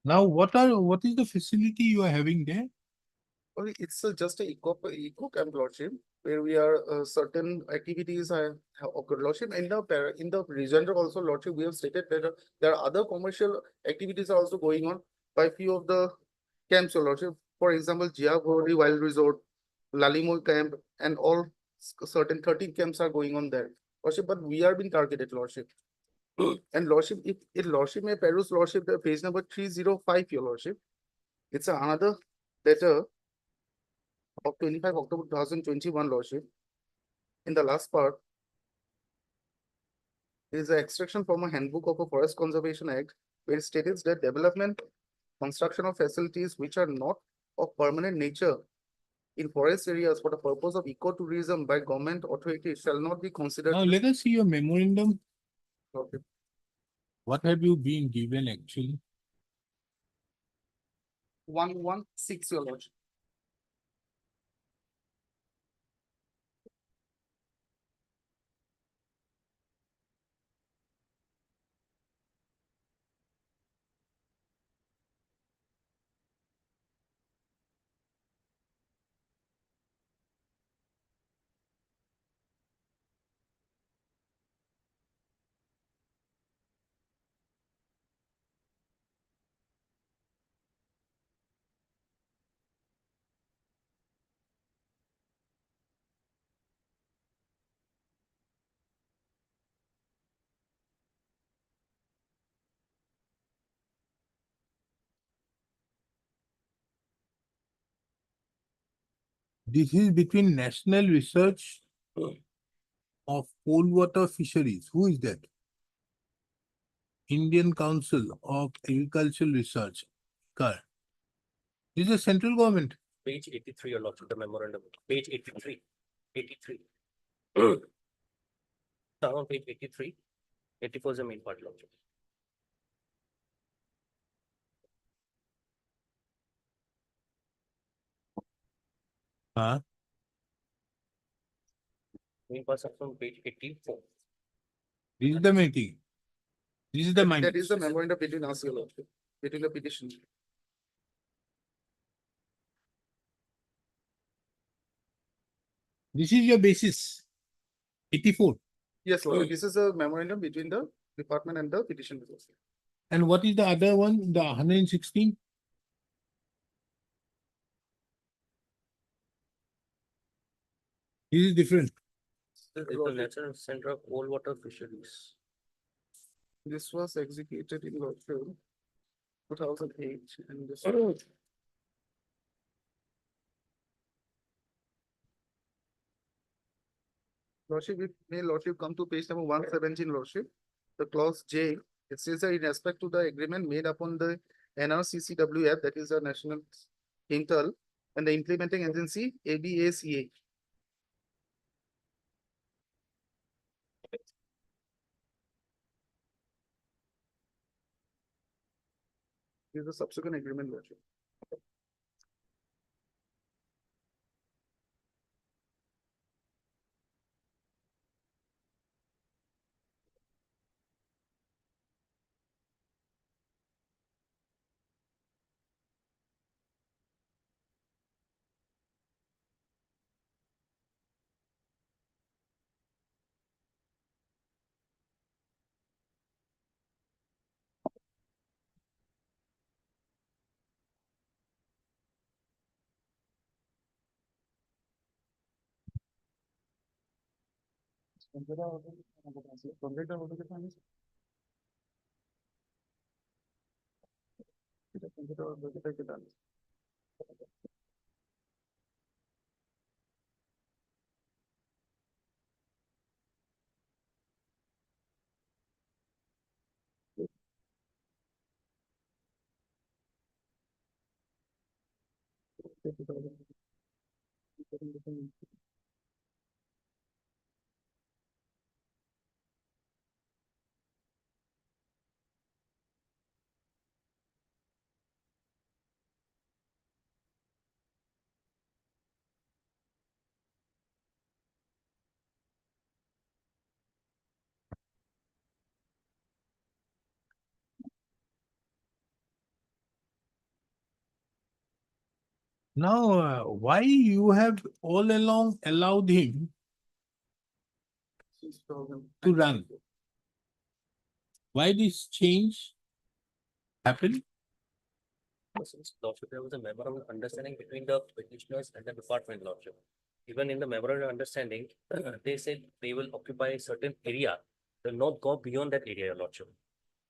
Now, what is the facility you are having there? Well, it's just a eco camp, Lordship, where we are certain activities have occurred, Lordship. In the rejoinder also, Lordship, we have stated that there are other commercial activities are also going on by few of the camps, your Lordship. For example, Jiagori Wild Resort, Lalimul Camp, and all certain 13 camps are going on there, Lordship. But we are being targeted, Lordship. And Lordship, if Lordship may peruse, Lordship, the page number 305, your Lordship. It's another letter of 25 October 2021, Lordship. In the last part, there is an extraction from a handbook of a Forest Conservation Act, where it states that development, construction of facilities which are not of permanent nature in forest areas for the purpose of ecotourism by government authorities shall not be considered. Now, let us see your memorandum. Okay. What have you been given actually? 116, your Lordship. This is between National Research of Cold Water Fisheries. Who is that? Indian Council of Agricultural Research. This is the central government. Page 83, your lordship, the memorandum, page 83, 83. Down on page 83, 84 is the main part, lordship. Main part starts from page 84. This is the meeting. This is the mind. That is the memorandum between us, your Lordship, between the petition. This is your basis. 84. Yes, Lord, this is a memorandum between the department and the petition. And what is the other one? The 116? This is different. It's the National Center of Cold Water Fisheries. This was executed in Lordship 2008 and this. Lordship, if may Lordship come to page number 117, Lordship. The clause J, it says that in respect to the agreement made upon the NRCCWF, that is the National Intel, and the implementing agency, ABACA. This is the subsequent agreement, Lordship. Now, why you have all along allowed him to run? Why this change happened? Since Lordship, there was a memorandum of understanding between the petitioners and the department, Lordship. Even in the memorandum of understanding, they said they will occupy a certain area, they'll not go beyond that area, Your Lordship.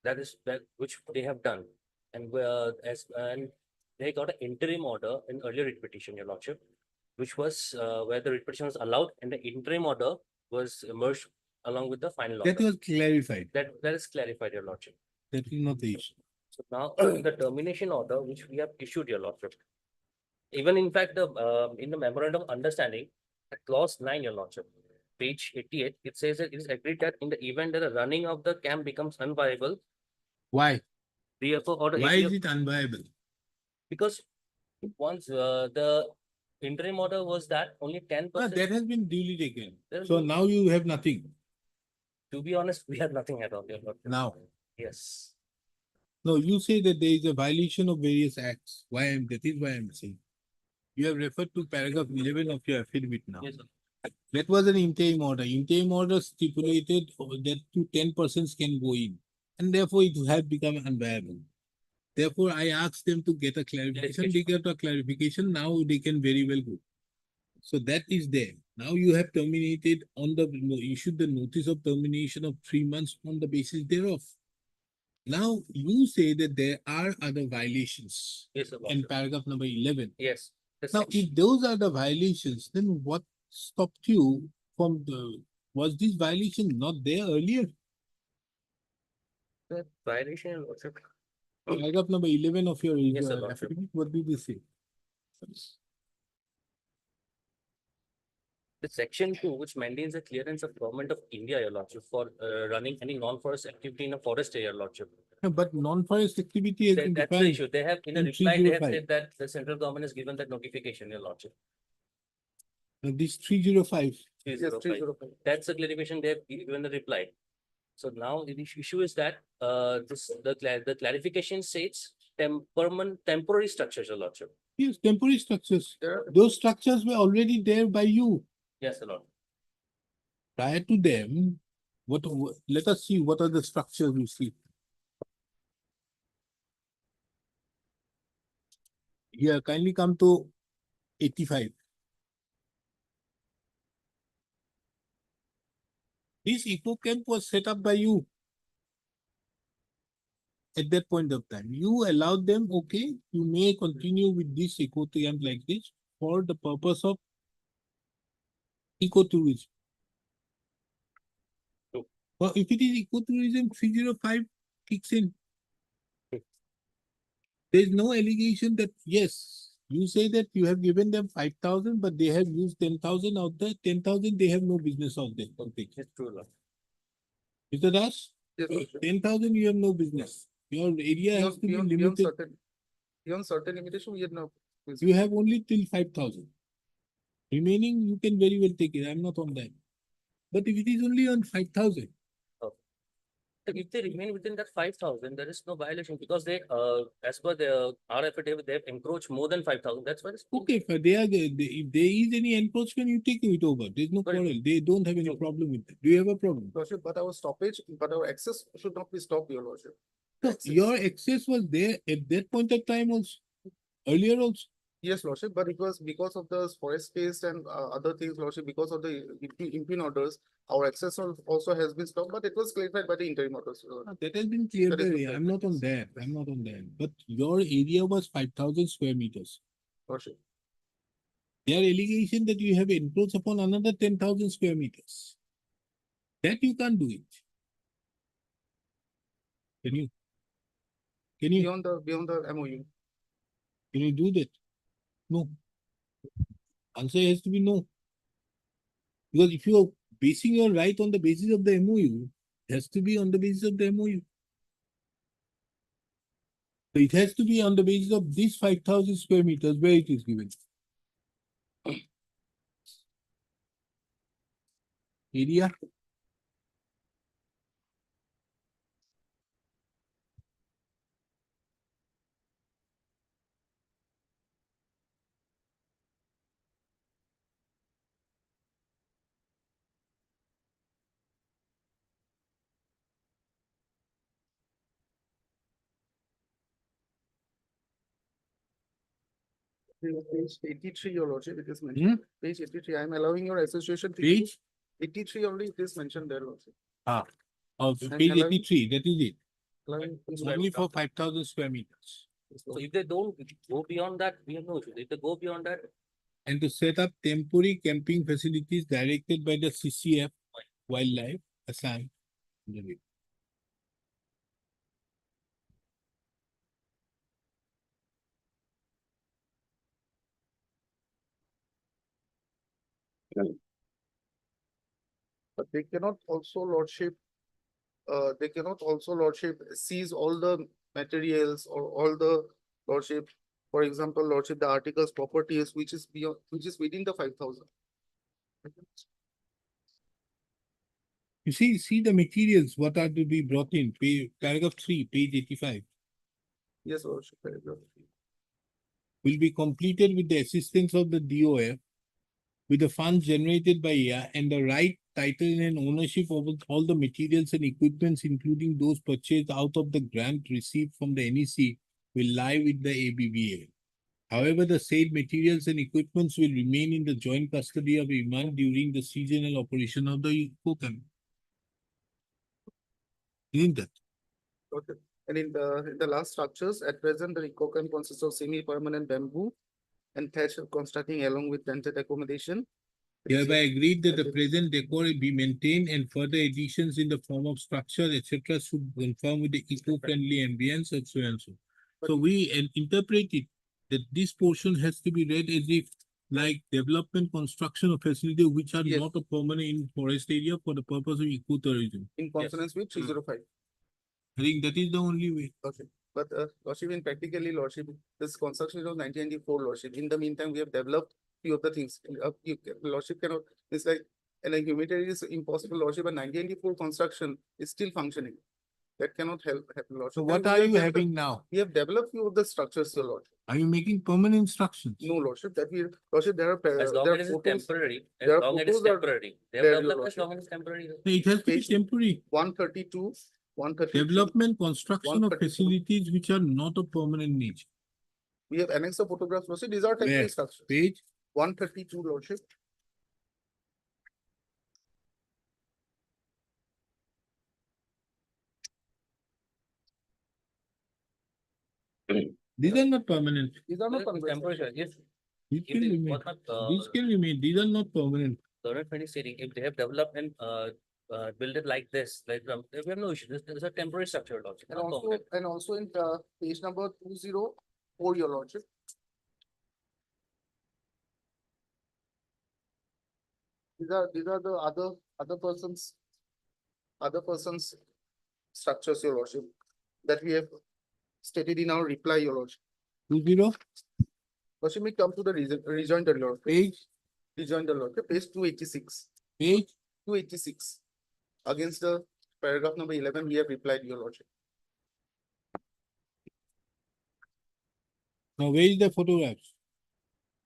That is that which they have done. And and they got an interim order in earlier writ petition, Your Lordship, which was where the writ petition was allowed and the interim order was merged along with the final order. That was clarified. That is clarified, Your Lordship. That is not the issue. So now the termination order which we have issued, Your Lordship. Even in fact, in the memorandum of understanding, at clause 9, Your Lordship, page 88, it says that it is agreed that in the event that the running of the camp becomes unviable, Why? the order. Why is it unviable? Because once the interim order was that only 10%. That has been duly taken. There's So no- now you have nothing. To be honest, we have nothing at all, Your Lordship. Now. Yes. No, you say that there is a violation of various acts. That is why I'm saying. You have referred to paragraph 11 of your affidavit now. Yes, sir. That was an interim order. Interim order stipulated that 10% can go in. And therefore it had become unviable. Therefore, I asked them to get a clarification. They get a clarification. Now they can very well go. So that is there. Now you have terminated issued the notice of termination of 3 months on the basis thereof. Now you say that there are other violations Yes, sir. in paragraph number 11. Yes. The Now, section- if those are the violations, then what stopped you from was this violation not there earlier? the violation, Your Lordship. Paragraph number 11 of your Yes, sir, Lordship. affidavit, what did they say? The section 2, which maintains the clearance of government of India, Your Lordship, for running any non-forest activity in a forest area, Your Lordship. No, but non-forest activity has been That's the defined. issue. They have, in a in reply, they have 305. said that the central government has given that notification, Your Lordship. This 305. 305. 305. That's the clarification they have given the reply. So now the issue is that the clarification says temporary structures, Your Lordship. Yes, temporary structures. There, Those structures were already there by you. Yes, Your Lord. Prior to them, let us see what are the structures you see. Here, kindly come to 85. This eco camp was set up by you. At that point of time, you allowed them, okay, you may continue with this eco camp like this for the purpose of ecotourism. Or if it is ecotourism, 305 kicks in. There's no allegation that, yes, you say that you have given them 5,000, but they have used 10,000 out there, 10,000, they have no business out there. Okay. It's true, Lord. Is that us? Yes, Lordship. 10,000, you have no business. Your area has to be limited. Beyond certain limitation, we had no. You have only till 5,000. Remaining, you can very well take it. I'm not on that. But if it is only on 5,000, If they remain within that 5,000, there is no violation because they, as per the our affidavit, they have encroached more than 5,000. That's why it's. okay, if if there is any encroachment, you take it over. There's no Correct. quarrel. They don't have any problem with it. Do you have a problem? Lordship, but our access should not be stopped, your Lordship. No, Access. your access was there at that point of time also, earlier also. Yes, Lordship, but it was because of the forest space and other things, Lordship, because of the impugn orders, our access also has been stopped, but it was clarified by the interim orders. That has been cleared. That is earlier. I'm not on that. I'm not on that. But your area was 5,000 square meters. Lordship. Their allegation that you have encroached upon another 10,000 square meters. That you can't do it. Can you? Can you? Beyond the MOU. Can you do that? No. Answer has to be no. Because if you are basing your right on the basis of the MOU, it has to be on the basis of the MOU. So it has to be on the basis of these 5,000 square meters where it is given. Area. Page 83, your Lordship, it is mentioned. Page 83, I am allowing your association. to use Page? 83 only, it is mentioned there, Lordship. Of I'm page allowing- 83, that is it. Allowing- Only for 5,000 square meters. So if they don't go beyond that, we have no issue. If they go beyond that, And to set up temporary camping facilities directed by the CCF Wildlife Assam. But they cannot also, Lordship, seize all the materials or all the, Lordship, for example, Lordship, the articles, properties, which is beyond, which is within the 5,000. You see the materials, what are to be brought in, paragraph 3, page 85. Yes, Lordship. Paragraph. Will be completed with the assistance of the DOF with the funds generated by IA and the right, title and ownership of all the materials and equipments, including those purchased out of the grant received from the NEC, will lie with the ABBA. However, the said materials and equipments will remain in the joint custody of Iman during the seasonal operation of the eco camp. Isn't that? Okay. And in the last structures, at present, the eco-camp consists of semi-permanent bamboo and thatch constructing along with tented accommodation. Hereby agreed that the present decor be maintained and further additions in the form of structure, etc. should conform with the eco-friendly ambience and so and so. So we interpret it that this portion has to be read as if like development, construction of facility which are Yes. not a permanent in forest area for the purpose of ecotourism. In consonance with 305. I think that is the only way. Okay, but Lordship, in practically, Lordship, this construction is of 1994, Lordship. In the meantime, we have developed few of the things. Lordship cannot, it's like, and a humanitarian is impossible, Lordship, but 1994 construction is still functioning. That cannot happen, Lordship. So And what we are have you developed- having now? We have developed few of the structures, your Lord. Are you making permanent instructions? No, Lordship, that we, Lordship, there are. as long there as are it is photos, temporary, as there are long as it is photos are temporary, they there, have your developed as lordship. long as it's temporary. It has to be Page- temporary. 132, 132. Development, construction of 132. facilities which are not of permanent nature. We have annexed the photographs, Lordship. These are Where? temporary structures. Page 132, Lordship. These are not permanent. These are not It's permanent. temporary, yes. These If can it remain. was not, These can remain. These are not permanent. government is saying if they have developed and build it like this, like, we have no issue. This is a temporary structure, Lordship. And not also, permanent. and also in page number 204, your lordship. These are the other persons structures, your lordship, that we have stated in our reply, your lordship. 20, Lordship, we come to the rejoinder, lordship. page, Rejoinder, lordship, page 286. page, 286. Against the paragraph number 11, we have replied, your lordship. now where is the photographs?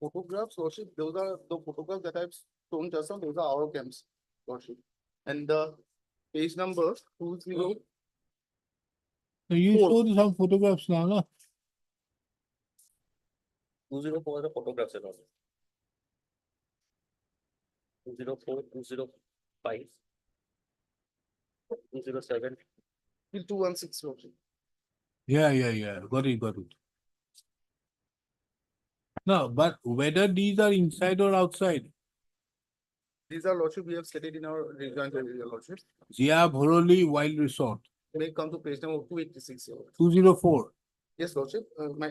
Photographs, lordship, those are the photographs that I've shown just now, those are our camps, lordship. And the page number 20, So you Four. showed some photographs now, no? 204 are the photographs, Your Lordship. 204, 205. 207. till 216, lordship. Yeah, got it. No, but whether these are inside or outside, These are lordship, we have stated in our rejoinder, your lordship. Zia Bhoroli Wild Resort, May come to page number 286, your lordship. 204. Yes, lordship,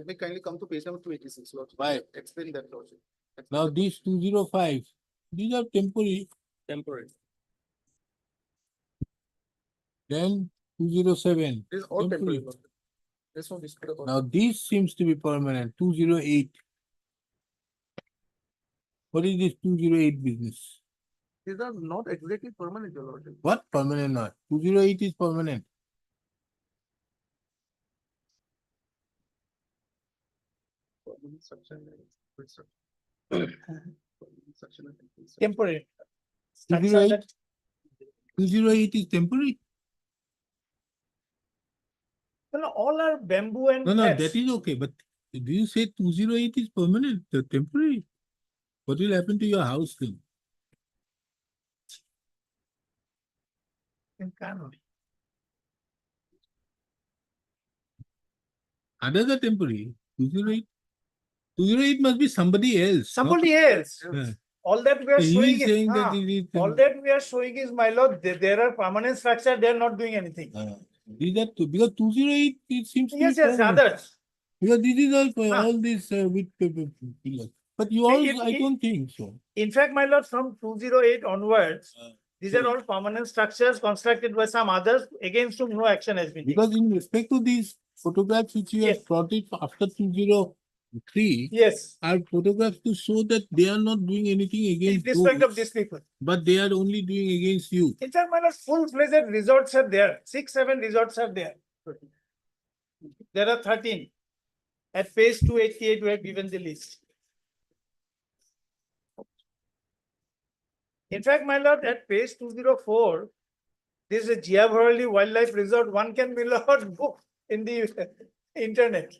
may kindly come to page number 286, lordship. Why? Explain that, lordship. Now these 205, these are temporary, Temporary. then 207. This is all temporary, temporary. lordship. There's no dispute about. Now this seems to be permanent, 208. What is this 208 business? These are not exactly permanent, your lordship. What permanent not? 208 is permanent. Permanent section, section. Temporary. 208, 208 is temporary? No, all are bamboo and. No, glass. that is okay, but do you say 208 is permanent, temporary? What will happen to your house then? In Kano. Others are temporary, 208. 208 must be somebody else. not- Somebody else. Yeah. All that we are He showing is is, saying that it is. all that we are showing is, my lord, there are permanent structure, they are not doing anything. These are two, because 208 it seems to be Yes, permanent. others. Because this is all, Ah. all this with pillars. But you all, I don't think so. In fact, my lord, from 208 onwards, these are all permanent structures constructed by some others against whom no action has been taken. Because in respect to these photographs which you Yes. have brought it after 203, Yes, are photographs to show that they are not doing anything in against respect of those, these people. but they are only doing against you. In fact, my lord, full-fledged resorts are there. 6, 7 resorts are there. There are 13. At page 288, we have given the list. In fact, my lord, at page 204, this is a Giavaroli Wildlife Resort. One can, my lord, book in the internet.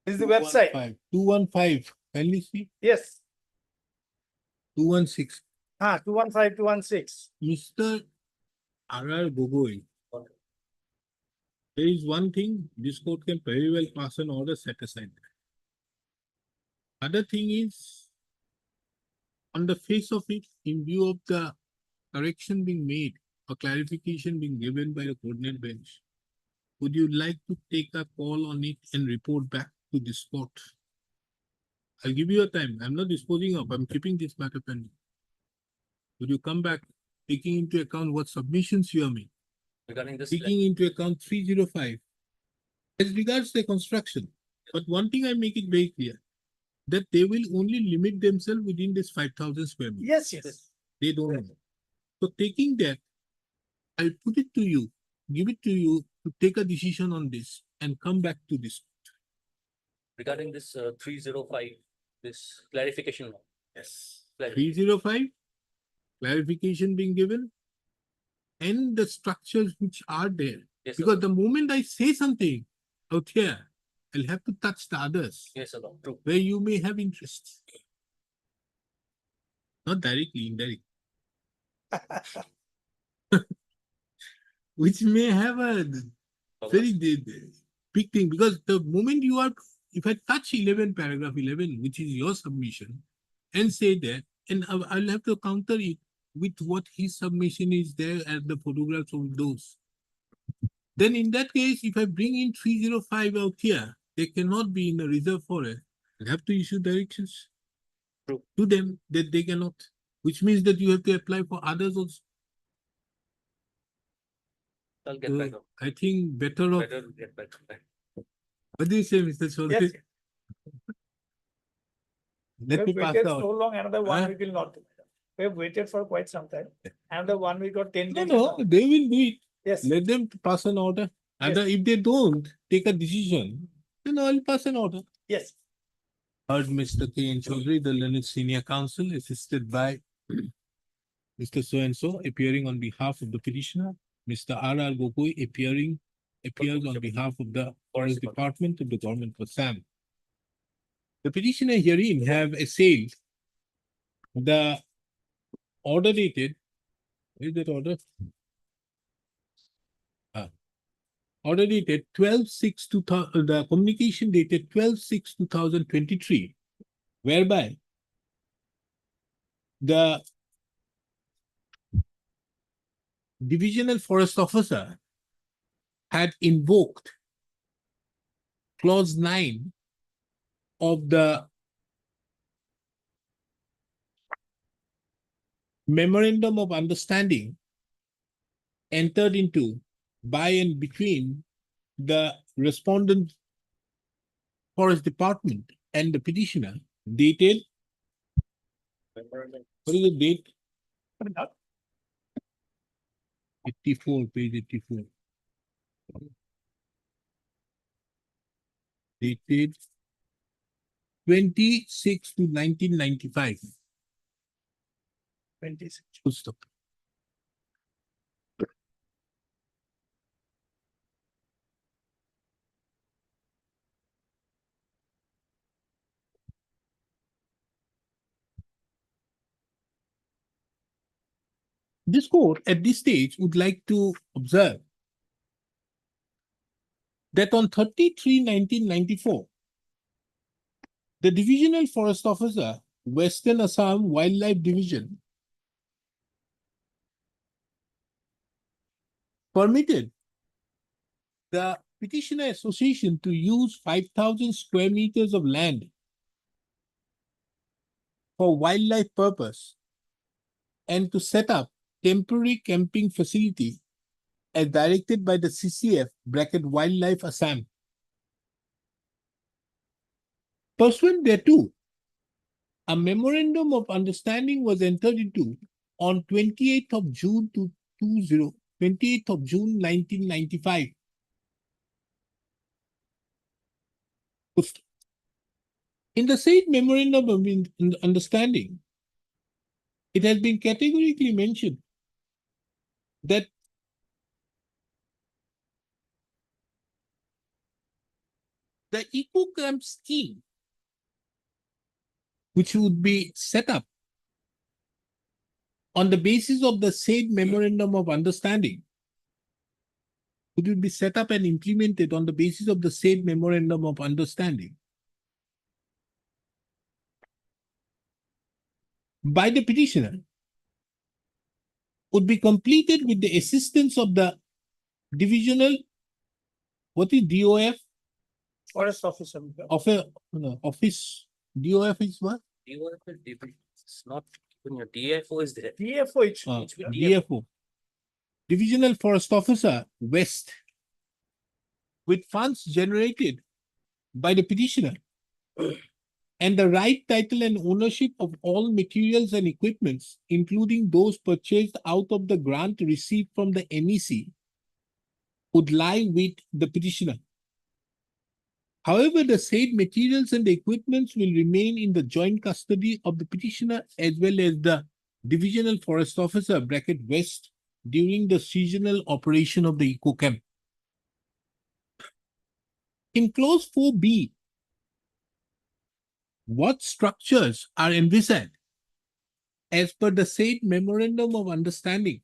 This is the website. 215, can you see? Yes. 216. 215, 216. Mr. R.R. Gogoi. There is one thing, this court can very well pass an order set aside. Other thing is, on the face of it, in view of the correction being made or clarification being given by the coordinate bench, would you like to take a call on it and report back to this court? I'll give you a time. I'm not disposing of, I'm keeping this matter pending. Would you come back, taking into account what submissions you have made? Regarding this. Taking into account 305 as regards the construction. But one thing I make it very clear, that they will only limit themselves within this 5,000 square meters. Yes, yes. They don't know. So taking that, I'll put it to you, give it to you to take a decision on this and come back to this. Regarding this 305, this clarification. law. Yes. Clar- 305, clarification being given, and the structures which are there. Yes, Because sir. the moment I say something out here, I'll have to touch the others Yes, sir. True. where you may have interest. Not directly, indirectly. Which may have a very big thing, because the moment you are, if I touch paragraph 11, which is your submission, and say that, and I'll have to counter it, with what his submission is there and the photographs of those. Then in that case, if I bring in 305 out here, they cannot be in the reserve forest. I have to issue directions to them that they cannot, which means that you have to apply for others also. I'll get back. up. I think better off. Better get back. to that. What do you say, Mr. Chaudhary? Yes, we Let me have pass waited out. so long, another one Huh? week will not do. We have waited for quite some time. Another 1 week or 10 No, days. no, they will do it. Yes, Let them pass an order. And Yes. if they don't take a decision, then I'll pass an order. yes. Heard Mr. K. N. Chaudhary, the learned senior counsel, assisted by Mr. So-and-so, appearing on behalf of the petitioner. Mr. R.R. Gogoi appears on behalf of the Forest Department of the Government of Assam. The petitioner herein have assailed the order dated, where is that order? Order dated 12/6/2000, the communication dated 12/6/2023, whereby the divisional forest officer had invoked clause 9 of the Memorandum of Understanding entered into by and between the respondent forest department and the petitioner dated, what is the date? 84, page 84. Dated 26/1995. 26. Full stop. This court at this stage would like to observe that on 30/3/1994, the Divisional Forest Officer, Western Assam Wildlife Division, permitted the petitioner association to use 5,000 square meters of land for wildlife purpose and to set up temporary camping facility as directed by the CCF (Wildlife Assam). Pursuant thereto, a memorandum of understanding was entered into on 28th of June 1995. In the said memorandum of understanding, it has been categorically mentioned that the eco-camp scheme, which would be set up on the basis of the said memorandum of understanding, it will be set up and implemented on the basis of the said memorandum of understanding by the petitioner, would be completed with the assistance of the divisional, what is DOF? Forest officer. Office, DOF is what? It's not, when your DFO is there. DFO, it should it should be DFO. Divisional Forest Officer, West, with funds generated by the petitioner and the right, title, and ownership of all materials and equipments, including those purchased out of the grant received from the NEC, would lie with the petitioner. However, the said materials and the equipments will remain in the joint custody of the petitioner as well as the Divisional Forest Officer (West) during the seasonal operation of the eco-camp. In clause 4B, what structures are envisaged as per the said memorandum of understanding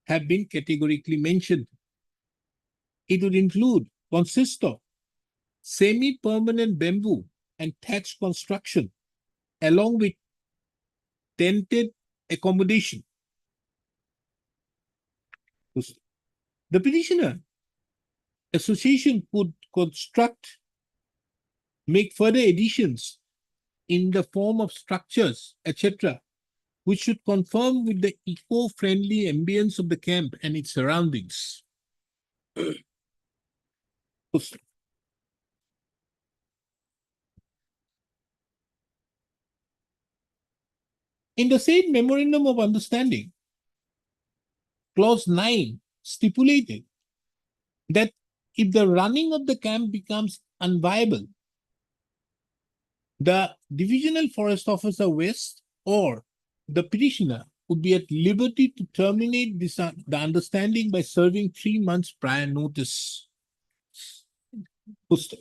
have been categorically mentioned. It would consist of semi-permanent bamboo and thatched construction along with tented accommodation The petitioner association could construct, make further additions in the form of structures, etc., which should conform with the eco-friendly ambience of the camp and its surroundings. In the said memorandum of understanding, clause 9 stipulated that if the running of the camp becomes unviable, the divisional forest officer west or the petitioner would be at liberty to terminate this, the understanding by serving 3 months prior notice. Pusta.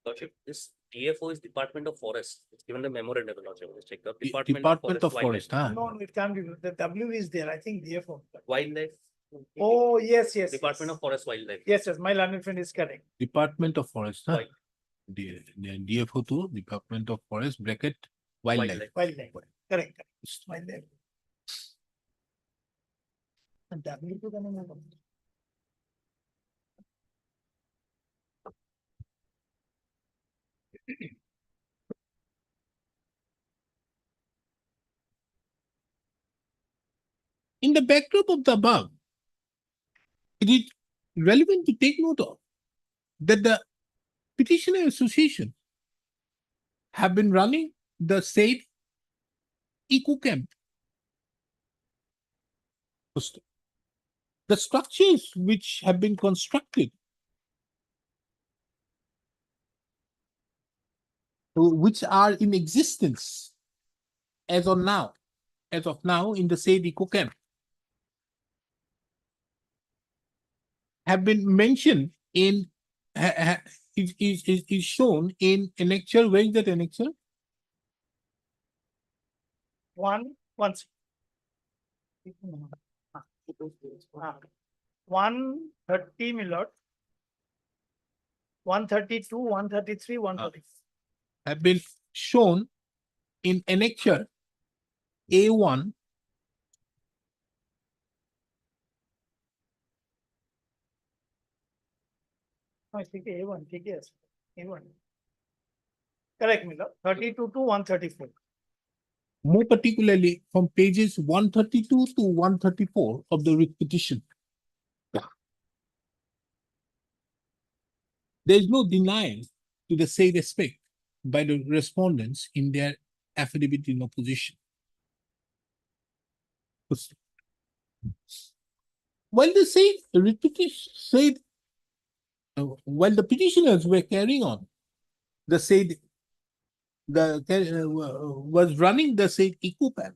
Lordship, this DFO is Department of Forest. It's given the memorandum, Lordship. Let's check the Department of Forest, huh? No, no, it can't be, the W is there, I think therefore. Wildlife. Oh, yes, yes. Department yes. of Forest Wildlife. Yes, yes, my learned friend is correct. Department of Forest, huh? Wild- DFO to Department of Forest bracket wildlife. Wildlife, correct, wildlife. And W to the name of. In the backdrop of the above, it is relevant to take note of that the petitioner association have been running the said eco camp. The structures which have been constructed, which are in existence as of now in the said eco camp, have been mentioned in, is shown in annexure. Where is that annexure? One. 130, my lord. 132, 133, 134. Have been shown in annexure A1. I think A1, yes, A1. Correct, my lord, 32 to 134. More particularly from pages 132 to 134 of the writ petition. There is no denial to the said aspect by the respondents in their affidavit in opposition. While the said writ petition said, while the petitioners were carrying on, the said was running the said eco camp.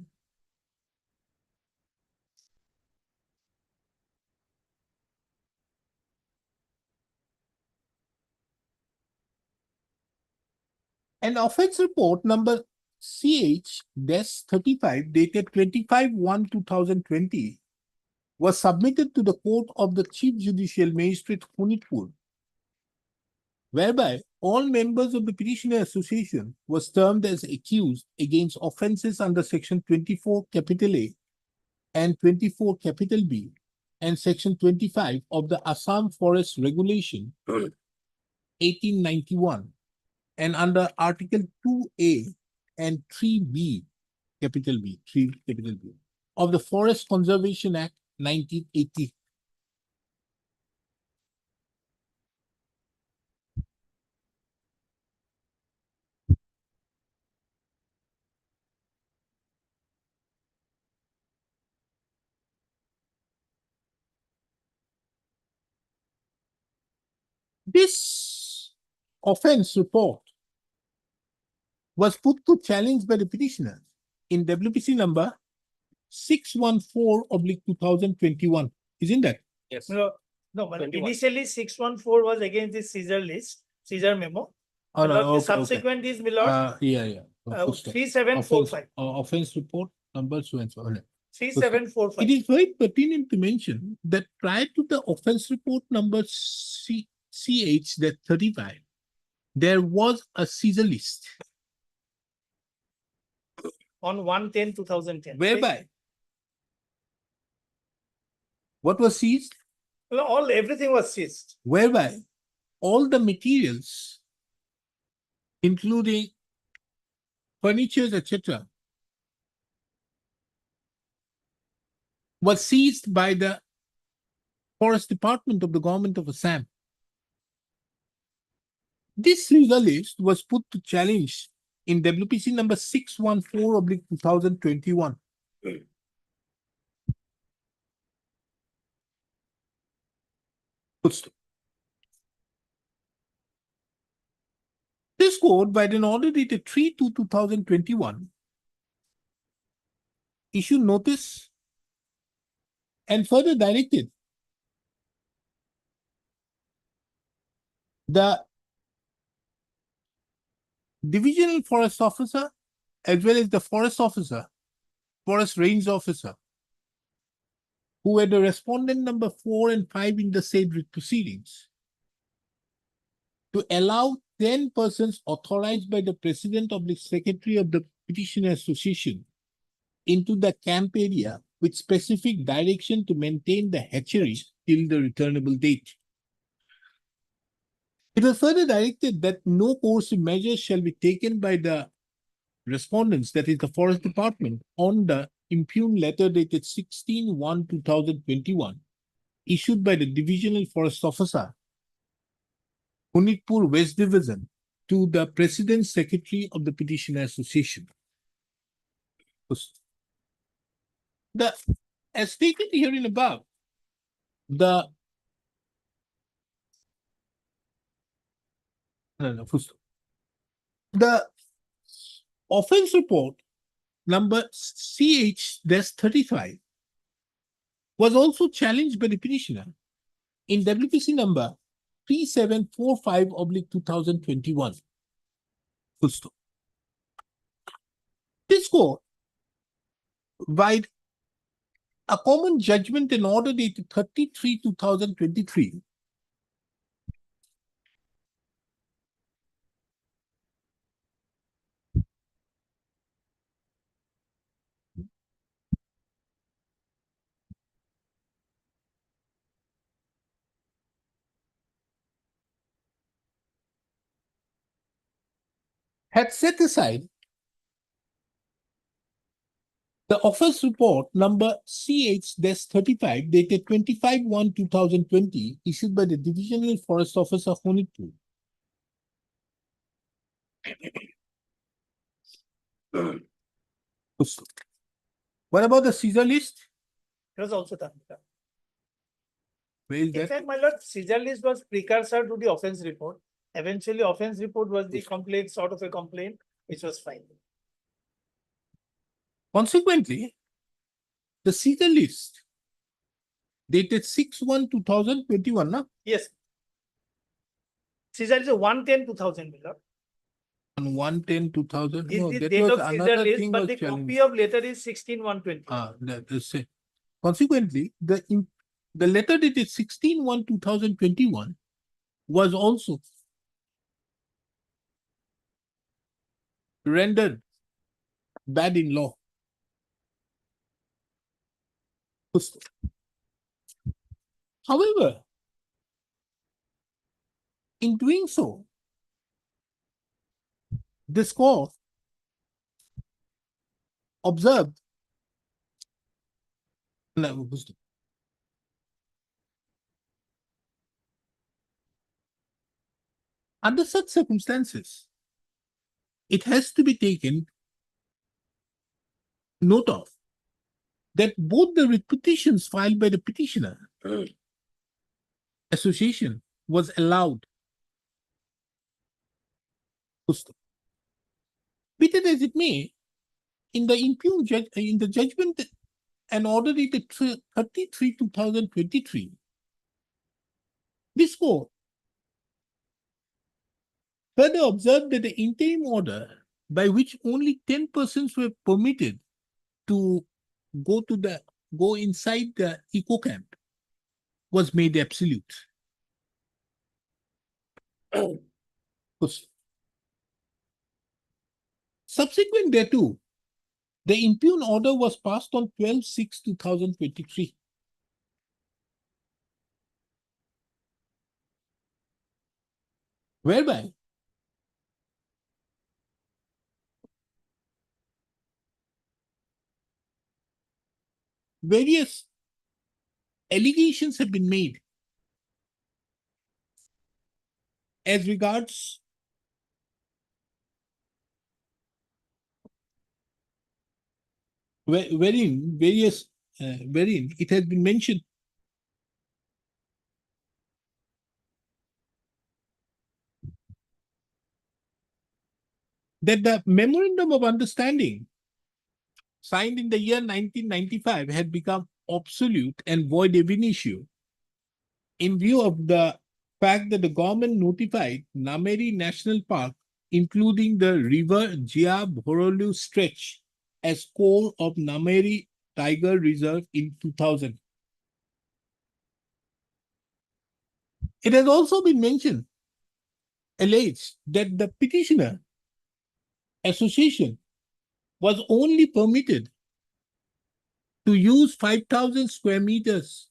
An offense report number CH-35 dated 25/1/2020 was submitted to the court of the Chief Judicial Magistrate Honitpur, whereby all members of the petitioner association was termed as accused against offences under section 24 capital A and 24 capital B and section 25 of the Assam Forest Regulation 1891 and under article 2A and 3B capital B of the Forest Conservation Act 1980. This offense report was put to challenge by the petitioners in WPC number 614/2021. Isn't that? Yes. No, but 21. initially 614 was against the Caesar list, Caesar memo. Oh, My no, lord, the okay, subsequent is, my lord, yeah. 3745. Offense report number so and so. Okay. 3745. It is very pertinent to mention that prior to the offense report number CH-35, there was a Caesar list. on 1/10/2010. Whereby? What was seized? Well, everything was seized. Whereby all the materials, including furnitures, etc., was seized by the Forest Department of the government of Assam. This legal list was put to challenge in WPC number 614/2021. This court, by an order dated 3/2/2021, issued notice and further directed the divisional forest officer as well as the forest officer, forest range officer, who were the respondent number 4 and 5 in the said writ proceedings, to allow 10 persons authorized by the president of the secretary of the petitioner association into the camp area with specific direction to maintain the hatchery till the returnable date. It was further directed that no coercive measures shall be taken by the respondents, that is the forest department, on the impugned letter dated 16/1/2021, issued by the divisional forest officer, Punitpur West Division, to the President Secretary of the Petitioner Association. As stated herein above, the offense report number CH-35 was also challenged by the petitioner in WPC number 3745/2021. Full stop. This court, by a common judgment and order dated 30/3/2023, had set aside the offense report number CH-35 dated 25/1/2020, issued by the Divisional Forest Officer Honitpur. What about the Caesar list? It was also done. Where is In that? fact, my lord, Caesar list was precursor to the offense report. Eventually, offense report was the complaint, sort of a complaint, which was filed. Consequently, the Caesar list dated 6/1/2021, no? Yes. Caesar is a 1/10/2000, my lord. On 1/10/2000. Is No, the that date was of Caesar another list, thing but was the challenged. copy of letter is 16/1/20. That is it. Consequently, the letter dated 16/1/2021 was also rendered bad in law. However, in doing so, this court observed under such circumstances, it has to be taken note of that both the writ petitions filed by the petitioner association was allowed. Be it as it may, in the judgment and order dated 30/3/2023, this court further observed that the interim order by which only 10 persons were permitted to go inside the eco camp was made absolute. Subsequent thereto, The impugned order was passed on 12/6/2023. Whereby various allegations have been made as regards wherein it has been mentioned that the memorandum of understanding signed in the year 1995 had become obsolete and void ab initio in view of the fact that the government notified Nameri National Park, including the river Jia Bhorolu stretch, as core of Nameri Tiger Reserve in 2000. It has also been mentioned, alleged, that the petitioner association was only permitted to use 5,000 square meters.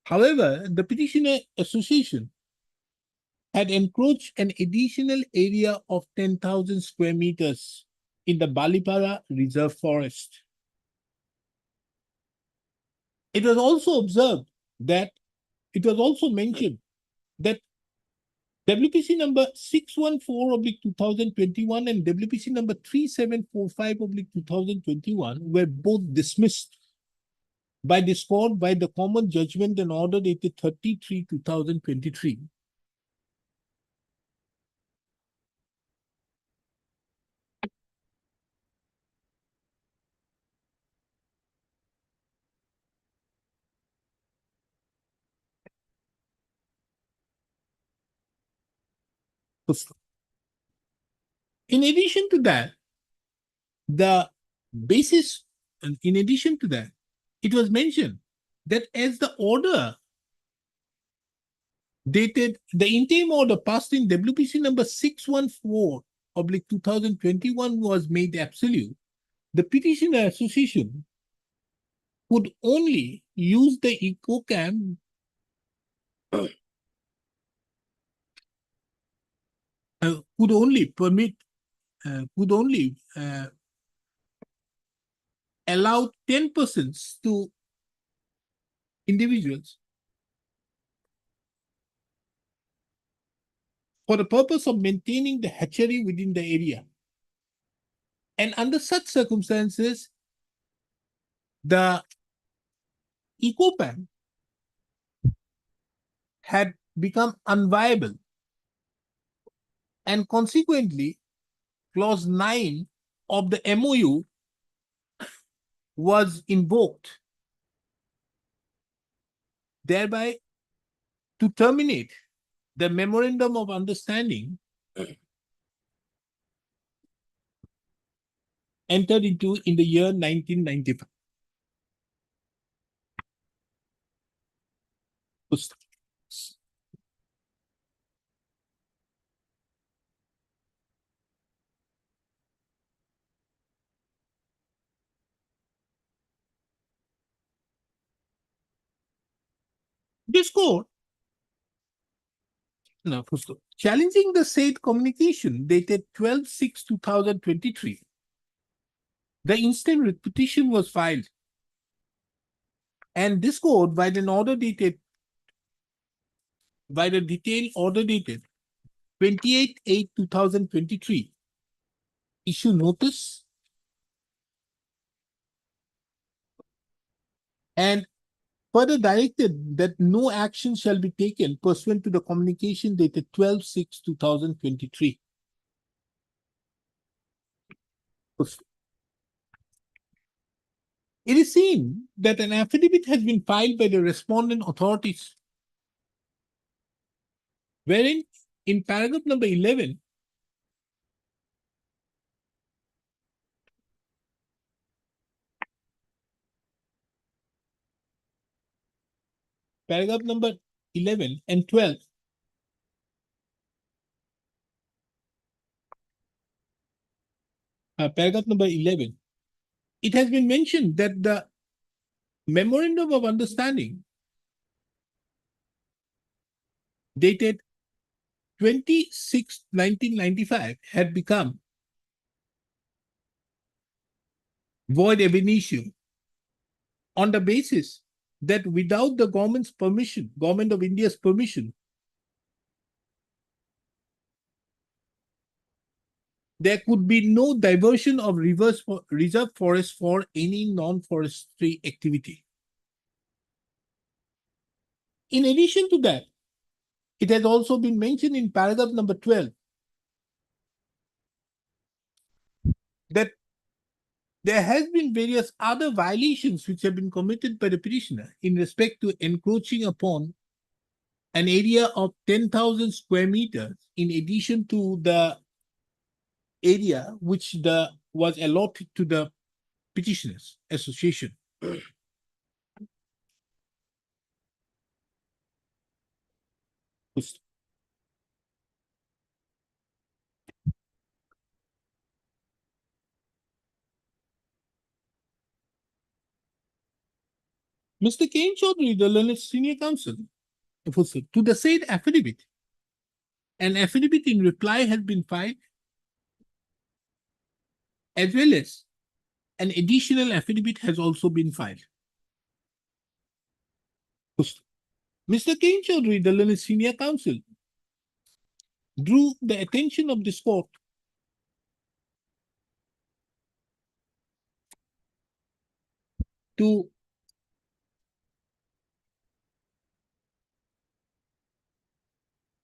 However, the petitioner association had encroached an additional area of 10,000 square meters in the Balipara Reserve Forest. It was also observed that it was also mentioned that WPC number 614/2021 and WPC number 3745/2021 were both dismissed by this court by the common judgment and order dated 30/3/2023. In addition to that, it was mentioned that as the order dated, the interim order passed in WPC number 614/2021 was made absolute, the petitioner association could only use the EcoCam could only allow 10 persons to individuals for the purpose of maintaining the hatchery within the area. And under such circumstances, the EcoPan had become unviable, and consequently, clause 9 of the MOU was invoked, thereby to terminate the memorandum of understanding entered into in the year 1995. This court, challenging the said communication dated 12/6/2023, the instant writ petition was filed, and this court, by the detailed order dated 28/8/2023, issue notice and further directed that no action shall be taken pursuant to the communication dated 12/6/2023. It is seen that an affidavit has been filed by the respondent authorities, wherein in paragraph number 11, paragraph number 11 and 12, paragraph number 11, it has been mentioned that the Memorandum of Understanding dated 26/1995 had become void ab initio on the basis that without the government's permission, Government of India's permission, there could be no diversion of reserve forest for any non-forestry activity. In addition to that, it has also been mentioned in paragraph number 12 that there has been various other violations which have been committed by the petitioner in respect to encroaching upon an area of 10,000 square meters in addition to the area which was allotted to the petitioners association. Mr. K. Chaudhary, the learned senior counsel, to the said affidavit, an affidavit in reply has been filed, as well as an additional affidavit has also been filed. Mr. K. Chaudhary, the learned senior counsel, drew the attention of this court to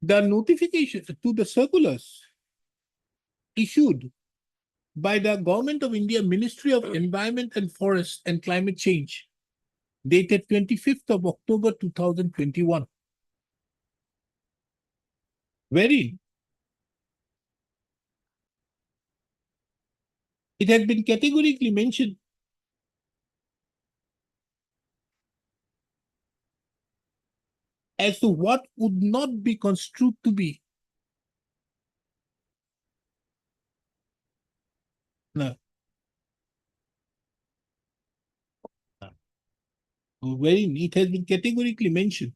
the notification to the circulars issued by the Government of India Ministry of Environment and Forest and Climate Change, dated 25th of October 2021, wherein it has been categorically mentioned as to what would not be construed to be wherein it has been categorically mentioned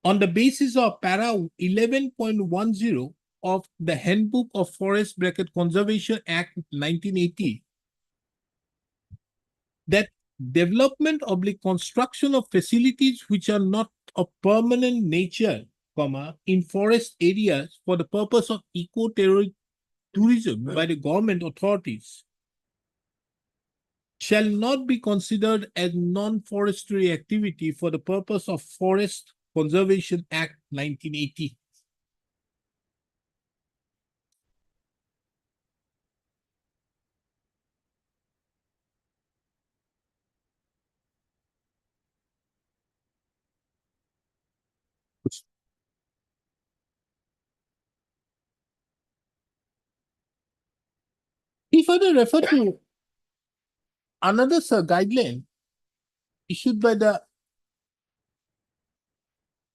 on the basis of para 11.10 of the Handbook of Forest Conservation Act 1980 that development of the construction of facilities which are not of permanent nature, in forest areas for the purpose of eco-tourism by the government authorities shall not be considered as non-forestry activity for the purpose of Forest Conservation Act 1980. He further referred to another guideline issued by the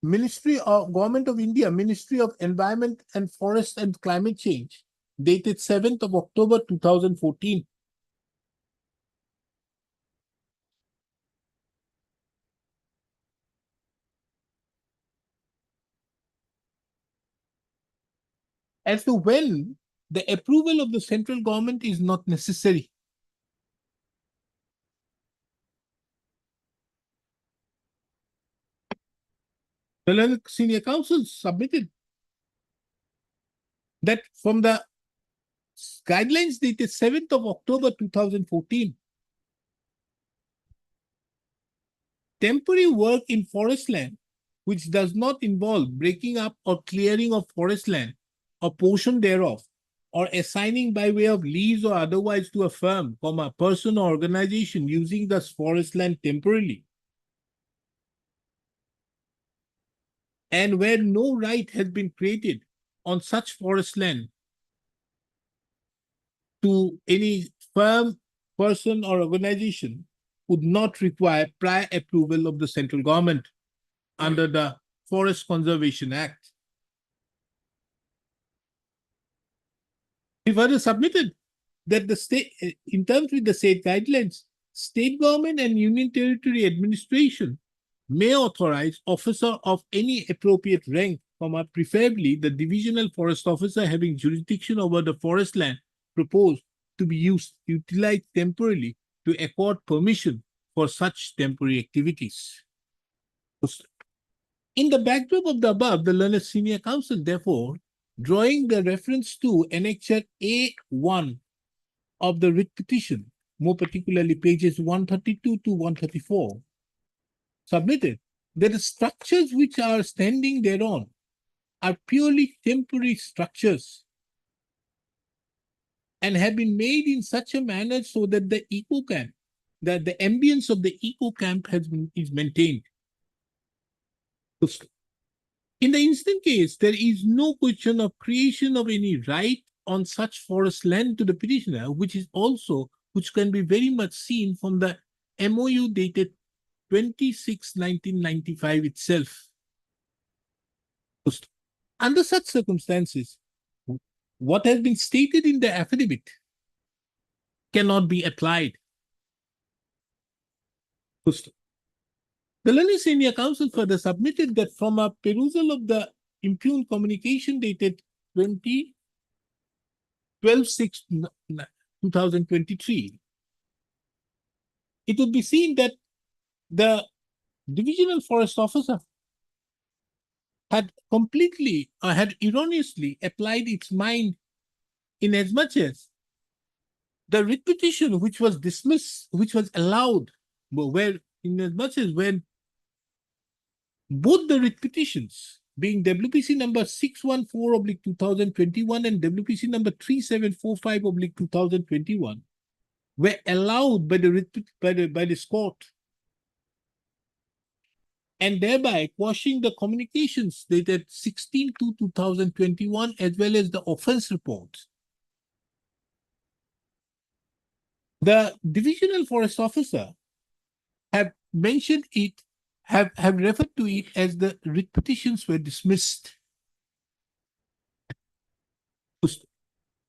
Ministry of Government of India, Ministry of Environment and Forest and Climate Change, dated 7th of October 2014. As to when the approval of the central government is not necessary. The senior counsel submitted that from the guidelines dated 7th of October 2014, temporary work in forest land which does not involve breaking up or clearing of forest land or portion thereof, or assigning by way of lease or otherwise to a firm, person or organization using the forest land temporarily, and where no right has been created on such forest land to any firm, person or organization, would not require prior approval of the central government under the Forest Conservation Act. He further submitted that the state, in terms with the state guidelines, state government and union territory administration may authorize officer of any appropriate rank, preferably the divisional forest officer having jurisdiction over the forest land proposed to be utilized temporarily to accord permission for such temporary activities. In the backdrop of the above, the learned senior counsel, therefore, drawing the reference to Annexure A1 of the writ petition, more particularly pages 132 to 134, submitted that the structures which are standing thereon are purely temporary structures and have been made in such a manner so that the eco camp, that the ambience of the eco camp is maintained. In the instant case, there is no question of creation of any right on such forest land to the petitioner, which can be very much seen from the MOU dated 26/1995 itself. Under such circumstances, what has been stated in the affidavit cannot be applied. The learned senior counsel further submitted that from a perusal of the impugned communication dated 12/6/2023, it would be seen that the divisional forest officer had completely or had erroneously applied its mind in as much as the writ petition which was dismissed, which was allowed, where in as much as when both the writ petitions, being WPC number 614/2021 and WPC number 3745/2021, were allowed by the by this court, and thereby quashing the communications dated 16/2/2021 as well as the offense report. The divisional forest officer have mentioned it, have referred to it as the writ petitions were dismissed.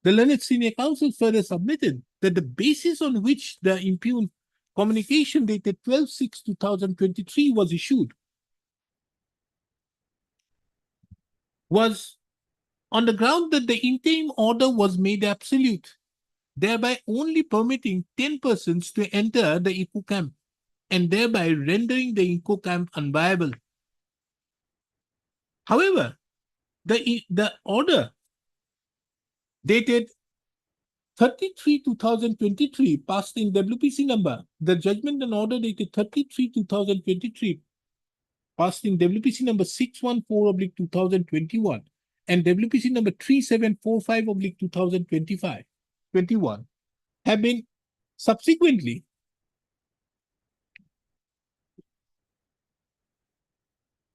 The learned senior counsel further submitted that the basis on which the impugned communication dated 12/6/2023 was issued was on the ground that the interim order was made absolute, thereby only permitting 10 persons to enter the eco camp and thereby rendering the eco camp unviable. However, the order dated 33/2023 passed in WPC number, the judgment and order dated 33/2023 passed in WPC number 614/2021 and WPC number 3745/2021 have been subsequently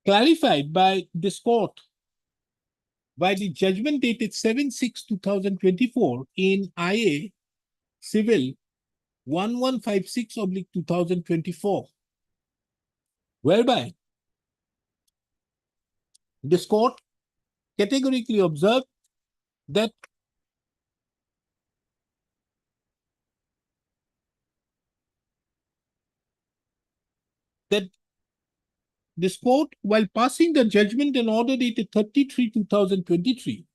clarified by this court by the judgment dated 7/6/2024 in IA Civil 1156/2024, whereby this court categorically observed that this court, while passing the judgment and order dated 33/2023,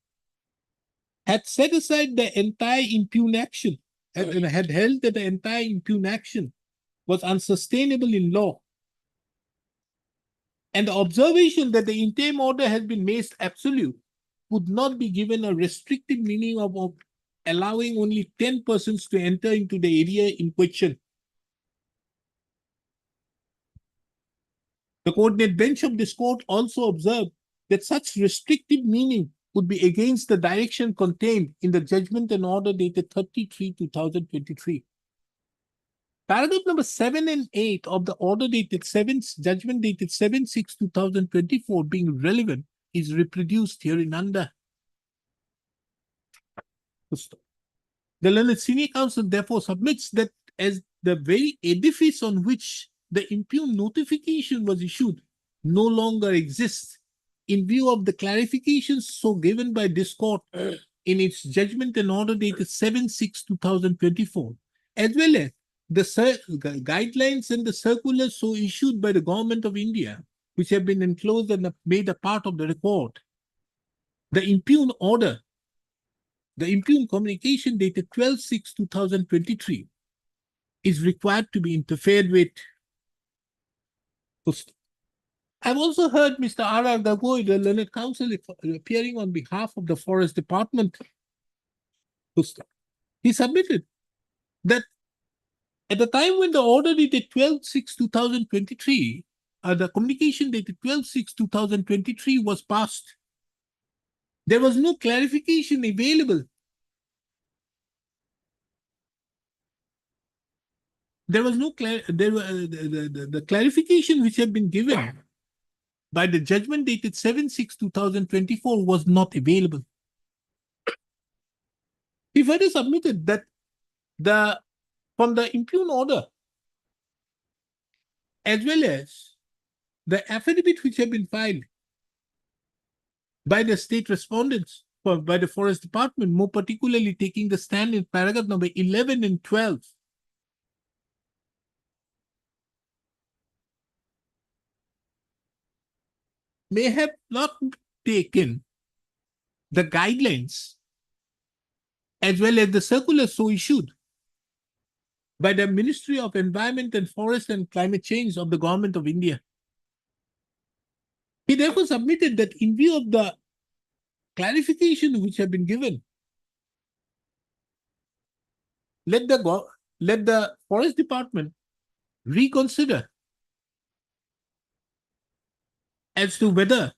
had set aside the entire impugned action, and had held that the entire impugned action was unsustainable in law. And the observation that the interim order has been made absolute would not be given a restricted meaning of allowing only 10 persons to enter into the area in question. The coordinate bench of this court also observed that such restrictive meaning would be against the direction contained in the judgment and order dated 33/2023. Paragraph number 7 and 8 of the order dated judgment dated 7/6/2024 being relevant is reproduced hereunder. The learned senior counsel therefore submits that as the very edifice on which the impugned notification was issued no longer exists, in view of the clarifications so given by this court in its judgment and order dated 7/6/2024, as well as the guidelines and the circulars so issued by the Government of India, which have been enclosed and made a part of the report. The impugn order, the impugn communication dated 12/6/2023 is required to be interfered with. I've also heard Mr. R.R. Gagoi, the learned counsel, appearing on behalf of the Forest Department. He submitted that at the time when the order dated 12/6/2023, the communication dated 12/6/2023 was passed, there was no clarification available. There was no the clarification which had been given by the judgment dated 7/6/2024 was not available. He further submitted that from the impugn order, as well as the affidavit which have been filed by the state respondents, by the Forest Department, more particularly taking the stand in paragraph number 11 and 12, may have not taken the guidelines as well as the circular so issued by the Ministry of Environment and Forest and Climate Change of the Government of India. He therefore submitted that in view of the clarification which have been given, let the Forest Department reconsider as to whether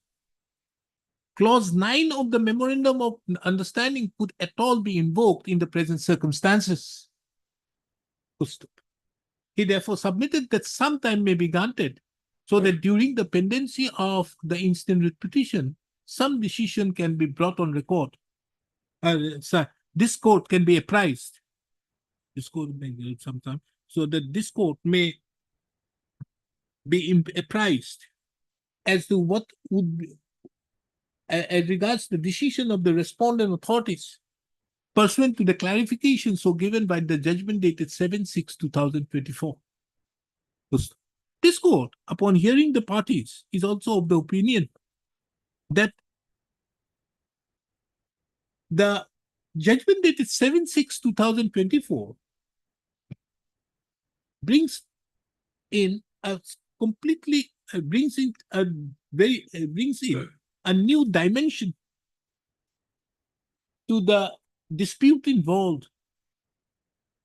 Clause 9 of the Memorandum of Understanding could at all be invoked in the present circumstances. He therefore submitted that some time may be granted so that during the pendency of the instant writ petition, some decision can be brought on record. This court can be apprised. This court may give some time so that this court may be apprised as to what would be, as regards the decision of the respondent authorities pursuant to the clarification so given by the judgment dated 7/6/2024. This court, upon hearing the parties, is also of the opinion that the judgment dated 7/6/2024 brings in a completely brings in a new dimension to the dispute involved,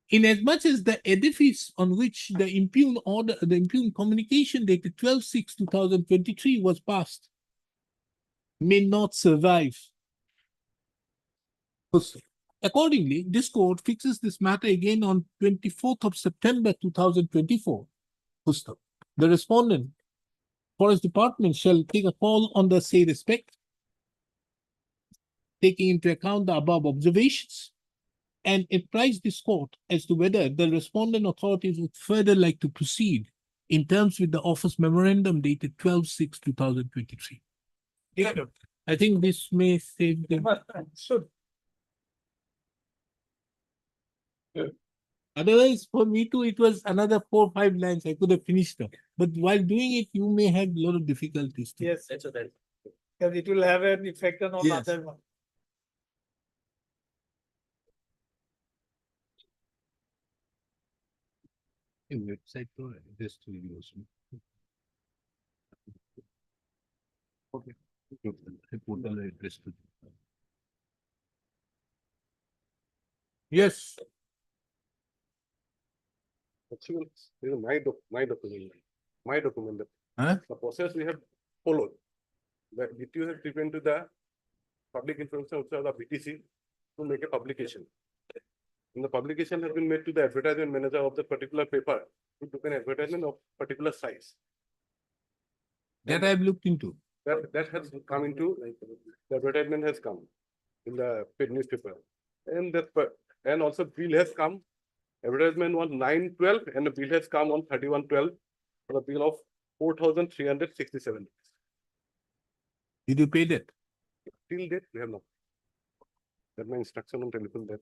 inasmuch as the edifice on which the impugn order, the impugn communication dated 12/6/2023 was passed may not survive. Accordingly, this court fixes this matter again on 24th of September 2024. The respondent, Forest Department, shall take a call on the said respect, taking into account the above observations, and apprise this court as to whether the respondent authorities would further like to proceed in terms with the office memorandum dated 12/6/2023. I think this may save them. Otherwise, for me too, it was another 4 or 5 lines. I could have finished them. But while doing it, you may have a lot of difficulties. Too. Yes, That's okay. because it will have an effect on all Yes. other one. Website to this to use. Okay. I put the address to. Yes. Actually, this is my document, Huh? the process we have followed. The DTO has given to the public information officer, the BTC, to make a publication. And the publication has been made to the advertisement manager of the particular paper to do an advertisement of particular size. That I've looked into. That has come into, the advertisement has come in the paid newspaper. And and also bill has come. Advertisement was 9/12 and the bill has come on 31/12 for the bill of 4,367. Did you pay that? Till date, we have not. That's my instruction on telephone that.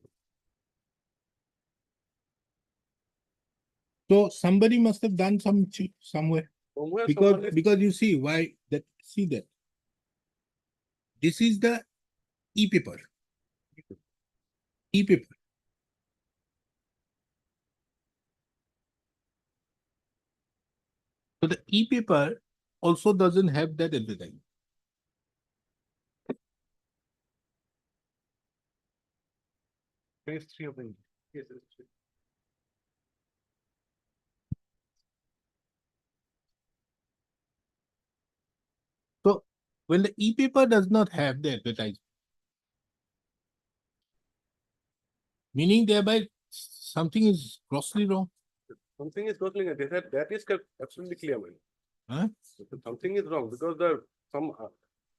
So somebody must have done some cheat somewhere. Somewhere, Because you see why that, see that. This is the e-paper. E-paper. So the e-paper also doesn't have that advertisement. Page 3 of the. Yes, yes, yes. So when the e-paper does not have the advertisement, meaning thereby something is grossly wrong. Something is totally, they said that is absolutely clear, man. Huh? Something is wrong because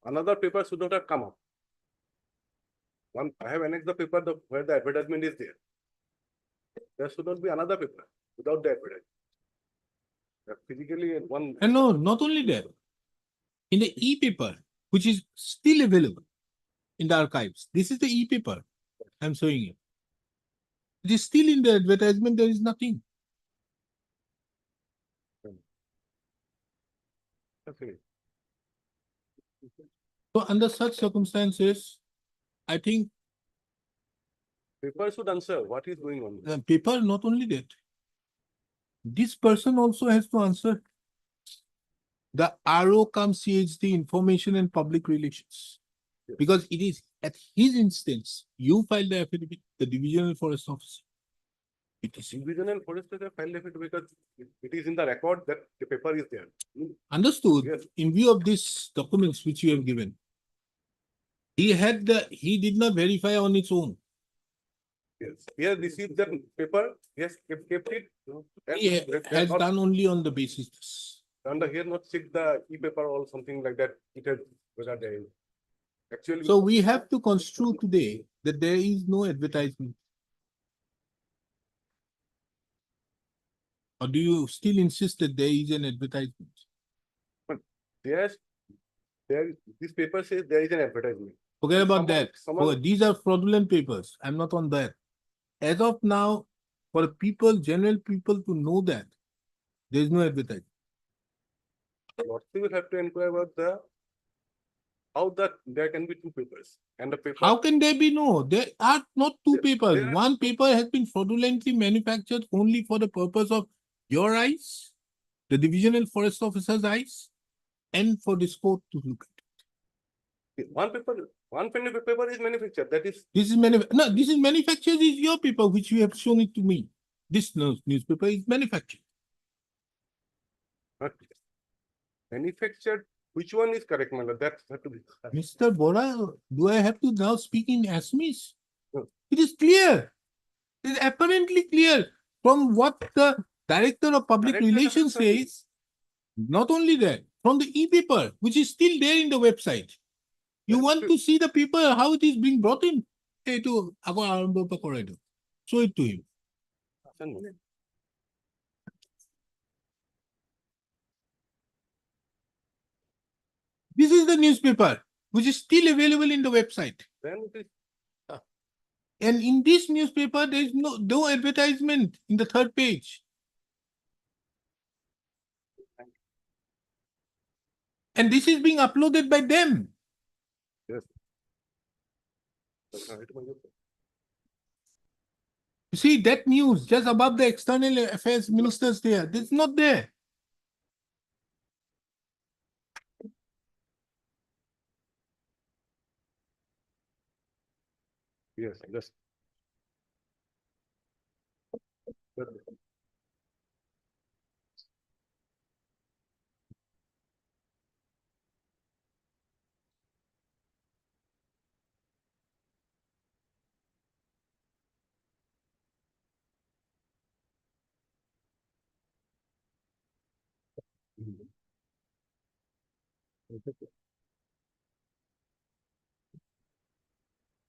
another paper should not have come up. I have annexed the paper where the advertisement is there. There should not be another paper without the advertisement. Physically one. And no, not only that. In the e-paper, which is still available in the archives, this is the e-paper I'm showing you. It is still in the advertisement, there is nothing. Okay. So under such circumstances, I think Paper should answer what is going on. the paper, not only that, this person also has to answer. The RO comes CHD Information and Public Relations. Yes. Because it is at his instance, you file the affidavit, the divisional forest officer. It is Divisional forester filed affidavit because it is in the record that the paper is there. understood. Yes. In view of these documents which you have given. He did not verify on its own. Yes. He has received the paper, yes, kept it. and He they have has not- done only on the basis this. And he has not checked the e-paper or something like that. It has whether there is. Actually. So we have to construe today that there is no advertisement. Or do you still insist that there is an advertisement? Yes, this paper says there is an advertisement. Forget about Someone- that. someone- Oh, these are fraudulent papers. I'm not on that. As of now, for people, general people to know that, there is no advertisement. Lordship will have to inquire about how that there can be two papers and the paper. How can there be no? There are not two papers. there are- One paper has been fraudulently manufactured only for the purpose of your eyes, the divisional forest officer's eyes, and for this court to look at. One penny paper is manufactured. That is This is this is manufactured is your paper, which you have shown it to me. This newspaper is manufactured. not manufactured. Which one is correct, man? That has to be. Mr. Bora, do I have to now speak in Assamese? No. It is clear. It is apparently clear from what the Director of Public Director Relations doesn't- says. Not only that, from the e-paper, which is still there in the website. You That's want true. to see the paper, how it is being brought in? Show it to him. This is the newspaper, which is still available in the website. Then it is. And in this newspaper, there is no advertisement in the third page. And this is being uploaded by them. Yes. That's right, man. You see that news just above the external affairs ministers there. This is not there. Yes, just.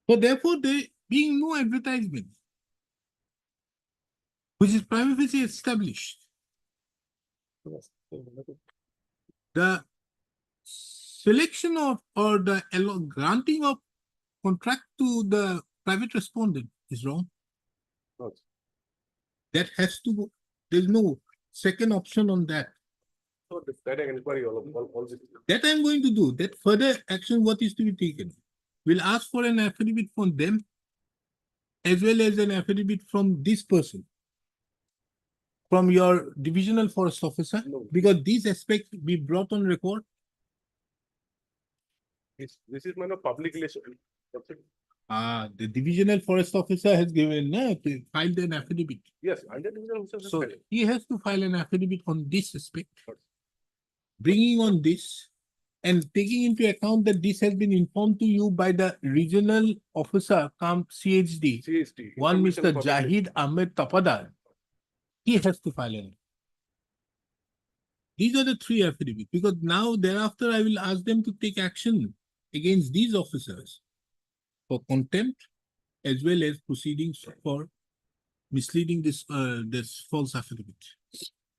So therefore, there being no advertisement, which is prima facie established, the selection of or the granting of contract to the private respondent is wrong. Okay. That has to go, there's no second option on that. So that I can inquiry all this. That I'm going to do, that further action, what is to be taken? We'll ask for an affidavit from them as well as an affidavit from this person, from your divisional forest officer, No. because these aspects be brought on record. This is my public relation. The divisional forest officer has given, filed an affidavit. Yes, under division officer. So he has to file an affidavit on this aspect, bringing on this and taking into account that this has been informed to you by the regional officer, CHD, CST. one Information Mr. public Jahid Ahmed Tapadar. He has to file an. These are the three affidavits, because now thereafter I will ask them to take action against these officers for contempt as well as proceedings for misleading this false affidavit.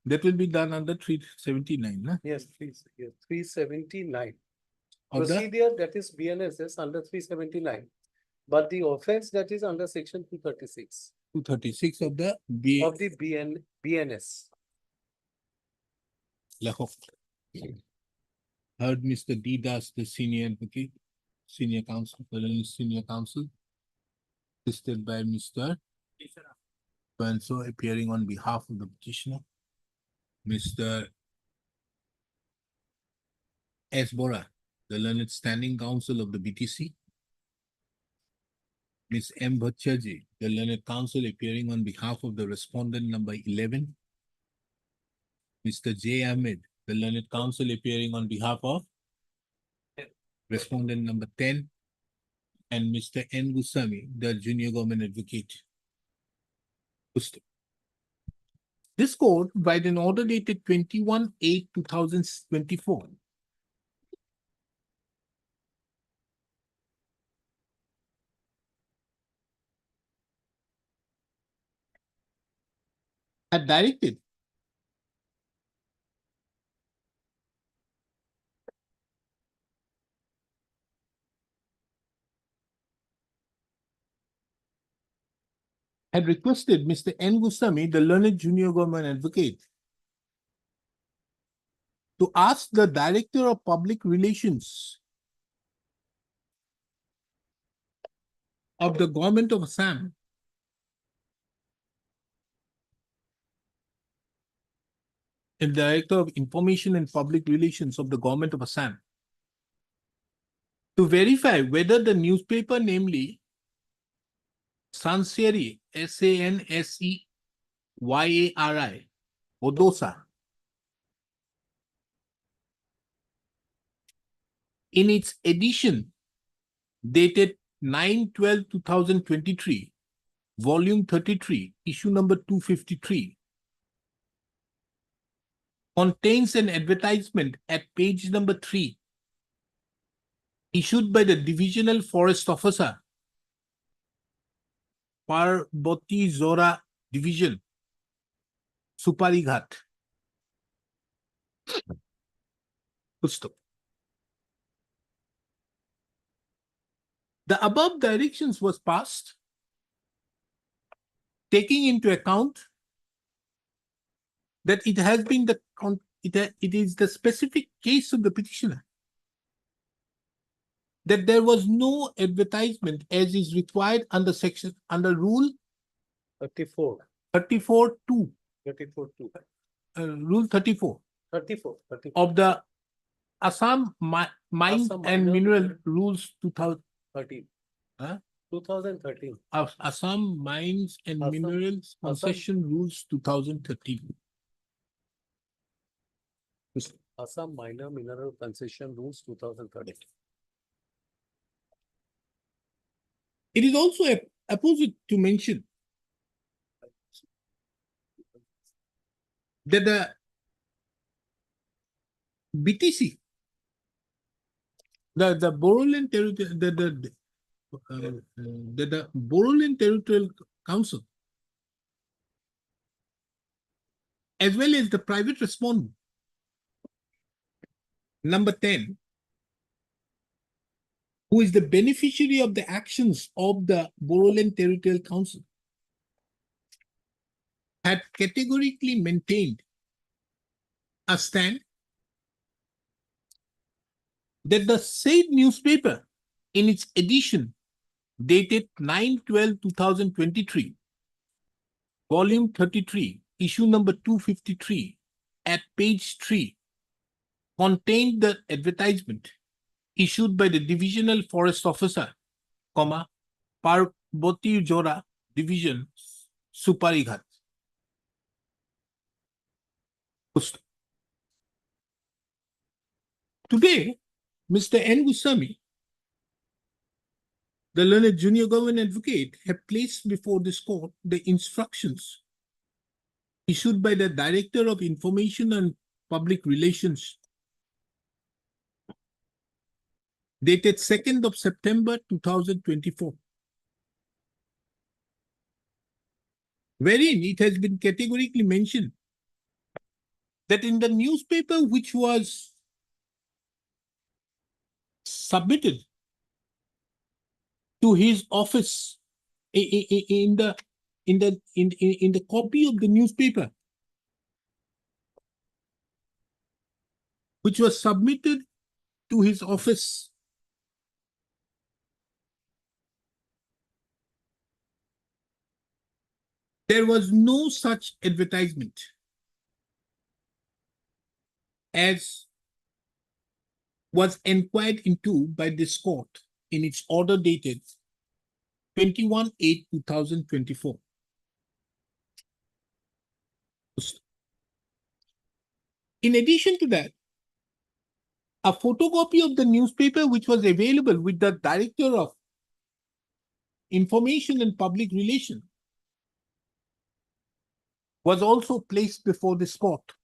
That will be done under 379, nah? Yes, please, yes, 379. Of the, Procedure that is BNSS under 379. But the offense that is under section 236 236 of the of the BNS. Lahore. Heard Mr. D. Das, the senior advocate, senior counsel, senior counsel, assisted by Mr. So appearing on behalf of the petitioner, Mr. S. Bora, the learned standing counsel of the BTC, Ms. M. Bhattacharjee, the learned counsel appearing on behalf of the respondent number 11, Mr. J. Ahmed, the learned counsel appearing on behalf of respondent number 10, and Mr. N. Gusami, the junior government advocate. This court, by an order dated 21/8/2024, had directed had requested Mr. N. Gusami, the learned junior government advocate, to ask the Director of Public Relations of the Government of Assam and Director of Information and Public Relations of the Government of Assam to verify whether the newspaper, namely Sanseri, Sanseyari, Odosa, in its edition dated 9/12/2023, volume 33, issue number 253, contains an advertisement at page number 3, issued by the Divisional Forest Officer, Parboti Zora Division, Suparighat. Full stop. The above directions was passed, taking into account that it has been it is the specific case of the petitioner, that there was no advertisement as is required under rule 34, 34(2), 34, 2, rule 34 34, of the Assam Mine Assam and Minor- Mineral Rules 13. Huh? 2013. of Assam Mines and Assam- Minerals Concession Rules 2013. Assam Minor Mineral Concession Rules 2013. It is also apposite to mention that the BTC, the Boroland Territorial, the Boroland Territorial Council, as well as the private respondent, number 10, who is the beneficiary of the actions of the Boroland Territorial Council, had categorically maintained a stand that the said newspaper in its edition dated 9/12/2023, volume 33, issue number 253, at page 3, contained the advertisement issued by the Divisional Forest Officer, Parboti Jora Division, Suparighat. Today, Mr. N. Goswami, the learned junior government advocate, have placed before this court the instructions issued by the Director of Information and Public Relations, dated 2nd of September 2024, wherein it has been categorically mentioned that in the newspaper which was submitted to his office in the copy of the newspaper which was submitted to his office, there was no such advertisement as was inquired into by this court in its order dated 21/8/2024. In addition to that, a photocopy of the newspaper which was available with the Director of Information and Public Relations was also placed before this court.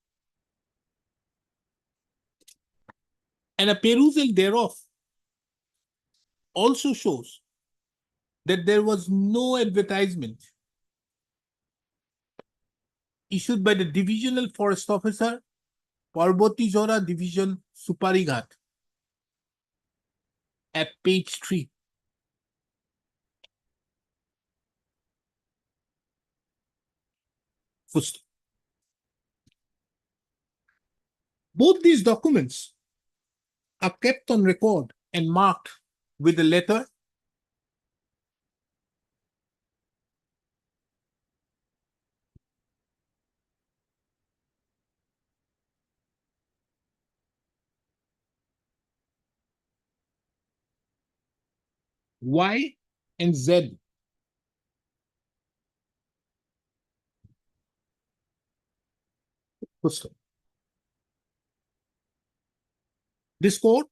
And a perusal thereof also shows that there was no advertisement issued by the Divisional Forest Officer, Parboti Jora Division, Suparighat, at page 3. First, both these documents are kept on record and marked with the letter Y and Z. First, this court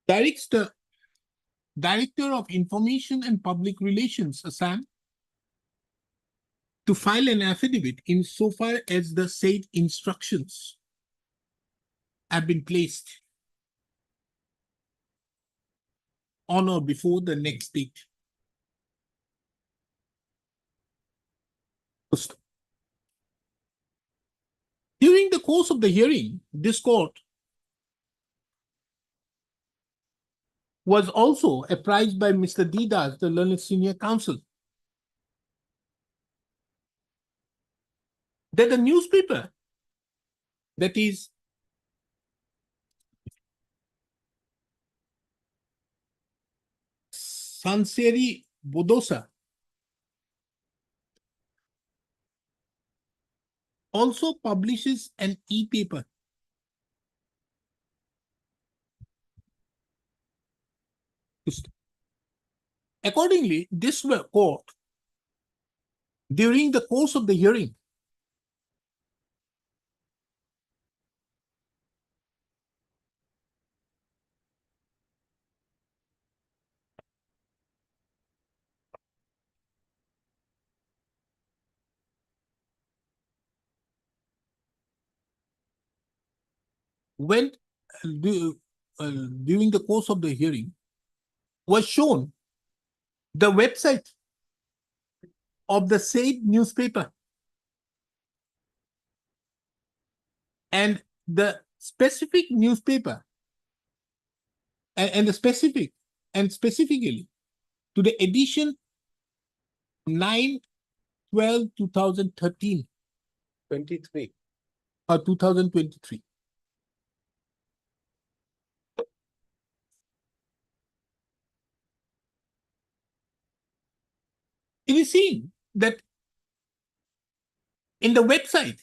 directs the Director of Information and Public Relations, Assam, to file an affidavit insofar as the said instructions have been placed on or before the next date. First, during the course of the hearing, this court was also apprised by Mr. D. Das, the learned senior counsel, that the newspaper, that is Sanseri Bodosa, also publishes an e-paper accordingly. This court, during the course of the hearing, went during the course of the hearing, was shown the website of the said newspaper and the specific newspaper and the specific, and specifically to the edition 9/12/2013 23. or 2023. It is seen that in the website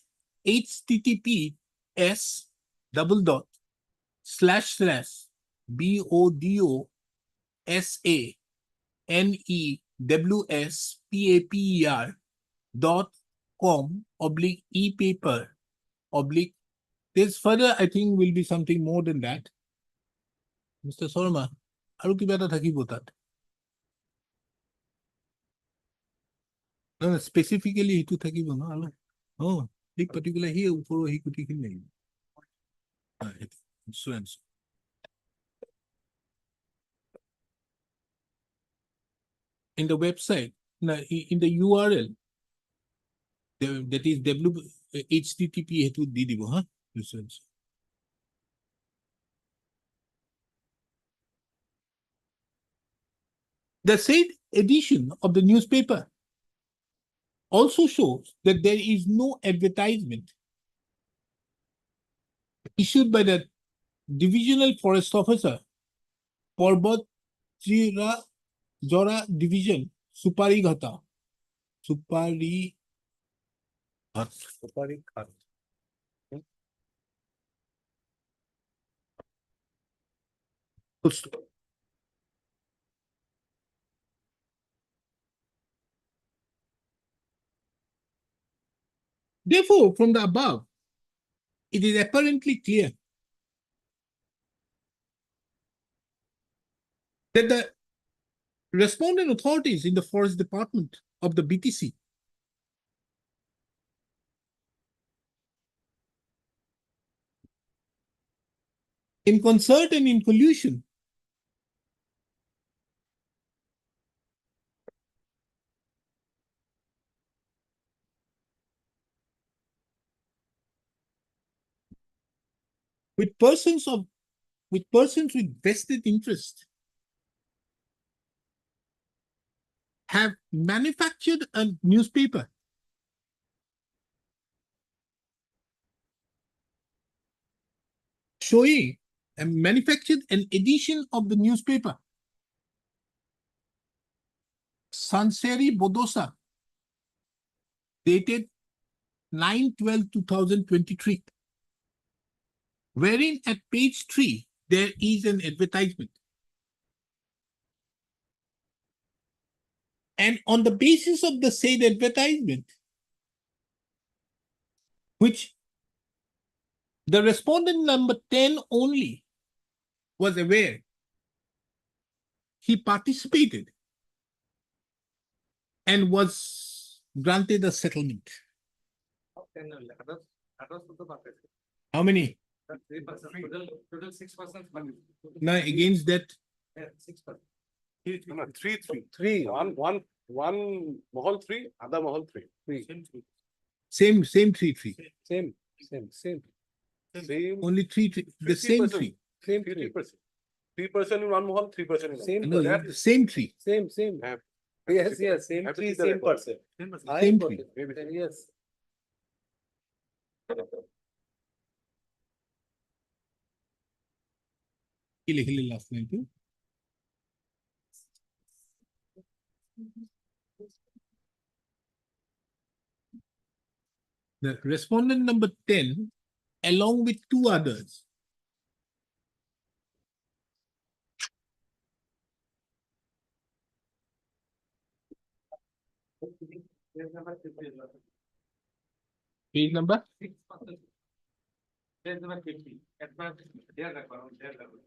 https://BODOSANEWSPAPER.com/e-paper/ this further I think will be something more than that. Mr. Sharma, aru kiba eta thakibo tat? No, specifically to thakibo no. Oh, big particular here for he could take name. So and so. In the website, in the URL, that is http hetu di dibo, huh? So and so. The said edition of the newspaper also shows that there is no advertisement issued by the Divisional Forest Officer, Porbat Jora Division, Supari Ghat. Therefore, from the above, it is apparently clear that the respondent authorities in the Forest Department of the BTC in concert and in collusion with persons with vested interest have manufactured a newspaper showing and manufactured an edition of the newspaper Sanseri Bodosa dated 9/12/2023, wherein at page 3 there is an advertisement. And on the basis of the said advertisement, which the respondent number 10 only was aware, he participated and was granted a settlement. How many? Total 6%. Now against that, 6%. No, three. One Mahal 3, other Mahal 3. same 3. Same. Same. Only 3, the same 50%. 3. Same 50%. 3% in one Mahal, 3% in Same. another. No, the same 3. Same. Have- Yes, same have to three, see the same record. person. Same tree. Maybe. Yes. Last line too. The respondent number 10, along with 2 others, page number, There's number 50.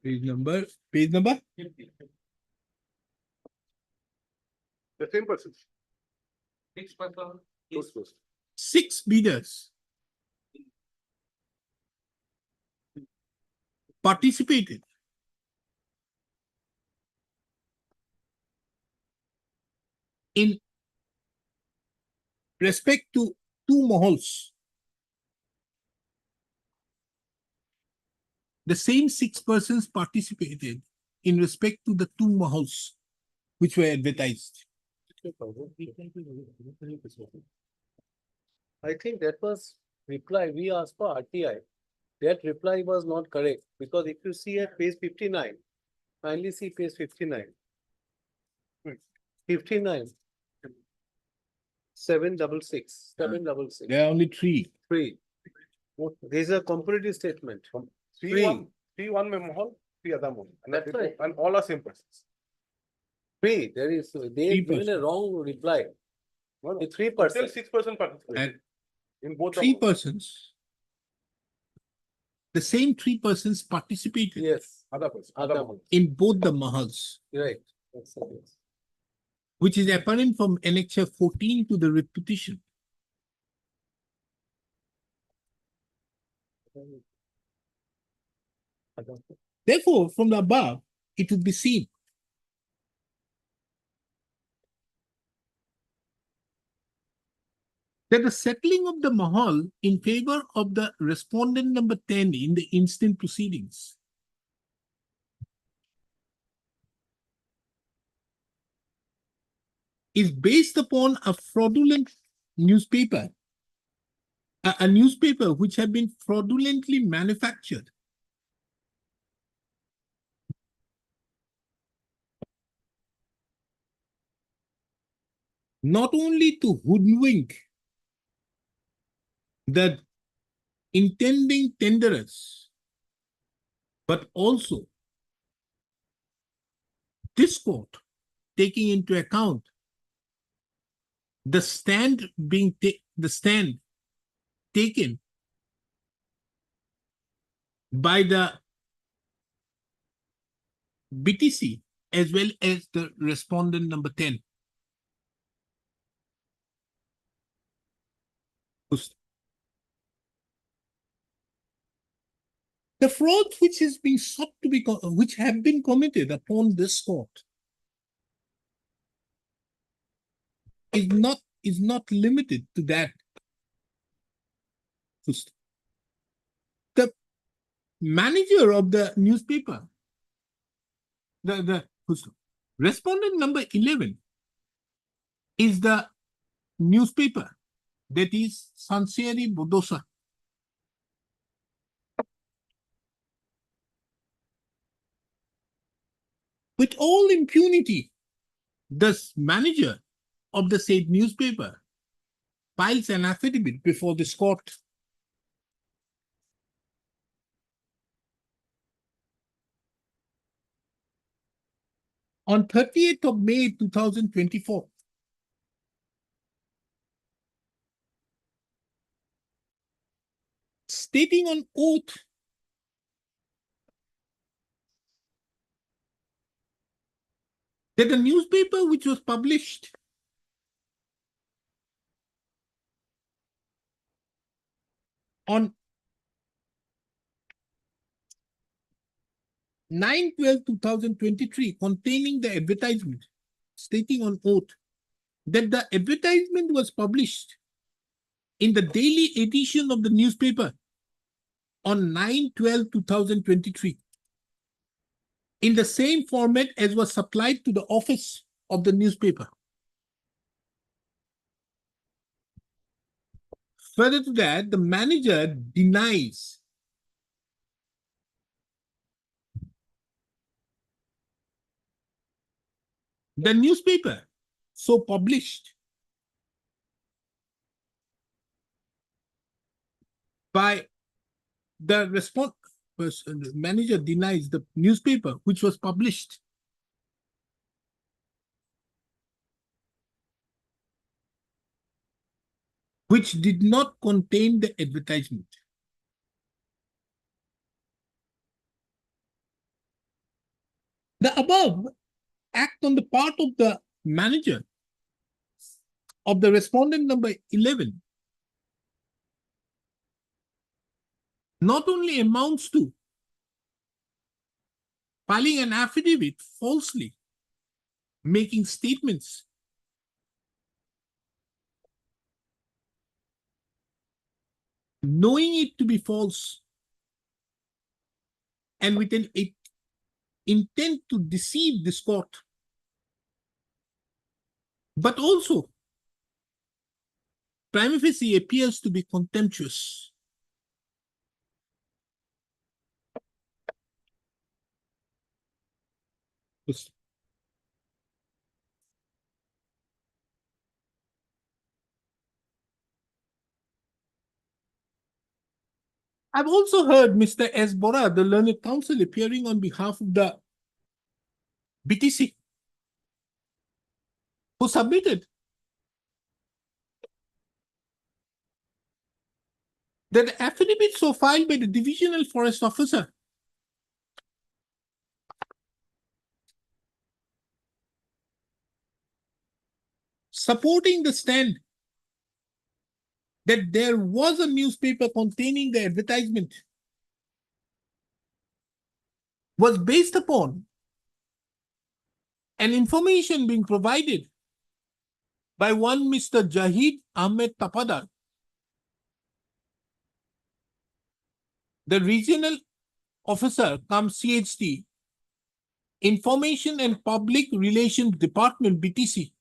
page number, page number, 50. The same person. 6% Close, is close. 6 bidders participated in respect to 2 mahals. The same 6 persons participated in respect to the two mahals which were advertised. I think that was reply, we asked for RTI. That reply was not correct, because if you see at page 59, kindly see page 59. 59. 766. There are only three. Three. This is a comparative statement. Three one memo, three other memo, That's right. and all are same persons. Three, there is, they have given a wrong reply. The 3%. Still 6% participation And in both. the three modes. persons, the same three persons participated Yes, Other person, other other one. in both the mahals, Right. Yes, yes. which is apparent from Annexure 14 to the writ petition. Therefore, from the above, it would be seen that the settling of the mahal in favor of the respondent number 10 in the instant proceedings is based upon a fraudulent newspaper, a newspaper which had been fraudulently manufactured. Not only to hoodwink the intending tenderers, but also this court taking into account the stand taken by the BTC as well as the respondent number 10. The frauds which is being sought to be which have been committed upon this court is not limited to that. The manager of the newspaper, the respondent number 11 is the newspaper that is Sanseri Bodosa. With all impunity, the manager of the said newspaper files an affidavit before this court. On 30th of May 2024, stating on oath that the newspaper which was published on 9/12/2023 containing the advertisement, stating on oath that the advertisement was published in the daily edition of the newspaper on 9/12/2023 in the same format as was supplied to the office of the newspaper. Further to that, the manager denies the newspaper so published by the the manager denies the newspaper which was published which did not contain the advertisement. The above act on the part of the manager of the respondent number 11 not only amounts to filing an affidavit falsely, making statements knowing it to be false, and with an intent to deceive this court, but also prima facie appears to be contemptuous. Yes. I've also heard Mr. S. Bora, the learned counsel, appearing on behalf of the BTC, who submitted that the affidavit so filed by the divisional forest officer supporting the stand that there was a newspaper containing the advertisement was based upon an information being provided by one Mr. Jahid Ahmed Tapadar, the regional officer cum CHD, Information and Public Relations Department, BTC,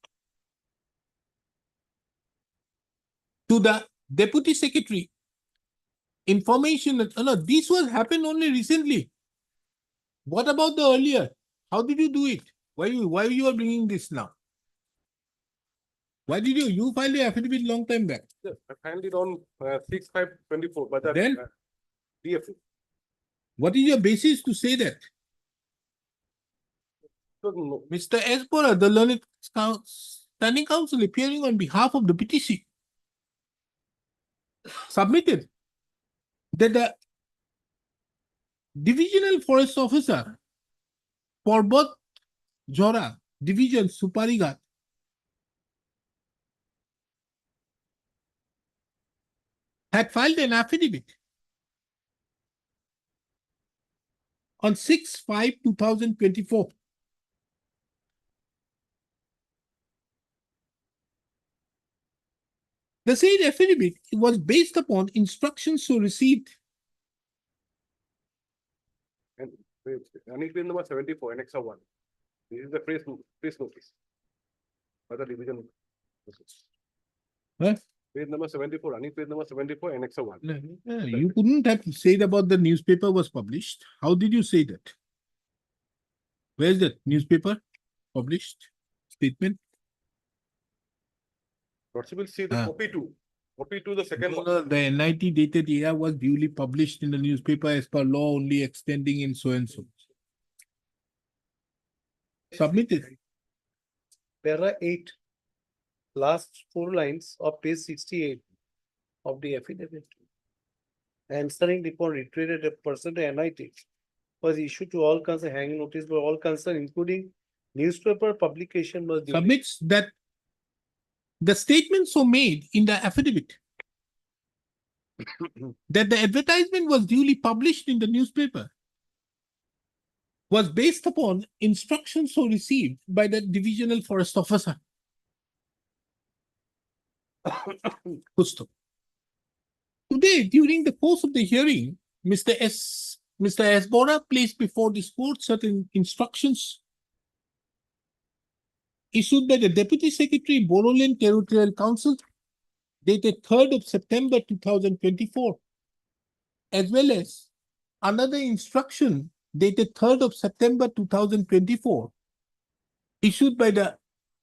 to the Deputy Secretary, Information, no, this was happened only recently. What about the earlier? How did you do it? Why you are bringing this now? Why did you filed the affidavit long time back? Yes, I filed it on 6/5/24, but that Then? DFA. What is your basis to say that? So, no, Mr. S. Bora, the learned standing counsel appearing on behalf of the PTC, submitted that the divisional forest officer for both Jora division Suparigat had filed an affidavit on 6/5/2024. The said affidavit was based upon instructions so received and running page number 74, Annex 1. This is the press notice. By the division. Huh? Page number 74, running page number 74, Annex 1. You couldn't have said about the newspaper was published. How did you say that? Where is that newspaper published statement? Lordship will see the copy two. Copy two, the second one. The NIT dated year was duly published in the newspaper as per law only extending in so and so. Submitted. Para 8, last 4 lines of page 68 of the affidavit. Answering upon reiterated a person to NIT was issued to all concerned, hanging notice by all concerned, including newspaper publication was duly. Submits that the statement so made in the affidavit that the advertisement was duly published in the newspaper was based upon instructions so received by the divisional forest officer. Gusto. Today, during the course of the hearing, Mr. S. Bora placed before this court certain instructions issued by the Deputy Secretary, Boroland Territorial Council, dated 3rd of September 2024, as well as another instruction dated 3rd of September 2024, issued by the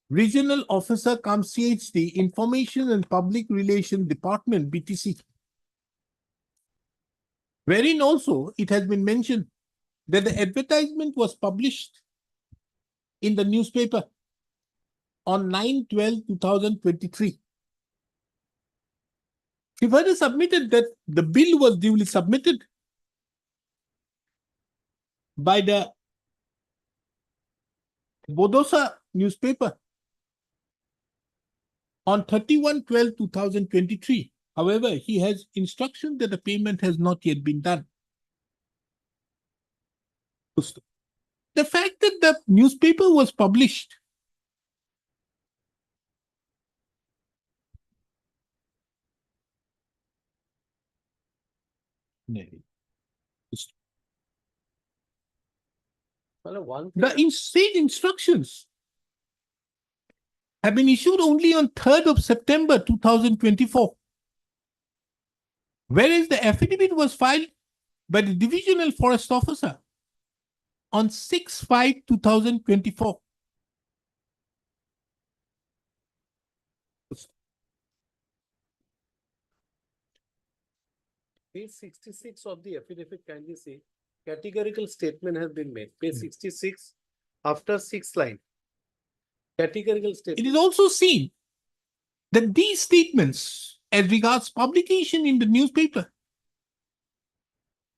Regional Officer cum CHD, Information and Public Relations Department, BTC. Wherein also it has been mentioned that the advertisement was published in the newspaper on 9/12/2023. He further submitted that the bill was duly submitted by the Bodosa newspaper on 31/12/2023. However, he has instruction that the payment has not yet been done. The fact that the newspaper was published Well, one The thing, state instructions have been issued only on 3rd of September 2024. Whereas the affidavit was filed by the divisional forest officer on 6/5/2024. page 66 of the affidavit, kindly see, categorical statement has been made. Page 66, after 6th line. Categorical It statement. is also seen that these statements, as regards publication in the newspaper,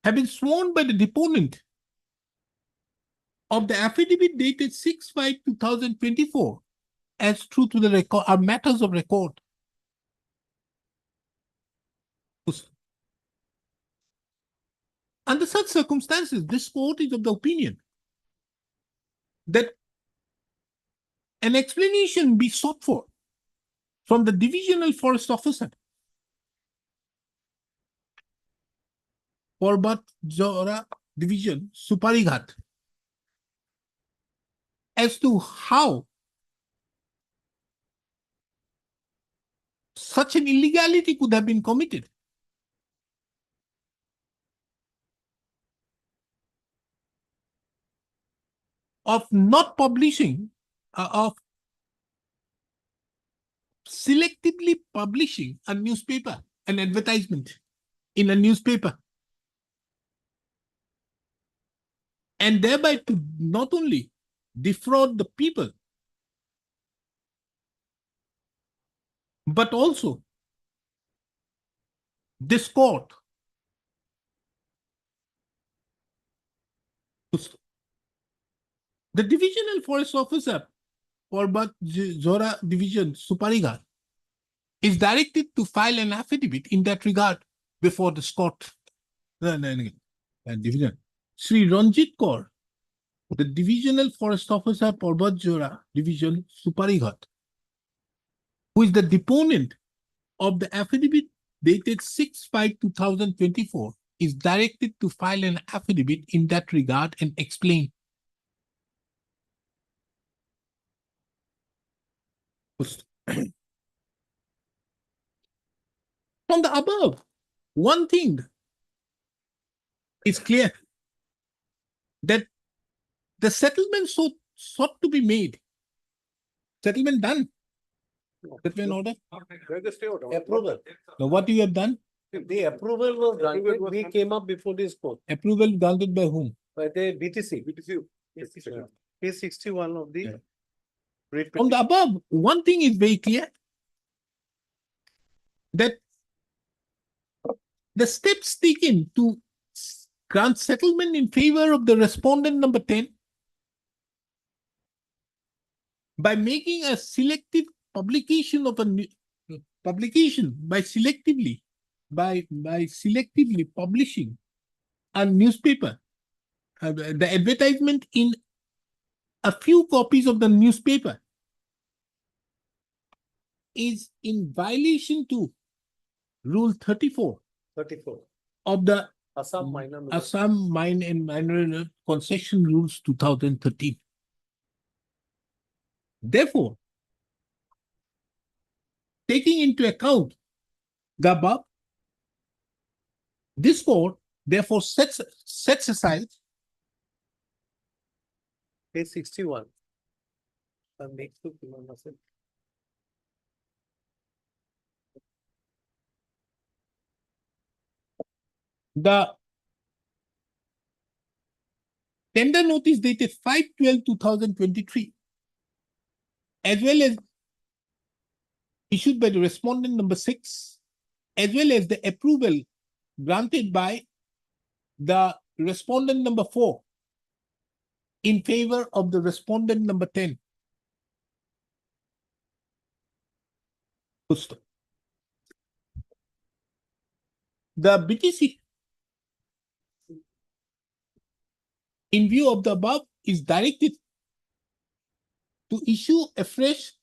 have been sworn by the deponent of the affidavit dated 6/5/2024 as true to the record are matters of record. Under such circumstances, this court is of the opinion that an explanation be sought for from the divisional forest officer Porbat Jora Division, Suparighat, as to how such an illegality could have been committed. Of not publishing, of selectively publishing a newspaper, an advertisement in a newspaper, and thereby to not only defraud the people, but also this court the divisional forest officer Porbat Jora Division, Suparigarh, is directed to file an affidavit in that regard before the court. Division. Sri Ranjit Kaur, the divisional forest officer Porbat Jora Division, Suparigarh, who is the deponent of the affidavit dated 6/5/2024, is directed to file an affidavit in that regard and explain. From the above, one thing is clear, that the settlement sought to be made, settlement done, settlement order. Where's the stay order? Approval. Now, what you have done? The approval was granted, we came up before this court, Approval granted by whom? by the BTC. BTC. Page 61 of the. Yeah. writ From the above, one thing is very clear, that the steps taken to grant settlement in favor of the respondent number 10 by making a selective publication of a publication by selectively publishing a newspaper, the advertisement in a few copies of the newspaper, is in violation to Rule 34 of the Assam minor. Assam Mine and Mineral Concession Rules 2013. Therefore, taking into account the above, this court therefore sets aside Page 61. the tender notice dated 5/12/2023, as well as issued by the respondent number 6, as well as the approval granted by the respondent number 4 in favor of the respondent number 10. The BTC, in view of the above, is directed to issue afresh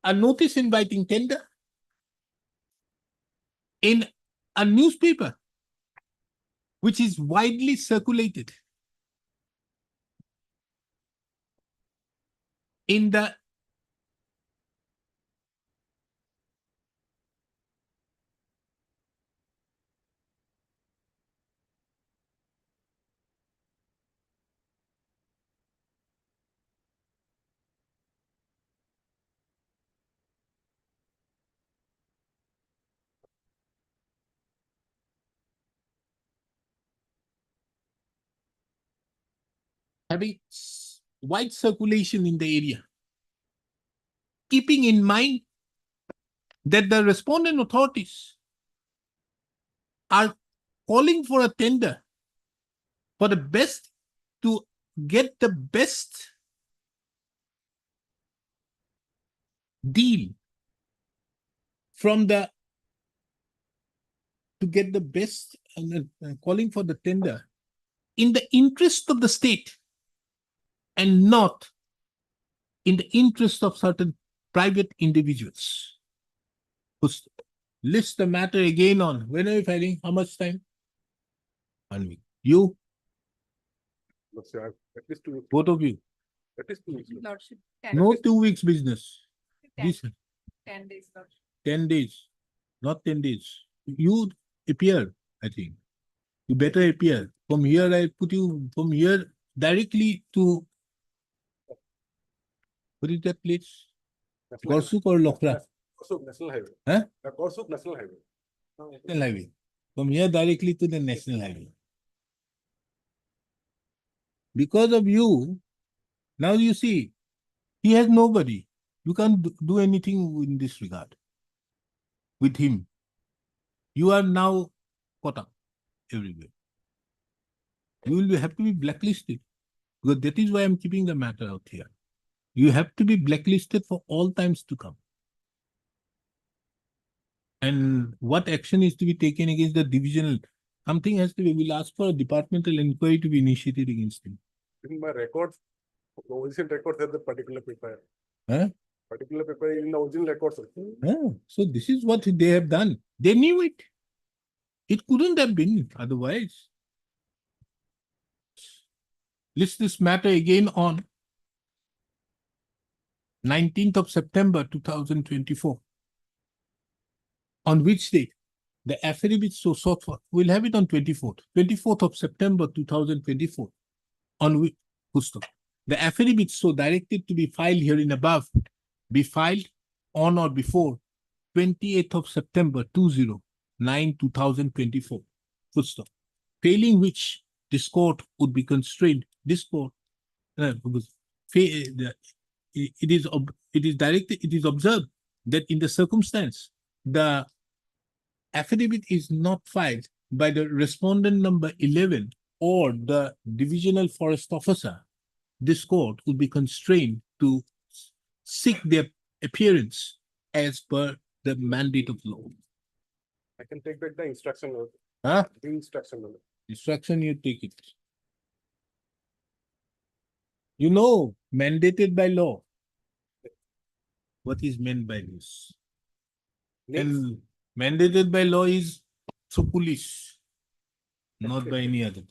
a notice inviting tender in a newspaper which is widely circulated in the having wide circulation in the area, keeping in mind that the respondent authorities are calling for a tender for the best to get the best deal from the to get the best and calling for the tender in the interest of the state and not in the interest of certain private individuals. List the matter again on when are you filing? How much time? 1 week. You, Let's say, at least 2 weeks. both of you, At least 2 weeks. Lordship. no 2 weeks business. 10 This 10 days, Lordship. 10 days, not 10 days. You appear, I think. You better appear. From here, I put you from here directly to what is that place? National Gorsuk or Lokra? Korsuk National Highway. Huh? Korsuk National Highway. National Highway. From here directly to the National Highway. Because of you, now you see, he has nobody. You can't do anything in this regard with him. You are now caught up everywhere. You will have to be blacklisted because that is why I'm keeping the matter out here. You have to be blacklisted for all times to come. And what action is to be taken against the divisional? Something has to be, we'll ask for a departmental inquiry to be initiated against him. In my records, the original records have the particular paper. Huh? Particular paper in the original records. So this is what they have done. They knew it. It couldn't have been otherwise. List this matter again on 19th of September 2024. On which date? The affidavit so sought for. We'll have it on 24th. 24th of September 2024. On which the affidavit so directed to be filed herein above be filed on or before 28th of September 2024. Full stop. Failing which this court would be constrained. This court it is directed, it is observed that in the circumstance, the affidavit is not filed by the respondent number 11 or the divisional forest officer, this court would be constrained to seek their appearance as per the mandate of law. I can take back the instruction note. Huh? The instruction note. Instruction, you take it. You know, mandated by law. What is meant by this? And mandated by law is through police, not by any other.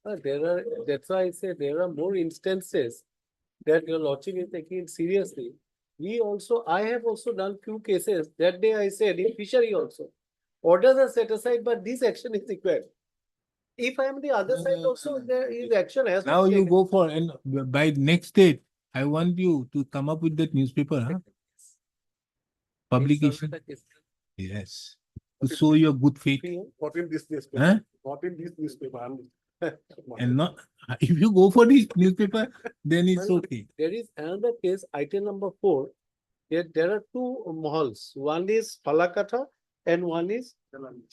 That's why I say there are more instances that your lordship is taking it seriously. I have also done few cases. That day I said in fishery also, orders are set aside, but this action is required. If I am the other side also, there is action has. to Now be you taken. go for, and by next date, I want you to come up with that newspaper, huh? Publication. Yes. To show your good faith. Not in this newspaper. Huh? Not in this newspaper. And not, if you go for this newspaper, then it's okay. There is another case, item number 4. There are two mahals. One is Falakatha and one is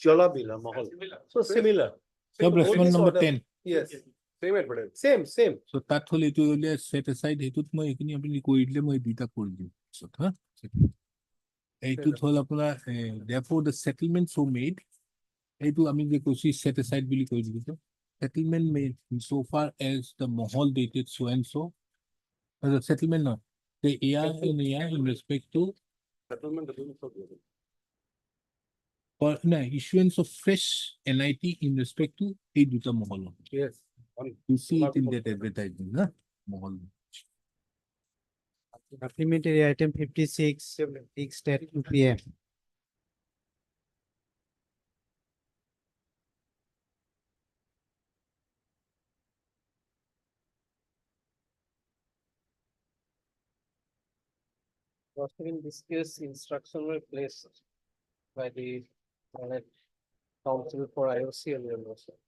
Jalabila Mahal. So similar. Sub response number 10. Yes. Same advertisement. Same. So তাত হলে এইটো হলে set aside হেতুত মই এখিনি আপুনি কৰি দিলে মই দুইটা কৰি দিম পিছত হা এইটোত হল আপোনাৰ therefore the settlement so made এইটো আমি যে কৈছি set aside বুলি কৈ দিছো settlement made so far as the mahal dated so and so the settlement not the AR in respect to Settlement doesn't show the- or no issuance of fresh NIT in respect to এই দুটা mahal. Yes. You see it in that advertisement, huh? Mahal. Supplementary item 56, fixed at 2 p.m. In this case, instruction were placed by the council for IOC and your lordship.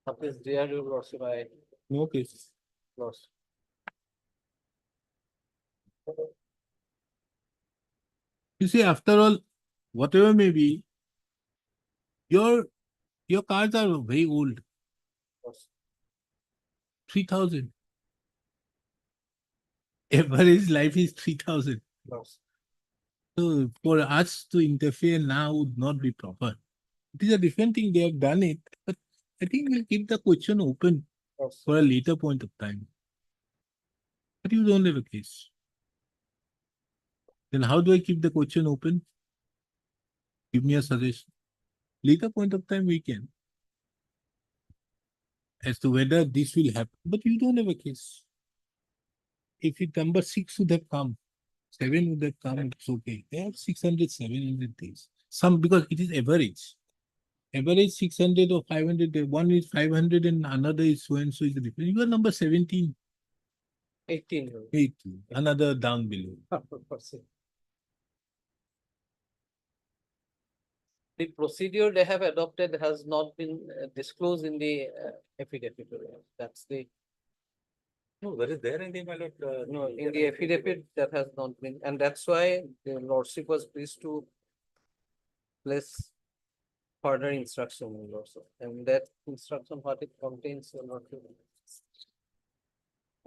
Suppose there your lordship by No case. loss. You see, after all, whatever may be, your cards are very old. 3,000. Average life is 3,000. Loss. So for us to interfere now would not be proper. It is a different thing. They have done it, but I think we'll keep the question open Loss. for a later point of time. But you don't have a case. Then how do I keep the question open? Give me a suggestion. Later point of time we can. As to whether this will happen, but you don't have a case. If it number 6 would have come, 7 would have come, it's okay. They have 600, 700 days. Some because it is average. Average 600 or 500, one is 500 and another is so and so is different. You are number 17, 18. 18, another down below. The procedure they have adopted has not been disclosed in the affidavit. That's the, No, that is there in the, my lord. no, in the affidavit that has not been, and that's why the lordship was pleased to place further instruction in lordship, and that instruction what it contains, your lordship.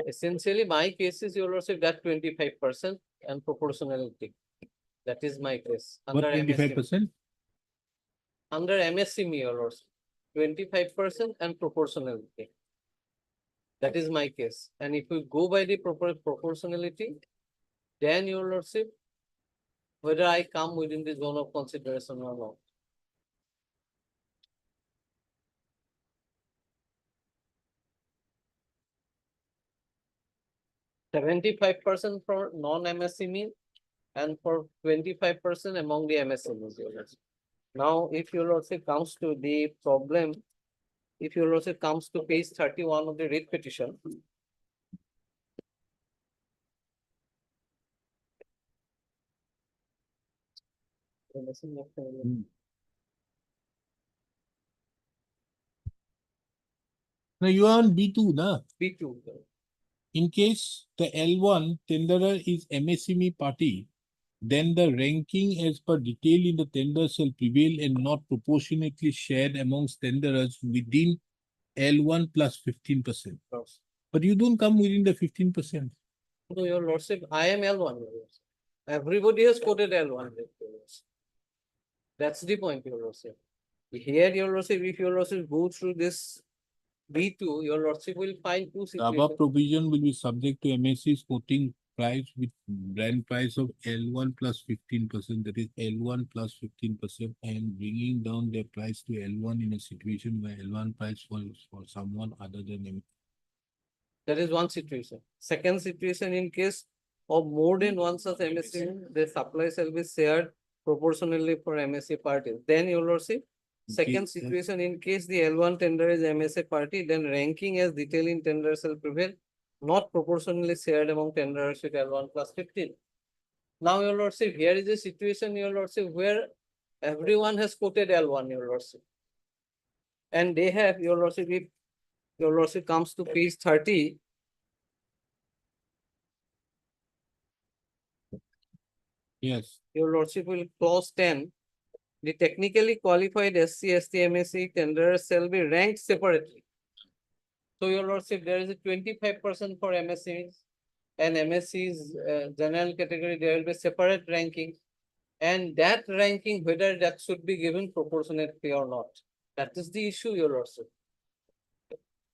Essentially, my case is your lordship that 25% and proportionality. That is my case. What Under MSCME. 25%? Under MSCME, your lordship, 25% and proportionality. That is my case. And if we go by the proper proportionality, then your lordship, whether I come within the zone of consideration or not. $75% for non-MSCME and for 25% among the MSCMEs. Your lordship. Now, if your lordship comes to the problem, if your lordship comes to page 31 of the writ petition. Now you are on B2, na? B2. In case the L1 tenderer is MSME party, then the ranking as per detail in the tender shall prevail and not proportionately shared amongst tenderers within L1 plus 15%. But you don't come within the 15%. No, your lordship, I am L1. Your lordship. Everybody has quoted L1. Your lordship. That's the point, your lordship. Here, your lordship, if your lordship go through this B2, your lordship will find two The situations. above provision will be subject to MSC's quoting price with brand price of L1 plus 15%, that is L1 plus 15%, and bringing down their price to L1 in a situation where L1 price falls for someone other than M. That is one situation. Second situation, in case of more than one such MSC, the supply shall be shared proportionally for MSC parties. Then your lordship, second situation, in case the L1 tender is MSA party, then ranking as detailed in tender shall prevail, not proportionally shared among tenderers with L1 plus 15. Now, your lordship, here is a situation, your lordship, where everyone has quoted L1, your lordship. And they have, your lordship, if your lordship comes to page 30. Yes. Your lordship will clause 10. The technically qualified SC, ST, MSC tenderers shall be ranked separately. So your lordship, there is a 25% for MSCs and MSC's general category, there will be separate ranking. And that ranking, whether that should be given proportionately or not. That is the issue, your lordship.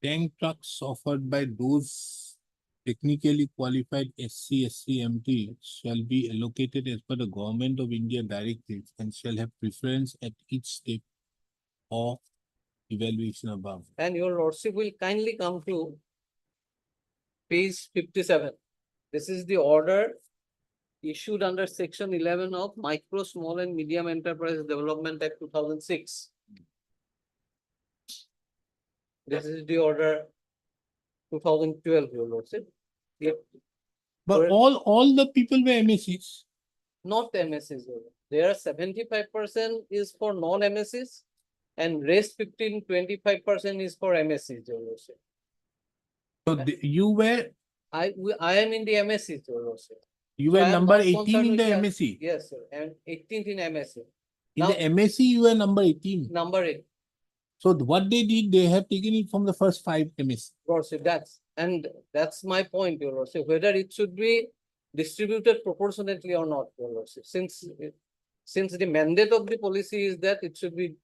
Tank trucks offered by those technically qualified SC, SC, MT shall be allocated as per the Government of India directives and shall have preference at each step of evaluation above. And your lordship will kindly come to page 57. This is the order issued under section 11 of Micro, Small and Medium Enterprise Development Act 2006. This is the order 2012, your lordship. If But Correct. all the people were MSCs. not MSCs, your lord. There are 75% is for non-MSCs and rest 25% is for MSCs, your lordship. So you were I am in the MSCs, your lordship. you So were I am number not 18 concerned in with the the- MSC. Yes, sir, and 18th in MSC. In the Now- MSC, you were number 18. Number 8. So what they did, they have taken it from the first 5 MSC. Lordship, that's my point, your lordship, whether it should be distributed proportionately or not, your lordship, since the mandate of the policy is that it should be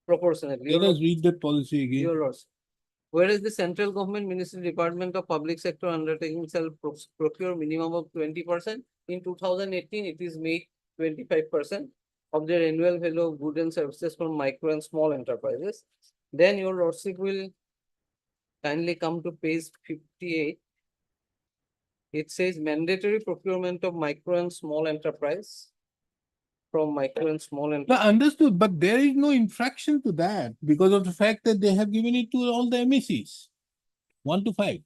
proportionately. Let us read that policy again. Your lordship. Whereas the central government ministry department of public sector undertaking shall procure minimum of 20%. In 2018, it is made 25% of their annual value of goods and services from micro and small enterprises. Then your lordship will kindly come to page 58. It says mandatory procurement of micro and small enterprise from micro and small No, enterprise. understood, but there is no infraction to that because of the fact that they have given it to all the MSCs, 1 to 5.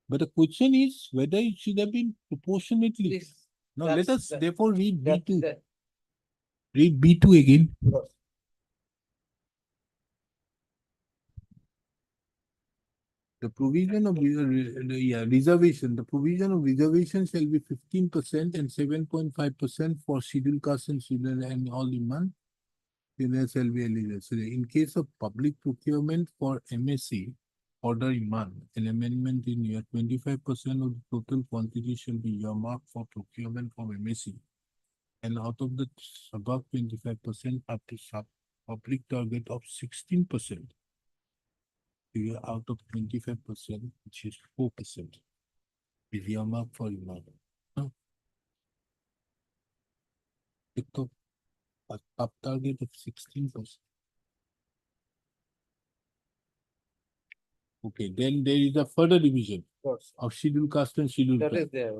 But the question is whether it should have been proportionately. This- Now let that's- us that- therefore read that- B2. that- Read B2 again. The provision of reservation, the provision of reservation shall be 15% and 7.5% for scheduled castes and scheduled and all demand. There shall be eligible. So in case of public procurement for MSC, order demand, an amendment in year 25% of the total quantity shall be earmarked for procurement from MSC. And out of the above 25% up to sub public target of 16%. Out of 25%, which is 4%, is earmarked for demand. A top target of 16%. Okay, then there is a further division course, of scheduled caste and scheduled that tribe. is there.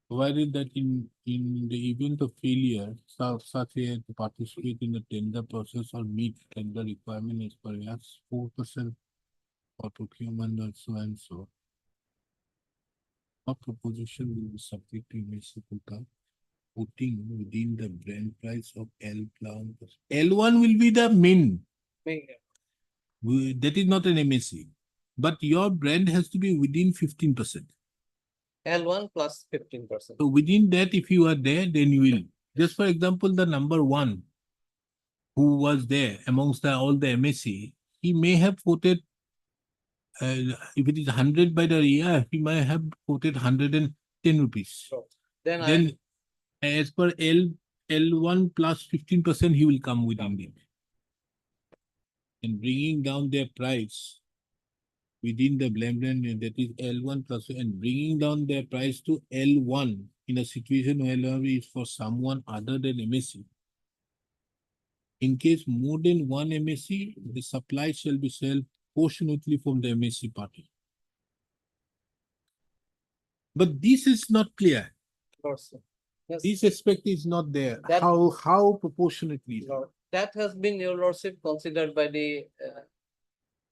Provided that in the event of failure, such as to participate in the tender process or meet tender requirement as per as 4% for procurement or so and so. Our proposition will be subject to MSC quota putting within the brand price of L1. L1 will be the min. That is not an MSC. But your brand has to be within 15%. L1 plus 15%. So within that, if you are there, then you will. Just for example, the number 1 who was there amongst all the MSC, he may have quoted, if it is 100 by the year, he might have quoted 110 rupees. So, then Then as per L1 plus 15%, he will come within it. And bringing down their price within the blend, that is L1 plus, and bringing down their price to L1 in a situation where L1 is for someone other than MSC. In case more than one MSC, the supply shall be sold proportionately from the MSC party. But this is not clear. course, yes, This aspect is not there. That- How proportionately? Lord, that has been, your lordship, considered by the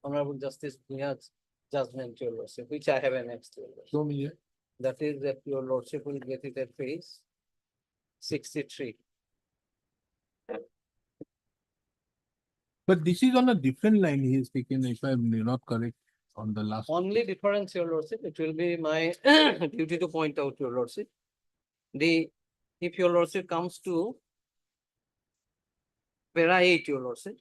Honorable Justice Bhuyan's judgment, your lordship, which I have annexed to your lordship. Show me here. That is that your lordship will get it at page 63. But this is on a different line he has taken, if I'm not correct, on the last. Only difference, your lordship, it will be my duty to point out, your lordship. If your lordship comes to para 8, your lordship.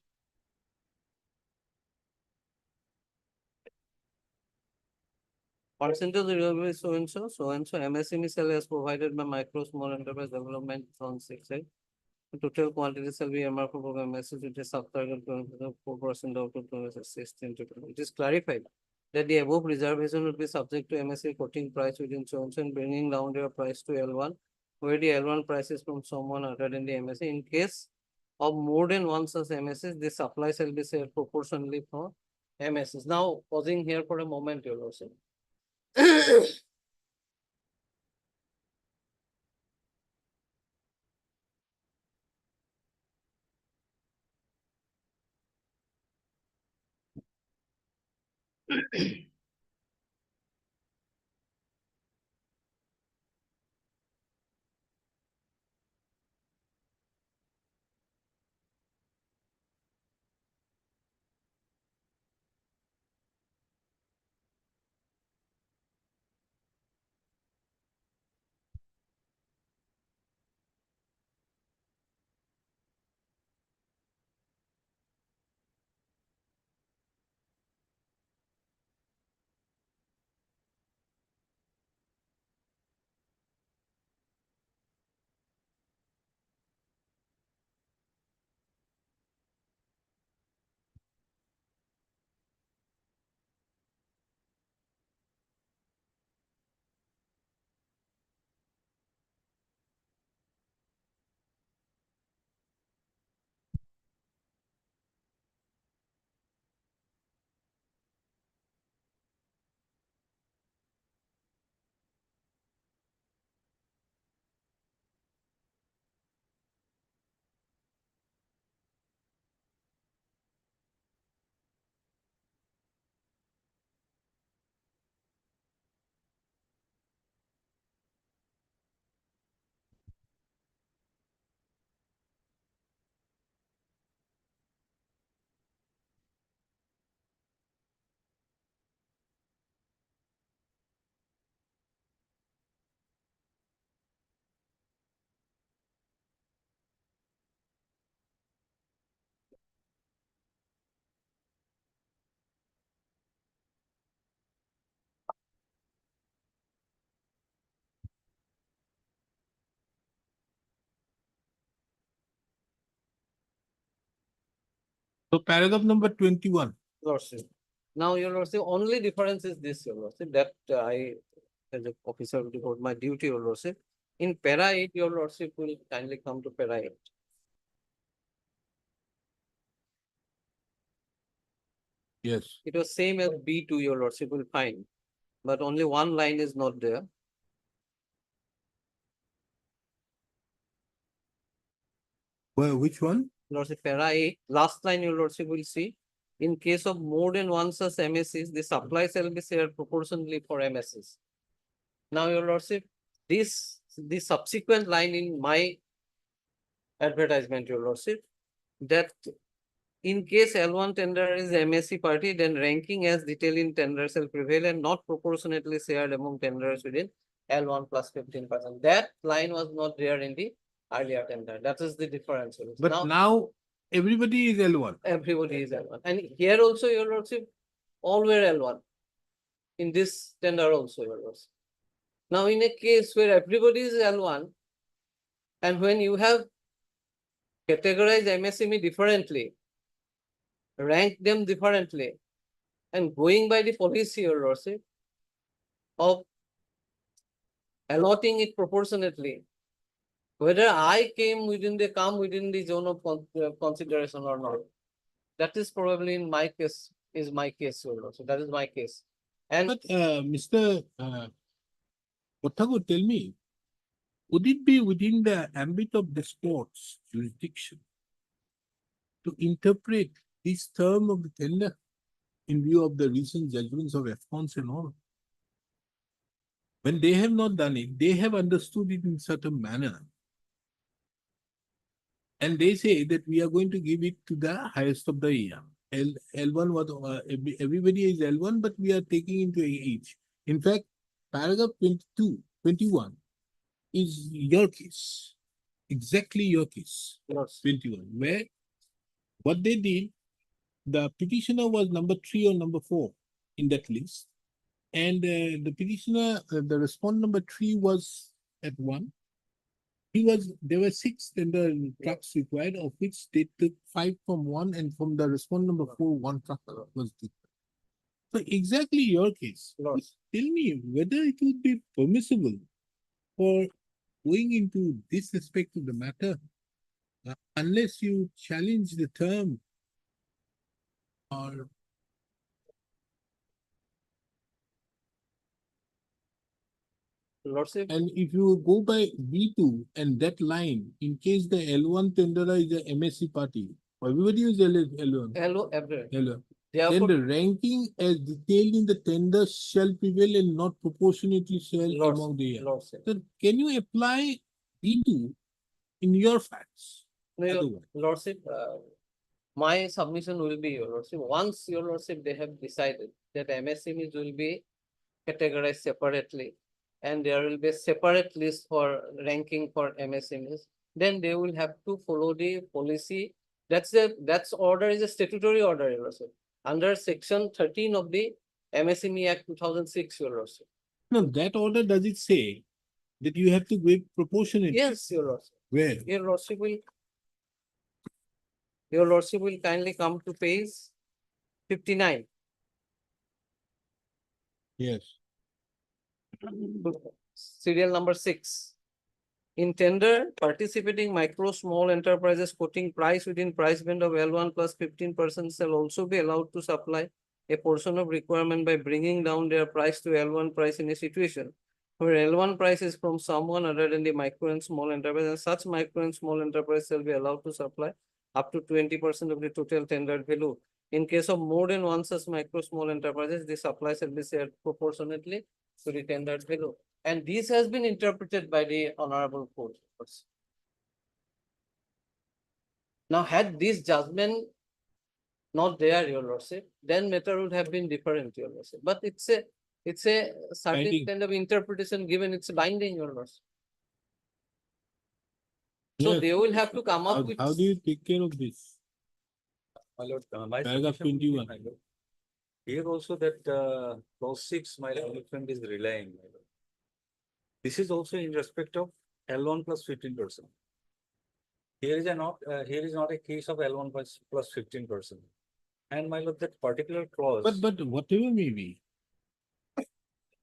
Percentage renewable is so and so, MSME cell as provided by micro small enterprise development on 6 side. The total quantity shall be earmarked for program message with a sub-target 4% out of the 16. It is clarified that the above reservation would be subject to MSC quoting price within so and bringing down their price to L1, where the L1 price is from someone other than the MSC. In case of more than one such MSCs, the supply shall be sold proportionally for MSCs. Now, pausing here for a moment, your lordship. So paragraph number 21. Lordship. Now, your lordship, only difference is this, your lordship, that I, as an officer of the court, my duty, your lordship. In para 8, your lordship will kindly come to para 8. Yes. It was same as B2, your lordship will find, but only one line is not there. Well, which one? Lordship, para 8, last line, your lordship will see. In case of more than one such MSCs, the supply shall be shared proportionally for MSCs. Now, your lordship, the subsequent line in my advertisement, your lordship, that in case L1 tender is MSC party, then ranking as detailed in tender shall prevail and not proportionately shared among tenders within L1 plus 15%. That line was not there in the earlier tender. That is the difference. your lordship. But now everybody is L1. Everybody is L1. And here also, your lordship, all were L1. In this tender also, your lordship. Now, in a case where everybody is L1, and when you have categorized MSME differently, rank them differently, and going by the policy, your lordship, of allotting it proportionately, whether I come within the zone of consideration or not, that is probably in my case, is my case, your lordship. That is my case. And But Mr. Kotago, tell me, would it be within the ambit of the court's jurisdiction to interpret this term of the tender in view of the recent judgments of FCONs and all? When they have not done it, they have understood it in certain manner. And they say that we are going to give it to the highest of the year. L1 was, everybody is L1, but we are taking into each. In fact, paragraph 21 is your case, exactly your case, 21, where what they did, the petitioner was number 3 or number 4 in that list. And the petitioner, the respondent number 3 was at 1. There were 6 tender trucks required, of which they took 5 from 1, and from the respondent number 4, 1 truck was taken. So exactly your case. But tell me whether it would be permissible for going into this aspect of the matter, unless you challenge the term or lordship, and if you go by B2 and that line, in case the L1 tenderer is a MSC party, everybody is L1. everywhere. L1. then Therefore, the ranking as detailed in the tender shall prevail and not proportionately shall Lordship, among the. Lordship. So can you apply B2 in your facts? No, your Otherwise. Lordship, my submission will be, your Lordship, once your Lordship, they have decided that MSMEs will be categorized separately, and there will be a separate list for ranking for MSMEs, then they will have to follow the policy. That's order is a statutory order, your Lordship, under section 13 of the MSME Act 2006, your Lordship. No, that order, does it say that you have to give proportionate? Yes, your Lordship. Where? Your Lordship will kindly come to page 59. Yes. Serial number 6. In tender, participating micro small enterprises quoting price within price band of L1 plus 15% shall also be allowed to supply a portion of requirement by bringing down their price to L1 price in a situation where L1 price is from someone other than the micro and small enterprise, and such micro and small enterprise shall be allowed to supply up to 20% of the total tendered value. In case of more than one such micro small enterprises, the supply shall be shared proportionately to the tendered value. And this has been interpreted by the Honorable Court. Now, had this judgment not there, your Lordship, then matter would have been different, your Lordship. But it's a certain Binding. kind of interpretation given, it's binding, your Lordship. So Yes. they will have to come up How, with. how do you take care of this? My lord, my Paragraph submission would be, 21. my lord, here also that clause 6, my lord, friend is relying. My lord. This is also in respect of L1 plus 15%. Here is not a case of L1 plus 15%. And my lord, that particular clause. But whatever may be,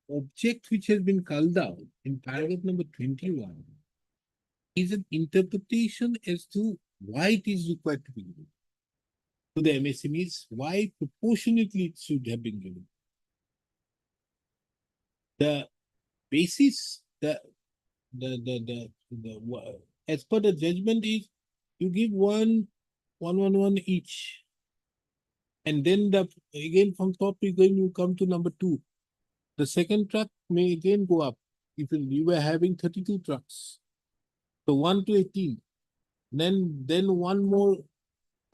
object which has been called out in paragraph number 21 is an interpretation as to why it is required to be given to the MSMEs, why proportionately it should have been given. The basis, as per the judgment is you give one each. And then again from top you come to number 2. The second truck may again go up. If you were having 32 trucks. So 1 to 18. Then one more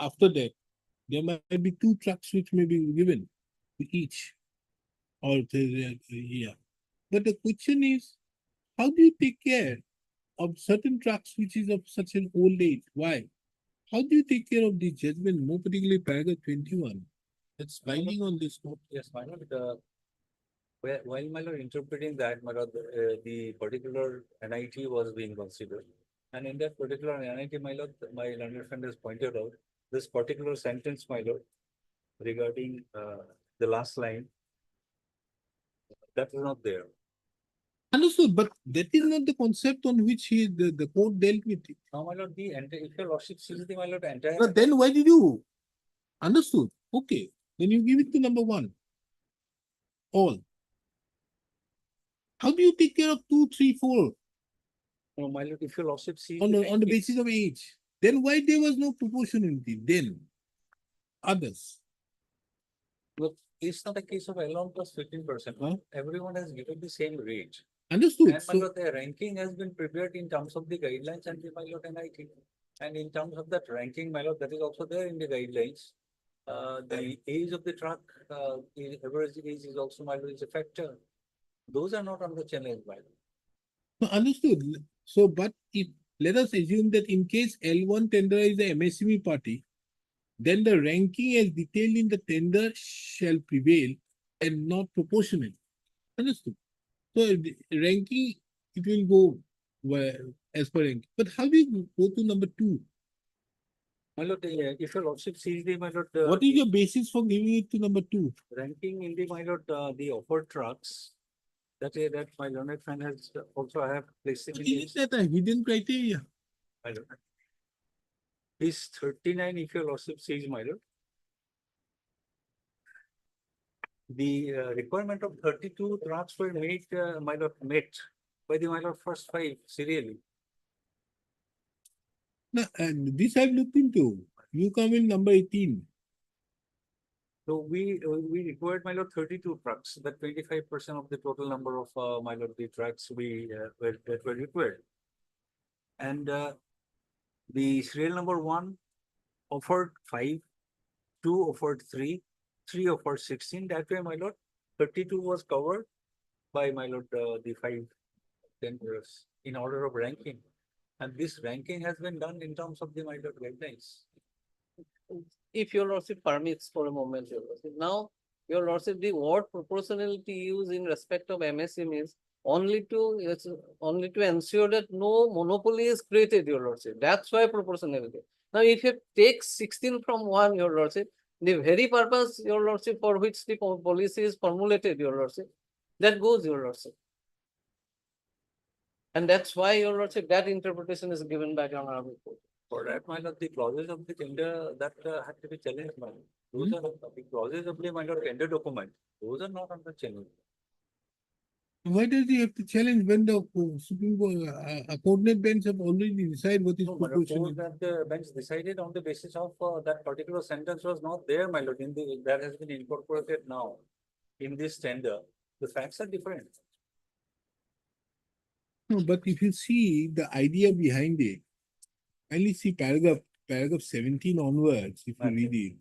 after that. There might be 2 trucks which may be given to each. Or yeah. But the question is, how do you take care of certain trucks which is of such an old age? Why? How do you take care of the judgment, more particularly paragraph 21? That's binding on this note. Yes, my lord, while my lord interpreting that, my lord, the particular NIT was being considered. And in that particular NIT, my lord, my learned friend has pointed out this particular sentence, my lord, regarding the last line. That is not there. Understood, but that is not the concept on which the court dealt with it. Now, my lord, if your lordship sees the, my lord, entire. But then why did you? Understood. Okay. Then you give it to number 1. All. How do you take care of 2, 3, 4 No, my lord, if your lordship sees. on the basis of age? Then why there was no proportionality? Then others. Look, it's not a case of L1 plus 15%. Huh? Everyone has given the same rate. Understood. And my So lord, the ranking has been prepared in terms of the guidelines and the, my lord, NIT. And in terms of that ranking, my lord, that is also there in the guidelines. The age of the truck, average age is also, my lord, is a factor. Those are not on the challenge, my lord. no, understood. So, but if let us assume that in case L1 tender is the MSME party, then the ranking as detailed in the tender shall prevail and not proportional. Understood? So ranking, it will go as per ranking. But how do you go to number 2? My lord, if your lordship sees the, my lord. What is your basis for giving it to number 2? Ranking in the, my lord, the offered trucks. That my learned friend has also I have placed it in Is that a hidden criteria? my lord. Is 39 if your lordship sees, my lord. The requirement of 32 trucks were made, my lord, met by the, my lord, first 5 serially. No, and this I've looked into. You come in number 18. So we required, my lord, 32 trucks, that 25% of the total number of, my lord, the trucks that were required. And the serial number 1 offered 5, 2 offered 3, 3 offered 16. That way, my lord, 32 was covered by, my lord, the 5 tenders in order of ranking. And this ranking has been done in terms of the, my lord, guidelines. If your lordship permits for a moment, your lordship. Now, your lordship, the word proportionality used in respect of MSC means only to ensure that no monopoly is created, your lordship. That's why proportionality. Now, if you take 16 from 1, your lordship, the very purpose, your lordship, for which the policy is formulated, your lordship, that goes, your lordship. And that's why, your lordship, that interpretation is given by the honorable court. For that, my lord, the clauses of the tender that had to be challenged, my lord. Those are the clauses of the, my lord, tender document. Those are not under challenge. Why does he have to challenge when the Supreme Court, a coordinate bench have already decided what is No, my lord, proportionate? suppose that the bench decided on the basis of that particular sentence was not there, my lord, that has been incorporated now in this tender. The facts are different. No, but if you see the idea behind it, only see paragraph 17 onwards, if you read it.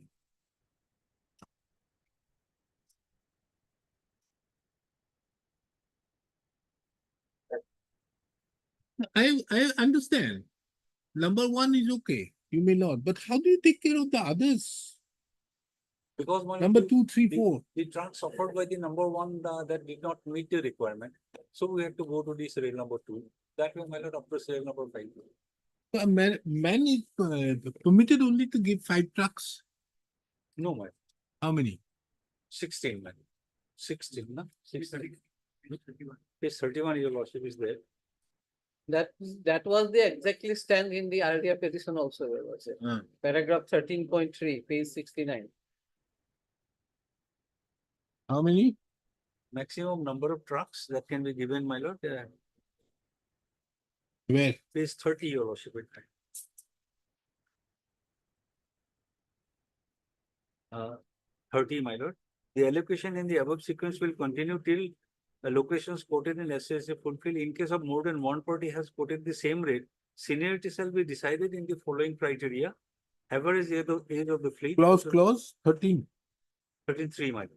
I understand. Number 1 is okay, you may not, but how do you take care of the others? Because my lord, Number 2, 3, the- 4. The trucks offered by the number 1 that did not meet the requirement. So we had to go to the serial number 2. That way, my lord, up to serial number 5. So a man is permitted only to give 5 trucks. No, my, How many? 16, man. 16, no? 16. Page 31, your lordship is there. That was the exactly stand in the earlier petition also, your lordship. Paragraph 13.3, page 69. How many? Maximum number of trucks that can be given, my lord, Where? page 30, your lordship. will find. 30, my lord. The allocation in the above sequence will continue till the locations quoted in SSA fulfill. In case of more than one party has quoted the same rate, seniority shall be decided in the following criteria. Average age of the fleet. Clause 13. 33, my lord.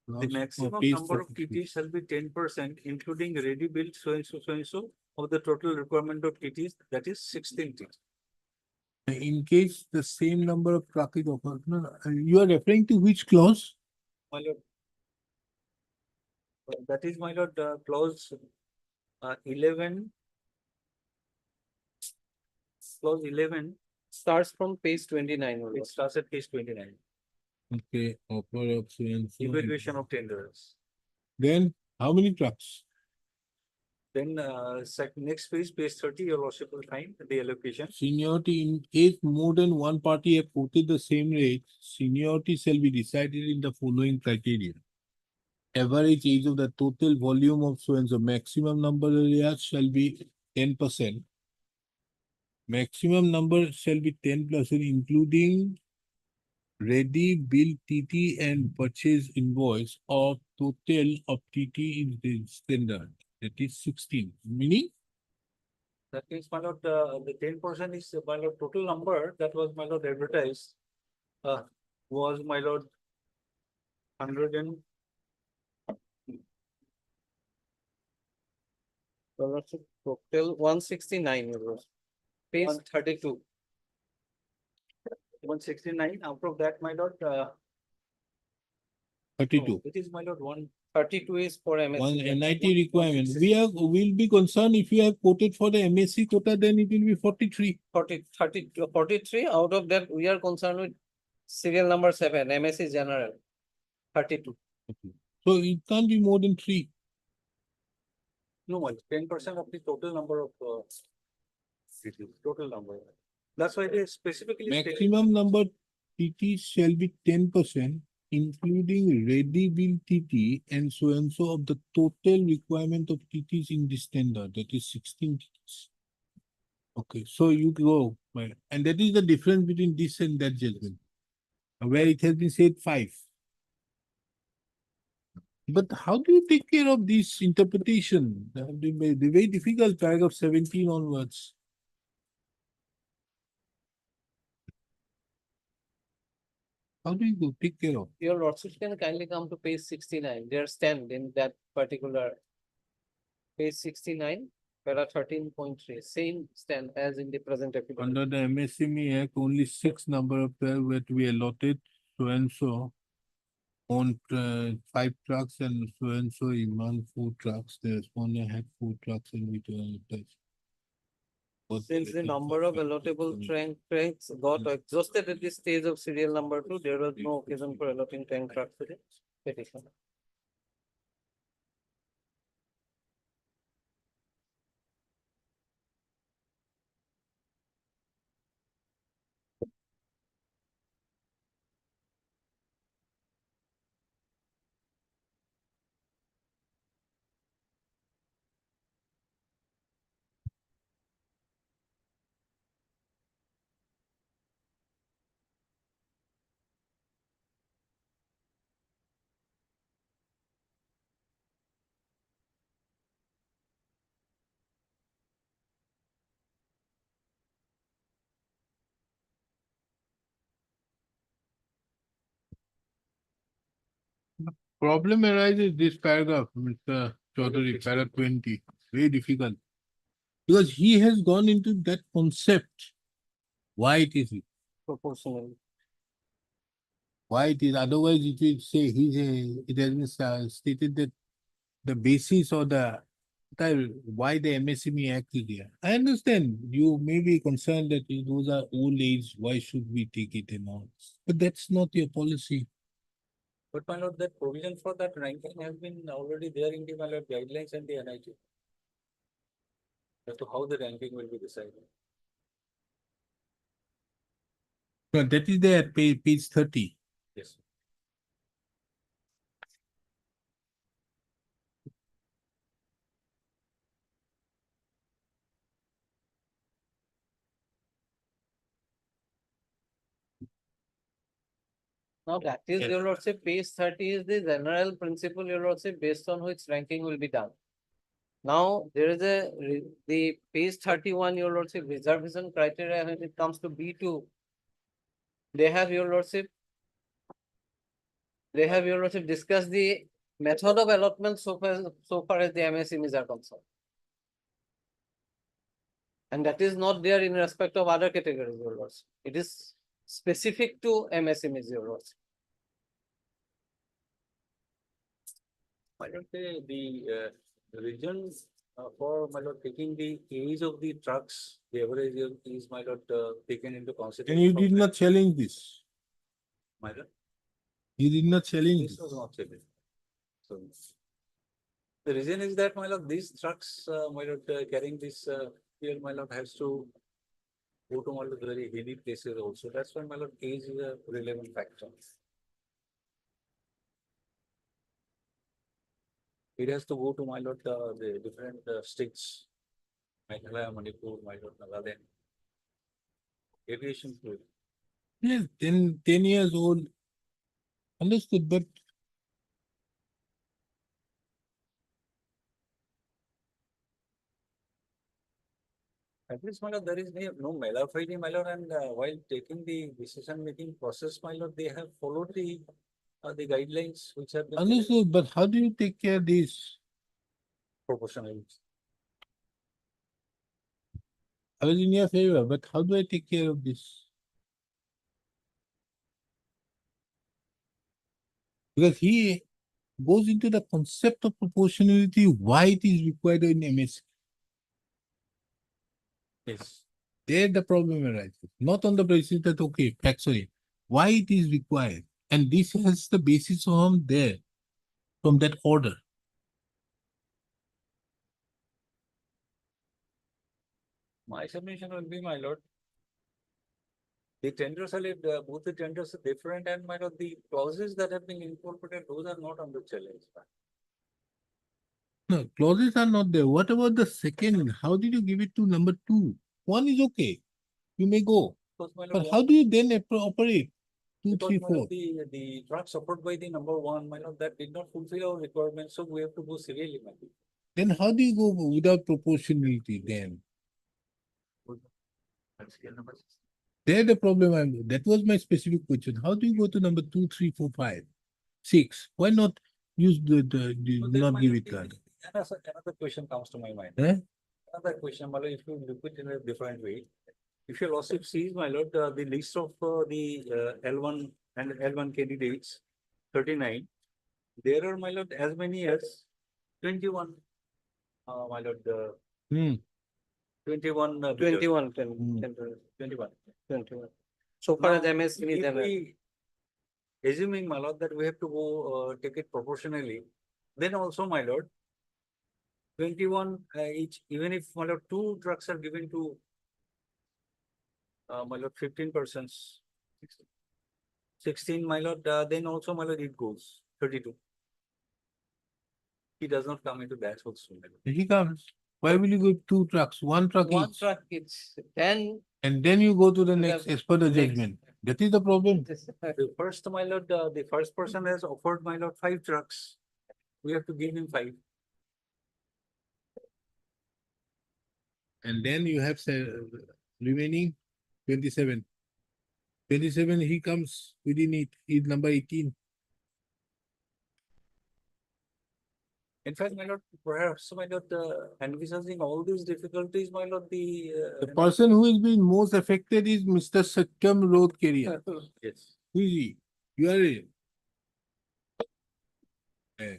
The Clause- maximum page number of 33. TTs shall be 10%, including ready built so and so of the total requirement of TTs, that is 16 TTs. In case the same number of truck is offered, you are referring to which clause? My lord. That is, my lord, clause 11. Clause 11, Starts from page 29, your it lordship. starts at page 29. Okay, offer of so and so. Evaluation of tenders. Then how many trucks? Then next page, page 30, your lordship will find the allocation. Seniority in case more than one party have quoted the same rate, seniority shall be decided in the following criteria. Average age of the total volume of so and so, maximum number of areas shall be 10%. Maximum number shall be 10%, including ready bill TT and purchase invoice of total of TT in the standard. That is 16, meaning That means, my lord, the 10% is, my lord, total number that was, my lord, advertised. Was, my lord, 100 and Your lordship, total 169, your lordship. Page 32. 169. Out of that, my lord, 32. it is, my lord, 32 is for MSC. One NIT requirement. We'll be concerned if you have quoted for the MSC quota, then it will be 43. 43, out of that, we are concerned with serial number 7, MSC general. 32. So it can't be more than 3. No, 10% of the total number of total number. That's why they specifically stated. Maximum number TT shall be 10%, including ready bill TT and so of the total requirement of TTs in this standard, that is 16 TTs. Okay, so you go, and that is the difference between this and that judgment, where it has been said 5. But how do you take care of this interpretation? The very difficult paragraph 17 onwards. How do you go take care of? Your lordship can kindly come to page 69. There stand in that particular page 69, para 13.3, same stand as in the present affidavit. Under the MSME Act, only 6 number of pairs were to be allotted, so and so. On 5 trucks and so Iman 4 trucks, the respondent had 4 trucks and we attached. Since the number of allotable tanks got exhausted at this stage of serial number 2, there was no occasion for allotting tank trucks to the petition. Problem arises this paragraph, Mr. Chaudhary, paragraph 20, very difficult. Because he has gone into that concept. Why it is, Proportionally. why it is, otherwise it will say it has been stated that the basis or the why the MSME Act is there. I understand you may be concerned that those are old age, why should we take it and all? But that's not your policy. But my lord, that provision for that ranking has been already there in the my lord guidelines and the NIT. As to how the ranking will be decided. No, that is there at page 30. Yes. Now that is Yes. your lordship, page 30 is the general principle, your lordship, based on which ranking will be done. Now, there is the page 31, your lordship, reservation criteria when it comes to B2. They have your lordship. They have your lordship discussed the method of allotment so far as the MSMEs are concerned. And that is not there in respect of other categories, your lordship. It is specific to MSMEs, your lordship. Why don't they, the regions for my lord taking the age of the trucks, the average age is my lord taken into consideration. And you did not challenge this. My lord, You did not challenge this this. was not challenged. So the reason is that my lord, these trucks, my lord, carrying this fuel, my lord, has to go to my lord very hilly places also. That's why my lord age is a relevant factor. It has to go to my lord the different states, Meghalaya, Manipur, my lord, Nagaland. Aviation fuel. Yes, 10 years old. Understood, but At least, my lord, there is no malafide, my lord, and while taking the decision-making process, my lord, they have followed the guidelines which have been given understood, but how do you take care of this? proportionally. I was in your favor, but how do I take care of this? Because he goes into the concept of proportionality, why it is required in MS. Yes. There the problem arises, not on the basis that, okay, factory, why it is required. And this has the basis from there, from that order. My submission will be, my lord. The tenders are, both the tenders are different and my lord, the clauses that have been incorporated, those are not under challenge. No, clauses are not there. What about the second? How did you give it to number 2? 1 is okay. You may go. Because, my lord, But how do you then operate two, Because, three, my lord, four. the truck supported by the number one, my lord, that did not fulfill our requirements, so we have to go serially, my lord. Then how do you go without proportionality then? There the problem that was my specific question. How do you go to number 2, 3, 4, 5, 6? Why not use So then, not my give lord, it that? Another question comes to my mind. Eh? Another question, my lord, if you look it in a different way. If your lordship sees, my lord, the list of the L1 and L1 candidates, 39, there are, my lord, as many as 21. My lord, Hmm. 21. 21, Hmm. 21. 21. So far as Now, MS is if we, assuming, my lord, that we have to go take it proportionally, then also, my lord, 21 each, even if, my lord, 2 trucks are given to my lord, 15 persons. 16, my lord, then also, my lord, it goes 32. He does not come into that also, my lord. He comes. Why will you go 2 trucks? 1 truck one each. truck each, then And then you go to the To the next as per the next. judgment. That is the problem. The first, my lord, the first person has offered, my lord, 5 trucks. We have to give him 5. And then you have remaining 27. 27, he comes within it, is number 18. In fact, my lord, perhaps, my lord, envisaging all these difficulties, my lord, The person who is being most affected is Mr. Satyam Road carrier. yes. Who is he? You are a. Eh.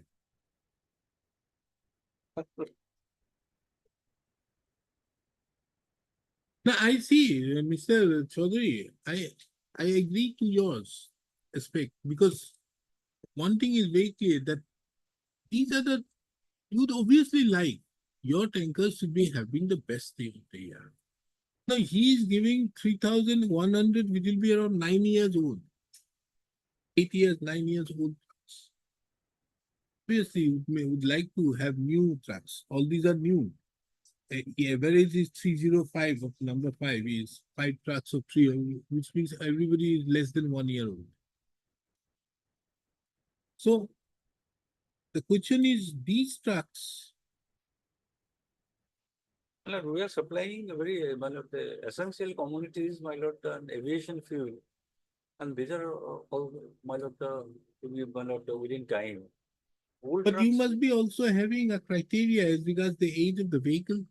Now I see, Mr. Chaudhary, I agree to yours aspect because one thing is very clear that these are the, you'd obviously like your tankers should be having the best day of the year. Now he is giving 3,100, which will be around 9 years old. 8 years, 9 years old trucks. Obviously, would like to have new trucks. All these are new. The average is 305 of number 5 is 5 trucks of 3, which means everybody is less than 1 year old. So the question is these trucks. My lord, we are supplying a very, my lord, the essential commodities, my lord, and aviation fuel. And these are all, my lord, my lord, within time. Old But you trucks, must be also having a criteria as regards the age of the vehicle.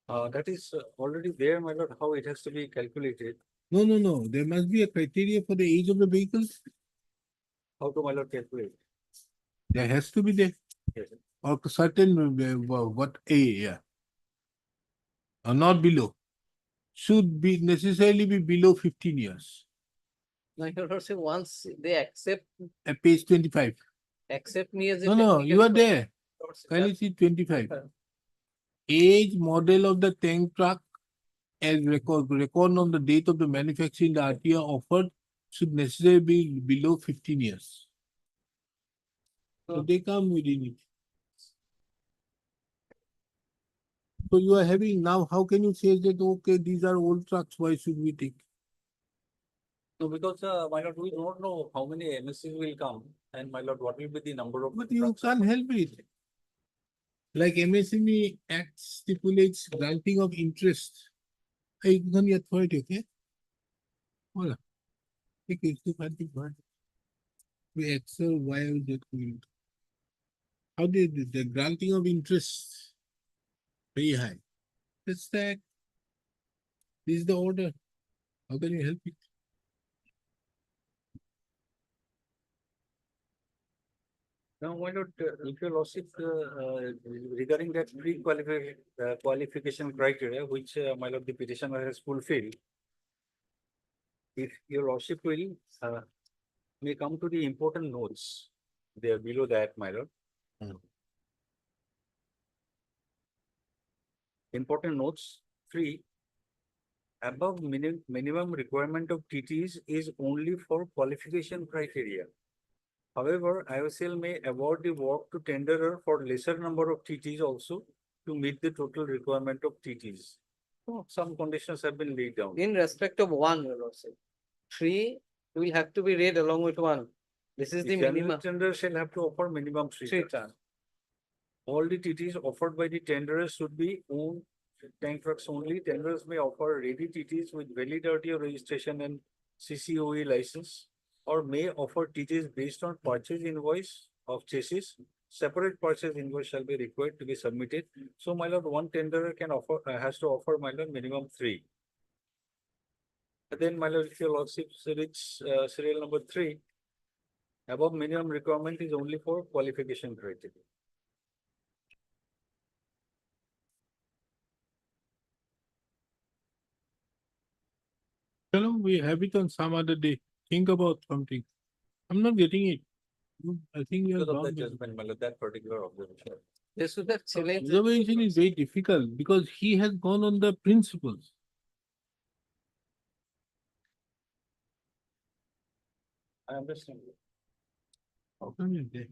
that is already there, my lord, how it has to be calculated. No. There must be a criteria for the age of the vehicle. How to, my lord, calculate? There has to be there. Yes. Or certain what A, yeah. Or not below. Should be necessarily be below 15 years. my lordship, once they At page 25. accept me as a. No, you are technical there. lordship, Can you that- see 25? Age, model of the tank truck as record on the date of the manufacturing the RTO offered should necessarily be below 15 years. So they come within it. So you are having now, how can you say that, okay, these are old trucks, why should we take? No, because, my lord, we don't know how many MSCs will come, and my lord, what will be the number of. But you trucks can't help it. Like MSME Act stipulates granting of interest. Hey, the authority, okay? Hola. ठीक है इसके बाद भी बात we excel why are they doing? How did the granting of interest very high? That's that. This is the order. How can you help it? Now, my lord, if your lordship, regarding that qualification criteria, which, my lord, the petitioner has fulfilled. If your lordship will, may come to the important notes, they are below that, my lord. Important notes, 3. Above minimum requirement of TTs is only for qualification criteria. However, IOCL may award the work to tenderer for lesser number of TTs also to meet the total requirement of TTs. So some conditions have been laid down. In respect of one, your lordship, 3 will have to be read along with one. This is the minimum. Tender shall have to offer minimum three Three trucks. ton. All the TTs offered by the tenderers should be owned tank trucks only. Tenderers may offer ready TTs with valid RTO registration and CCOE license, or may offer TTs based on purchase invoice of chassis. Separate purchase invoice shall be required to be submitted. So my lord, one tenderer can offer, has to offer my lord minimum three. But then my lord, if your lordship reach serial number 3, above minimum requirement is only for qualification criteria. Chalo, we have it on some other day. Think about something. I'm not getting it. I think you're Because of wrong. that judgment, my lord, that particular observation. They should have challenged. it. Observation is very difficult because he has gone on the principles. I understand. How can you say?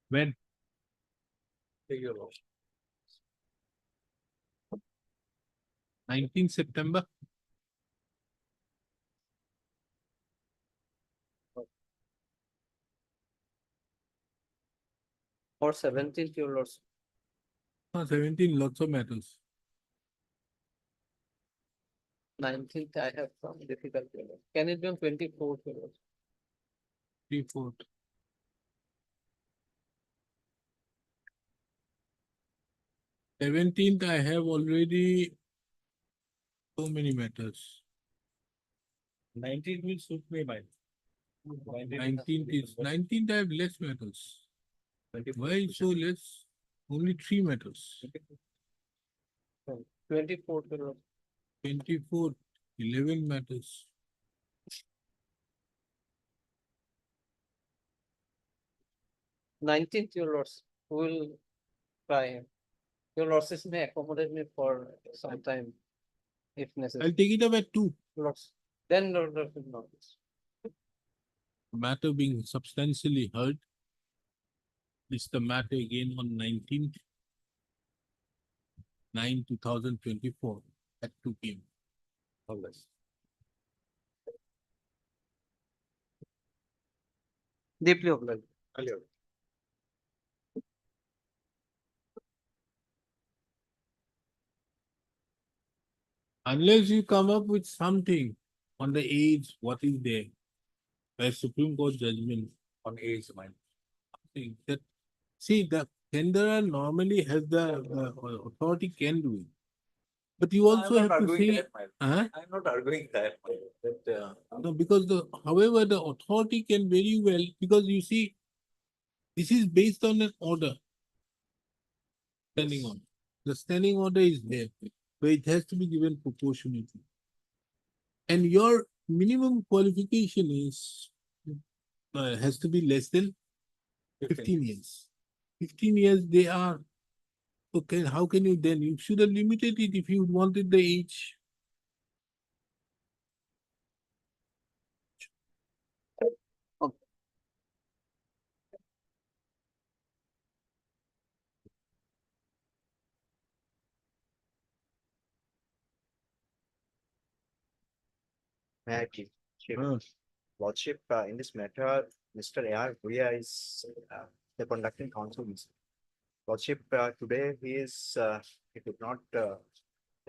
When? Take your lordship. 19th September? Or 17th, your lordship. 17, lots of matters. 19th, I have some difficulty. Can it be on 24th? your lordship? 3/4. 17th, I have already so many matters. 19 will suit me, my. 19th, I have less matters. Why so less? Only 3 matters. 24th, your lordship. 24th, 11 matters. Nineteenth, your lords, will try. Your lords may accommodate me for some time if I'll necessary. take it up at 2. Lords, then lord will not. Matter being substantially heard. This the matter again on 19th 9/2024 at 2 p.m. Always. Deeply obliged. Unless you come up with something on the age, what is there? By Supreme Court judgment On age, mine. saying that, see, the tenderer normally has the authority can do it. But you also have to say, huh? I'm not arguing that, that, No, because however, the authority can very well, because you see, this is based on an order. Standing order. The standing order is there, but it has to be given proportionately. And your minimum qualification is, has to be less than 15 years. 15 years they are. Okay, how can you then? You should have limited it if you wanted the age. May I keep, Uh, Lordship, in this matter, Mr. A.R. Guya is the conducting counsel. Lordship, today he could not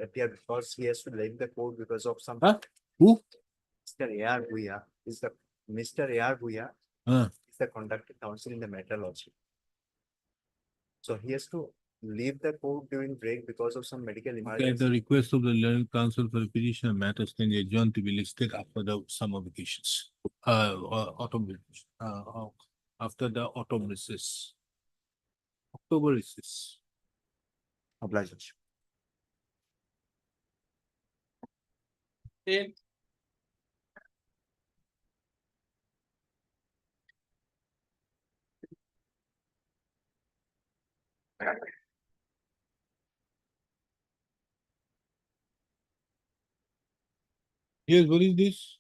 appear because he has to leave the court because of some. Huh? Who? Mr. A.R. Guya is the, Mr. A.R. Guya Uh, is the conducting counsel in the matter, Lordship. So he has to leave the court during break because of some medical At emergency. the request of the learned counsel for the petition, matters can be adjourned to be listed after the summer vacations. Autumn vacation, after the autumn recess. October recess. Obliged, Lordship. Yes, what is this?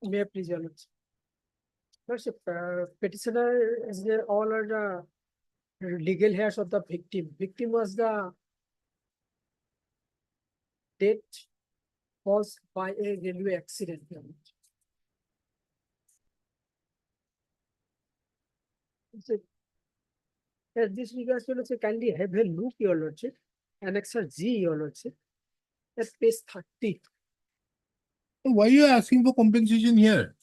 May I please, your lordship? Lordship, petitioner is there all are the legal heirs of the victim. Victim was the death caused by a railway accident. So, as this regards, your lordship, kindly have a look, your lordship, Annexure G, your lordship, at page 30. Why you are asking for compensation here?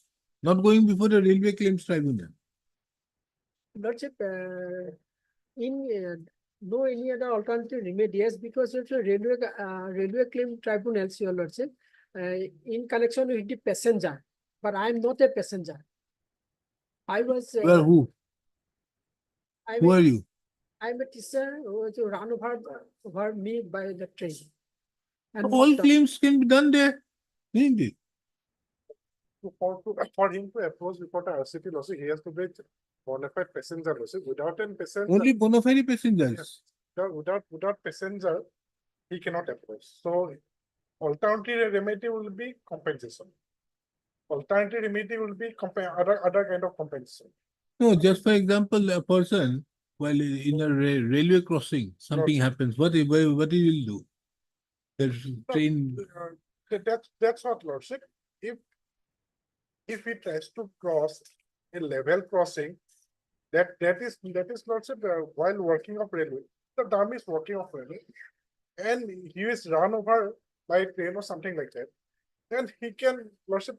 Not going before the Railway Claims Tribunal? Lordship, no any other alternative remedy, yes, because it's a railway claim tribunals, your lordship, in connection with the passenger, but I am not a passenger. I was. Well, who? I'm Who a- are you? I'm a teacher who was run over me by the train. And All knocked up. claims can be done there, isn't it? For him to approach before the RCT lawsuit, he has to be bona fide passenger lawsuit. Without a passenger, Only bona fide passengers. without passenger, he cannot approach. So alternative remedy will be compensation. Alternative remedy will be other kind of compensation. No, just for example, a person while in a railway crossing, something happens, what he will do? The train, That's what lordship. If he tries to cross a level crossing, that is lordship, while working of railway, the dam is working of railway, and he is run over by a train or something like that, then he can lordship.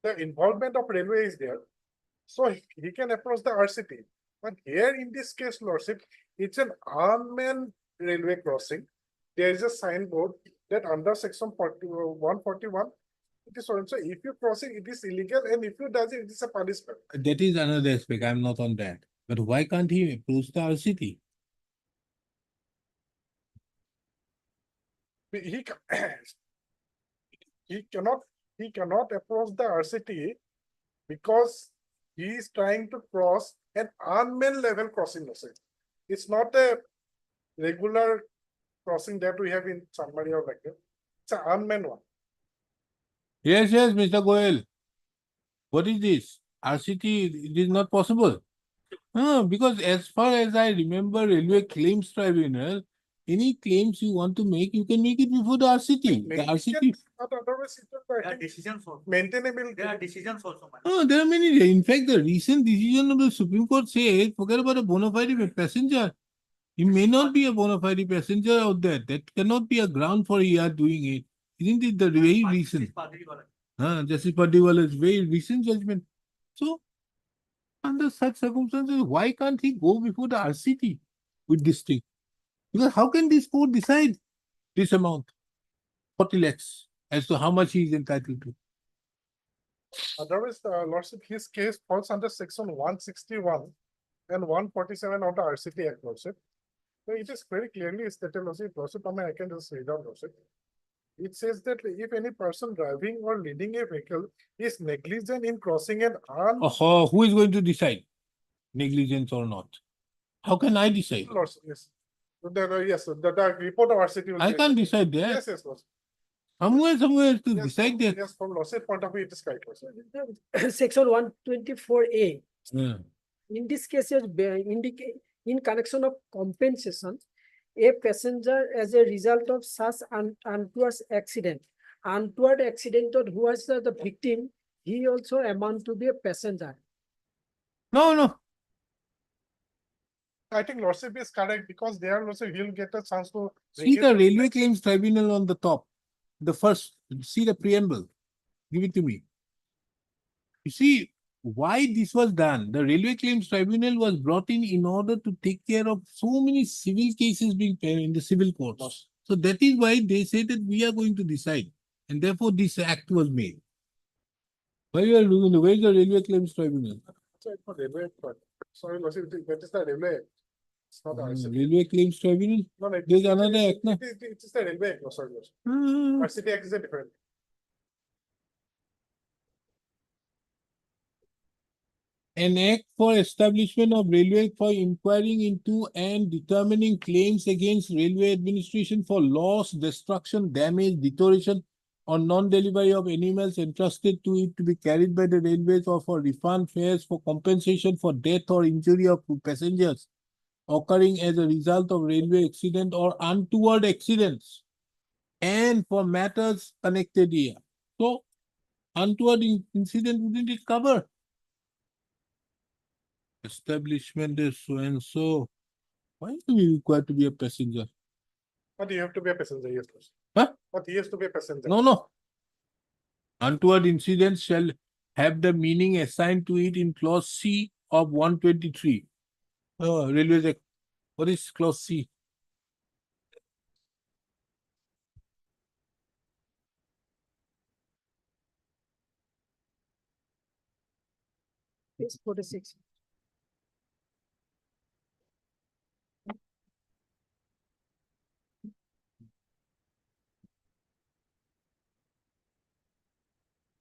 The involvement of railway is there, so he can approach the RCT. But here in this case, lordship, it's an unmanned railway crossing. There is a signboard that under section 141, it is also, if you crossing, it is illegal, and if you does it, it is a punishment. that is another aspect, I'm not on that. But why can't he approach the RCT? He cannot approach the RCT because he is trying to cross an unmanned level crossing. It's not a regular crossing that we have in Chanmari or like that. It's an unmanned one. Yes, Mr. Goel. What is this? RCT, it is not possible. No, because as far as I remember, Railway Claims Tribunal, any claims you want to make, you can make it before the RCT. The RCT. But otherwise, it is decisions also. maintainable. There are decisions also. No, there are many. In fact, the recent decision of the Supreme Court says, forget about a bona fide passenger. He may not be a bona fide passenger out there. That cannot be a ground for ER doing it. Isn't it the very recent? Justice Padiwala's very recent judgment. So, under such circumstances, why can't he go before the RCT with this thing? Because how can this court decide this amount, 40 lakhs, as to how much he is entitled to? Otherwise, lordship, his case falls under section 161 and 147 of the RCT Act, lordship. So it is very clearly stated, lordship, I can just read out, lordship. It says that if any person driving or leading a vehicle is negligent in crossing an Oh, who is going to decide negligence or not? How can I decide? lordship, yes. Yes, the report of RCT will I be- can't decide that. Yes, lordship. Somewhere to Yes, decide that. Yes, from lordship point of view, it is correct, lordship. Section 124A. Yeah. In this case, indicate in connection of compensation, a passenger as a result of such untoward accident who was the victim, he also amount to be a passenger. No. I think lordship is correct because there also he'll get a chance to. See the Railway Claims Tribunal on the top. The first, see the preamble. Give it to me. You see why this was done. The Railway Claims Tribunal was brought in order to take care of so many civil cases being paid in the civil courts. So that is why they say that we are going to decide. And therefore this act was made. Why you are doing, where is the Railway Claims Tribunal? Sorry, lordship, that is the railway. It's not the RCT. Railway Claims Tribunal? No, no, There's another act, no? It is the railway act, sorry, lordship. Hmm. RCT act is a different. An act for establishment of railway for inquiring into and determining claims against railway administration for loss, destruction, damage, deterioration, or non-delivery of animals entrusted to it to be carried by the railways, or for refund fares for compensation for death or injury of passengers occurring as a result of railway accident or untoward accidents. and for matters connected here. So untoward incident wouldn't it cover? Establishment is so and so. Why do we require to be a passenger? But you have to be a passenger, yes. Huh? But he has to be a passenger. No. Untoward incidents shall have the meaning assigned to it in clause C of 123. Oh, Railways Act. What is clause C? Page 46.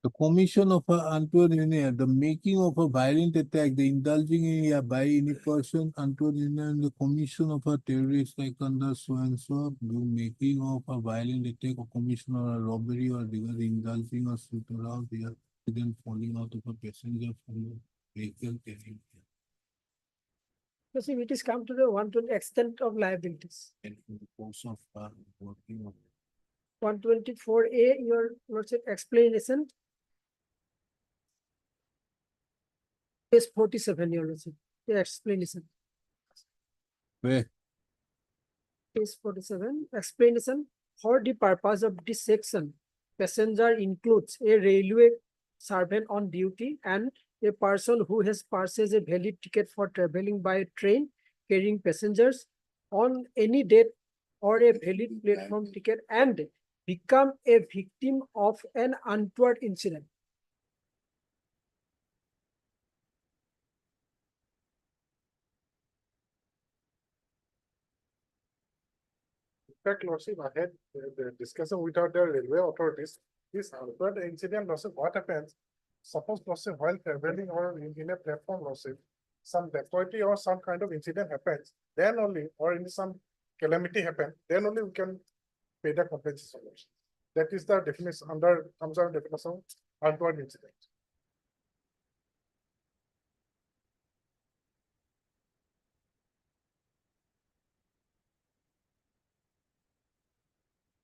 The commission of an untoward union, the making of a violent attack, the indulging in by any person untoward union, the commission of a terrorist act under so and so, the making of a violent attack or commission or a robbery or the indulging or shoot around the accident falling out of a passenger from the vehicle carrying So see, it is come to the 120 extent of liabilities. and in the course of working on 124A, your lordship explanation. Page 47, your lordship, the explanation. where Page 47, explanation. For the purpose of this section, passenger includes a railway servant on duty and a person who has purchased a valid ticket for traveling by train carrying passengers on any date or a valid platform ticket and become a victim of an untoward incident. In fact, Lordship, I had the discussion with the railway authorities. This untoward incident, Lordship, what happens? Suppose, Lordship, while traveling or in a platform, Lordship, some dacoity or some kind of incident happens, then only, or in some calamity happen, then only we can pay the compensation. Lordship. That is the definition comes under definition of untoward incident.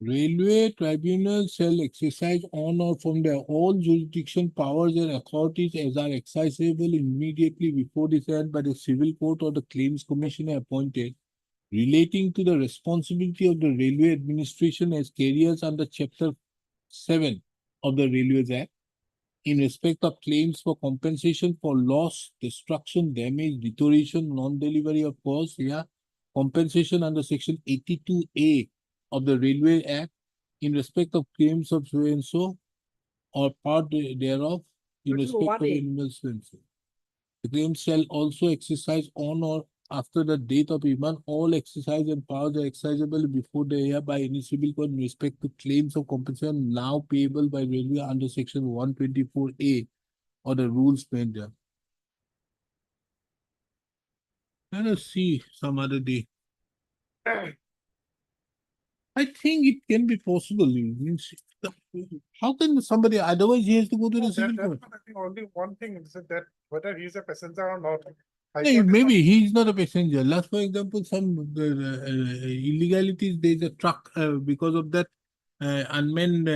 railway tribunals shall exercise on or from their own jurisdiction powers and authorities as are exercisable immediately before decided by the civil court or the claims commissioner appointed relating to the responsibility of the railway administration as carriers under chapter 7 of the Railways Act in respect of claims for compensation for loss, destruction, damage, deterioration, non-delivery of cause, compensation under section 82A of the Railway Act in respect of claims of so and so or part thereof in Which is respect of 1A. animals so and so. The claims shall also exercise on or after the date of event, all exercise and powers are exercisable before the year by any civil court in respect to claims of compensation now payable by railway under section 124A or the rules made there. Let us see some other day. I think it can be possible. How can somebody, otherwise he has to go to the civil court? I think only one thing is that whether he is a passenger or not. Hey, maybe he is not a passenger. Last, for example, some illegalities. There is a truck because of that unmanned.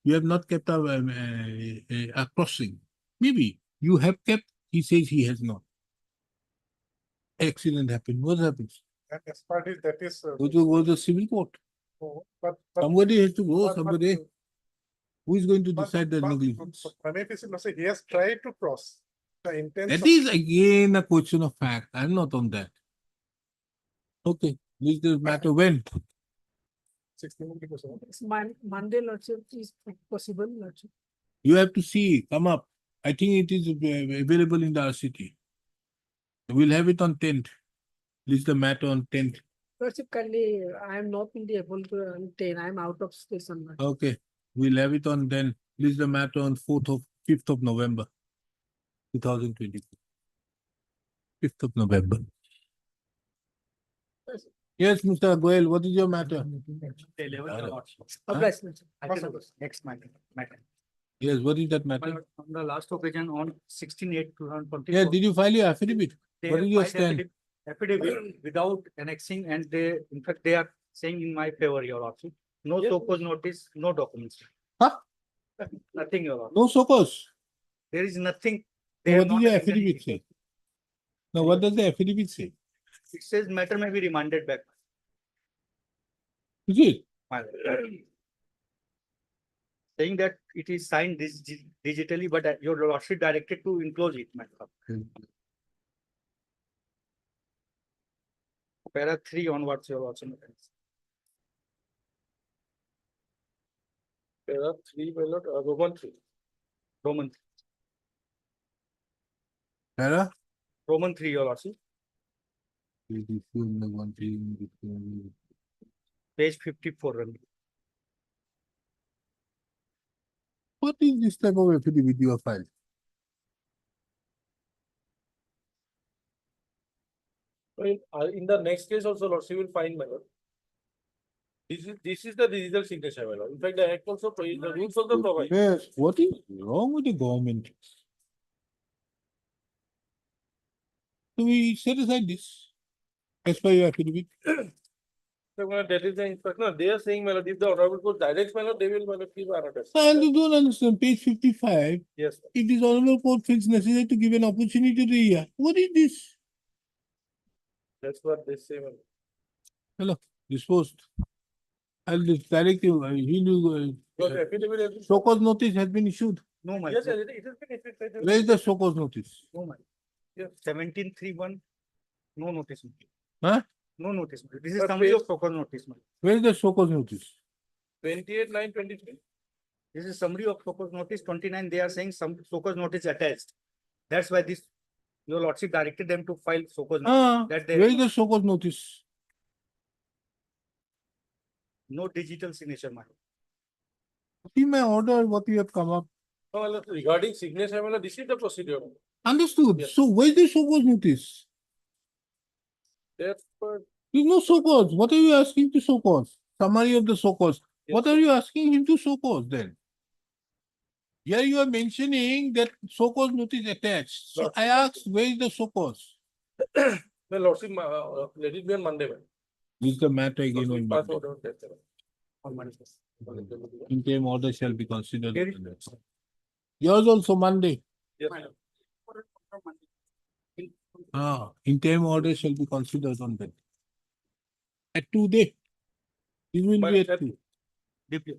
You have not kept a crossing. Maybe you have kept. He says he has not. Accident happened. What happens? And as part is that is. Go to the civil court. But Somebody has to go. but- Somebody who is going to decide the but- negligence. but if it's, let's say, he has tried to cross. The intent. That is again a question of fact. I'm not on that. Okay, this does matter when. 16 because of- It's Monday, lordship, is possible, lordship. You have to see, come up. I think it is available in the RCT. We'll have it on 10th. List the matter on 10th. Lordship, kindly, I am not in the able to obtain, I am out of station. lordship. Okay, we'll have it on then. List the matter on 5th of November, 2024. 5th of November. Yes, Mr. Goel, what is your matter? Obliged, lordship. Next matter. Yes, what is that matter? On the last occasion on 16/8/2024. Yeah, did you file your affidavit? they What is your filed stand? affidavit without annexing, and they, in fact, they are saying in my favor, your lordship. No Yes, so cause notice, no documents. Huh? Nothing, your lordship. No sokos. There is nothing. Now They have what does not the raised affidavit anything. say? Now what does the affidavit say? It says matter may be remanded back. Is it? my lord. Saying that it is signed digitally, but your lordship directed to enclose it, my lord. Para 3 onwards, your lordship. There are three, my lord, Roman three. Roman, Sarah? Roman 3, your lordship, page 54. What is this type of affidavit you have filed? In the next case also, lordship will find, my lord. This is the digital signature, my lord. In fact, the act also, the rules also provide. Yes, what is wrong with the government? So we set aside this as per your affidavit. So, my lord, that is the instruction. No, they are saying, my lord, if the honorable court directs, my lord, they will, my lord, give another. I don't understand. Page 55. Yes. If this honorable court feels necessary to give an opportunity to the hear. What is this? That's what they say, my lord. Hello, disposed. I'll just direct you. Because affidavit has been- So cause notice has been issued. No, my Yes, lord. it has been issued. Where is the so cause notice? No, my. Yes, 1731, no notice. Huh? No notice. This is But summary page- of so-called notice. Where is the so cause notice? 28/9/23. This is summary of so-called notice 29. They are saying some so-called notice attached. That's why this, your lordship directed them to file so-called. Ah, That they where have is the so cause notice? no digital signature, my lord. See my order, what you have come up. No, my lord, regarding signature, my lord, this is the procedure. Understood. Yes. So where is the so cause notice? That's what. There's no so cause. What are you asking to so cause? Summary of the so cause. What are you asking him to so cause then? Here you are mentioning that so cause notice attached. So I asked, where is the so cause? My lordship, let it be on Monday, man. This is the matter again Lordship on pass Monday. order on that, sir. On Monday. Interim order shall be considered. Here on that. Yours also Monday. Yes. Interim order shall be considered on that. At 2 day. It will But be at that- 2. Deeply.